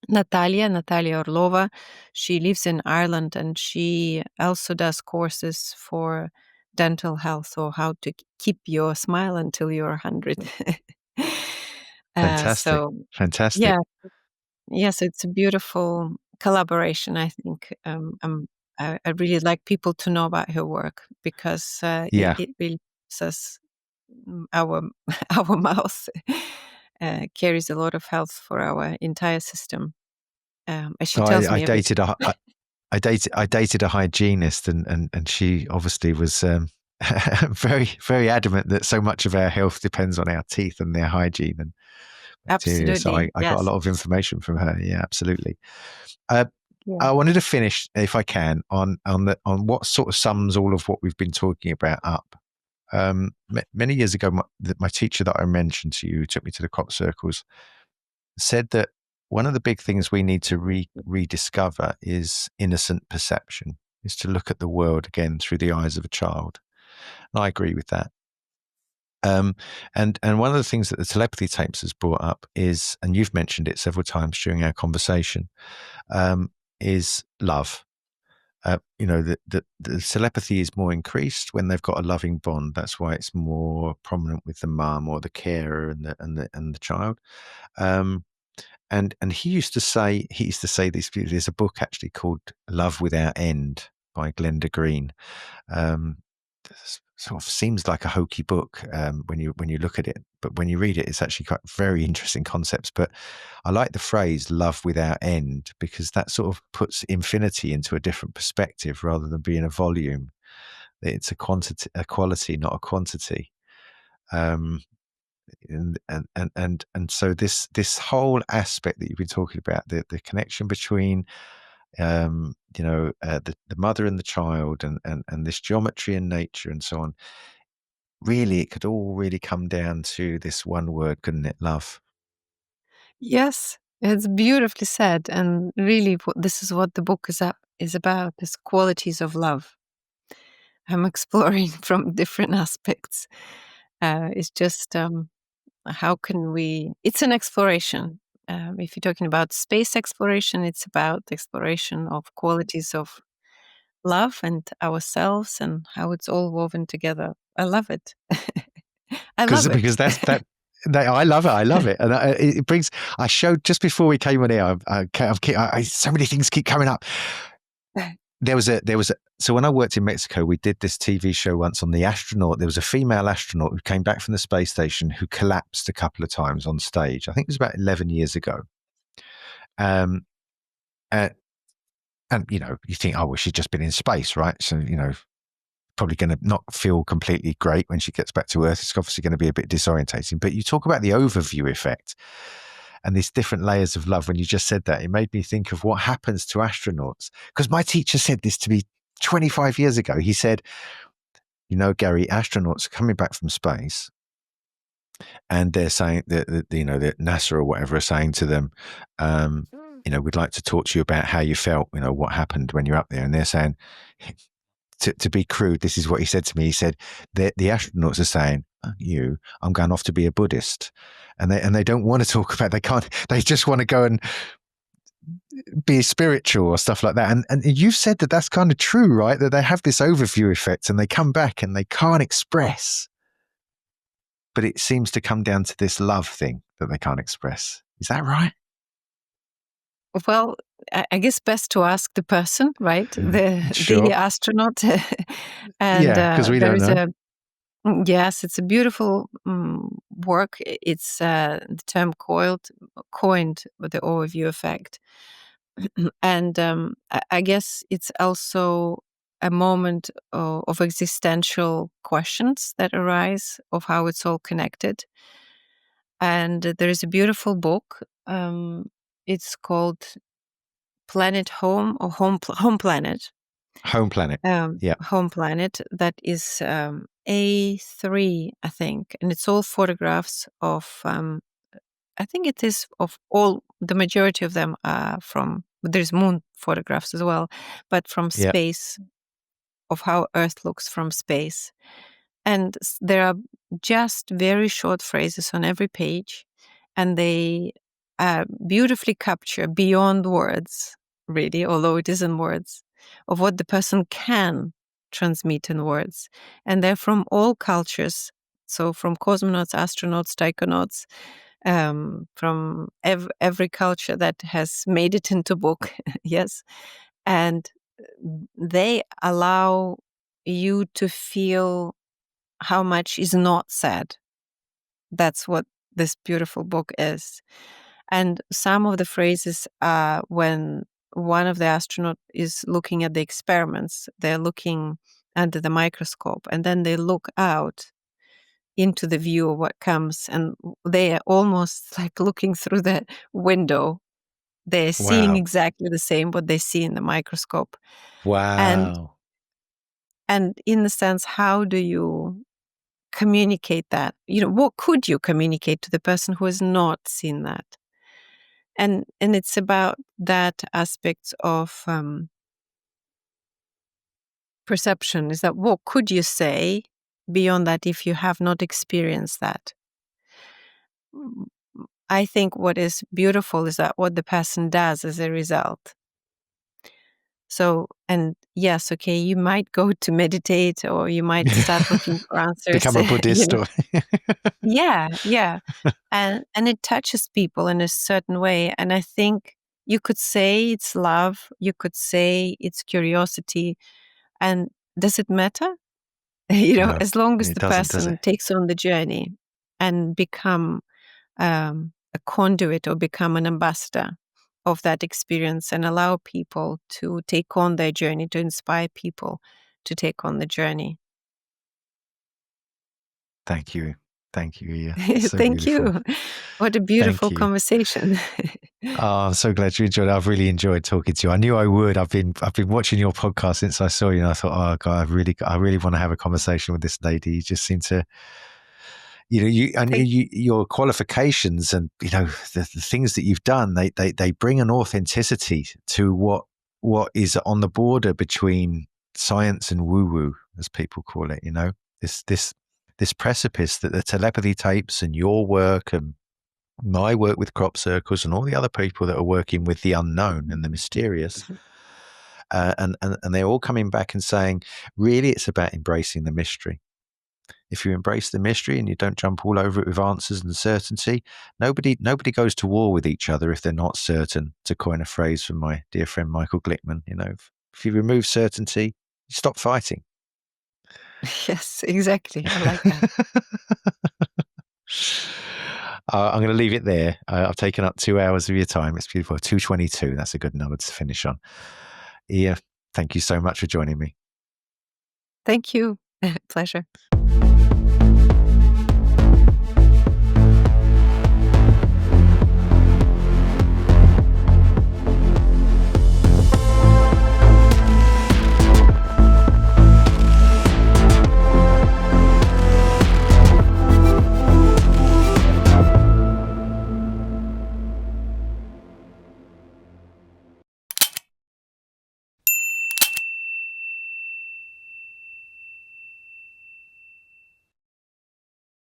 Natalia Orlova, she lives in Ireland, and she also does courses for dental health, or how to keep your smile until you're 100. Fantastic. So Fantastic. yeah, yes, it's a beautiful collaboration. I think I really like people to know about her work, because Yeah. it really gives us our our mouth carries a lot of health for our entire system. As she So tells I me every dated I dated a hygienist, and she obviously was very, very adamant that so much of our health depends on our teeth and their hygiene and bacteria. So absolutely, I got a yes, lot of information from her. Yeah, absolutely. Uh, yeah. I wanted to finish, if I can, on what sort of sums all of what we've been talking about up. Many years ago, my teacher that I mentioned to you, who took me to the crop circles, said that one of the big things we need to rediscover is innocent perception, is to look at the world again through the eyes of a child. And I agree with that. And one of the things that the telepathy tapes has brought up is, and you've mentioned it several times during our conversation, is love. The telepathy is more increased when they've got a loving bond. That's why it's more prominent with the mum or the carer and the child. And he used to say this. There's a book actually called Love Without End by Glenda Green. Sort of seems like a hokey book when you look at it, but when you read it, it's actually quite very interesting concepts. But I like the phrase "love without end" because that sort of puts infinity into a different perspective rather than being a volume. It's a quality, not a quantity. And so this whole aspect that you've been talking about, the connection between the mother and the child, and this geometry in nature and so on, really it could all really come down to this one word, couldn't it? Love. Yes, it's beautifully said, and really, this is what the book is about: these qualities of love. I'm exploring from different aspects. It's just how can we? It's an exploration. If you're talking about space exploration, it's about the exploration of qualities of love and ourselves and how it's all woven together. I love it. I love it. Because I love it. I love it, and it brings. I showed just before we came on here. So many things keep coming up. There was a. So when I worked in Mexico, we did this TV show once on the astronaut. There was a female astronaut who came back from the space station who collapsed a couple of times on stage. I think it was about 11 years ago. Um, and you think, oh well, she's just been in space, right? So probably going to not feel completely great when she gets back to Earth. It's obviously going to be a bit disorientating. But you talk about the overview effect and these different layers of love. When you just said that, it made me think of what happens to astronauts. Because my teacher said this to me 25 years ago. He said, Gary, astronauts are coming back from space and they're saying that NASA or whatever are saying to them, we'd like to talk to you about how you felt, what happened when you're up there. And they're saying, to be crude, this is what he said to me. He said, the astronauts are saying, I'm going off to be a Buddhist. And they don't want to talk about, they just want to go and be spiritual or stuff like that. And you've said that that's kind of true, right? That they have this overview effect and they come back and they can't express. But it seems to come down to this love thing that they can't express. Is that right? Well, I guess best to ask the person, right? The Sure. astronaut. And Yeah, because we there don't is know. yes, it's a beautiful work. It's the term coined with the overview effect. And I guess it's also a moment of existential questions that arise of how it's all connected. And there is a beautiful book. It's called Planet Home, or Home Planet. Home planet. Yeah. Home Planet, that is A3, I think, and it's all photographs of. I think it is of all. The majority of them are from. There's moon photographs as well, but from Yeah. space, of how Earth looks from space. And there are just very short phrases on every page, and they beautifully capture beyond words, really, although it isn't words, of what the person can transmit in words. And they're from all cultures. So from cosmonauts, astronauts, taikonauts, from every culture that has made it into book. Yes. And they allow you to feel how much is not said. That's what this beautiful book is. And some of the phrases are when one of the astronauts is looking at the experiments, they're looking under the microscope, and then they look out into the view of what comes, and they are almost like looking through the window. They're seeing Wow. exactly the same what they see in the microscope. And Wow. in the sense, how do you communicate that? What could you communicate to the person who has not seen that? And it's about that aspect of perception. Is that what could you say beyond that if you have not experienced that? I think what is beautiful is that what the person does as a result. So, and yes, okay, you might go to meditate, or you might start looking for answers. Become a Buddhist or Yeah. And it touches people in a certain way. And I think you could say it's love, you could say it's curiosity. And does it matter? No, As long as it the doesn't, does it? person takes on the journey and become a conduit, or become an ambassador of that experience, and allow people to take on their journey, to inspire people to take on the journey. Thank you. Thank you, Iya. So Thank beautiful. you. What a Thank beautiful you. conversation. Oh, I'm so glad you enjoyed it. I've really enjoyed talking to you. I knew I would. I've been watching your podcast since I saw you, and I thought, oh God, I really want to have a conversation with this lady. You just seem to, your qualifications and the things that you've done. They bring an authenticity to what is on the border between science and woo woo, as people call it. This precipice that the telepathy tapes and your work and my work with crop circles and all the other people that are working with the unknown and the mysterious, and they're all coming back and saying, really, it's about embracing the mystery. If you embrace the mystery and you don't jump all over it with answers and certainty, nobody goes to war with each other if they're not certain, to coin a phrase from my dear friend Michael Glickman. If you remove certainty, you stop fighting. Yes, exactly. I like that. I'm going to leave it there. I've taken up 2 hours of your time. It's beautiful. 2:22. That's a good number to finish on. Iya, thank you so much for joining me. Thank you. Pleasure.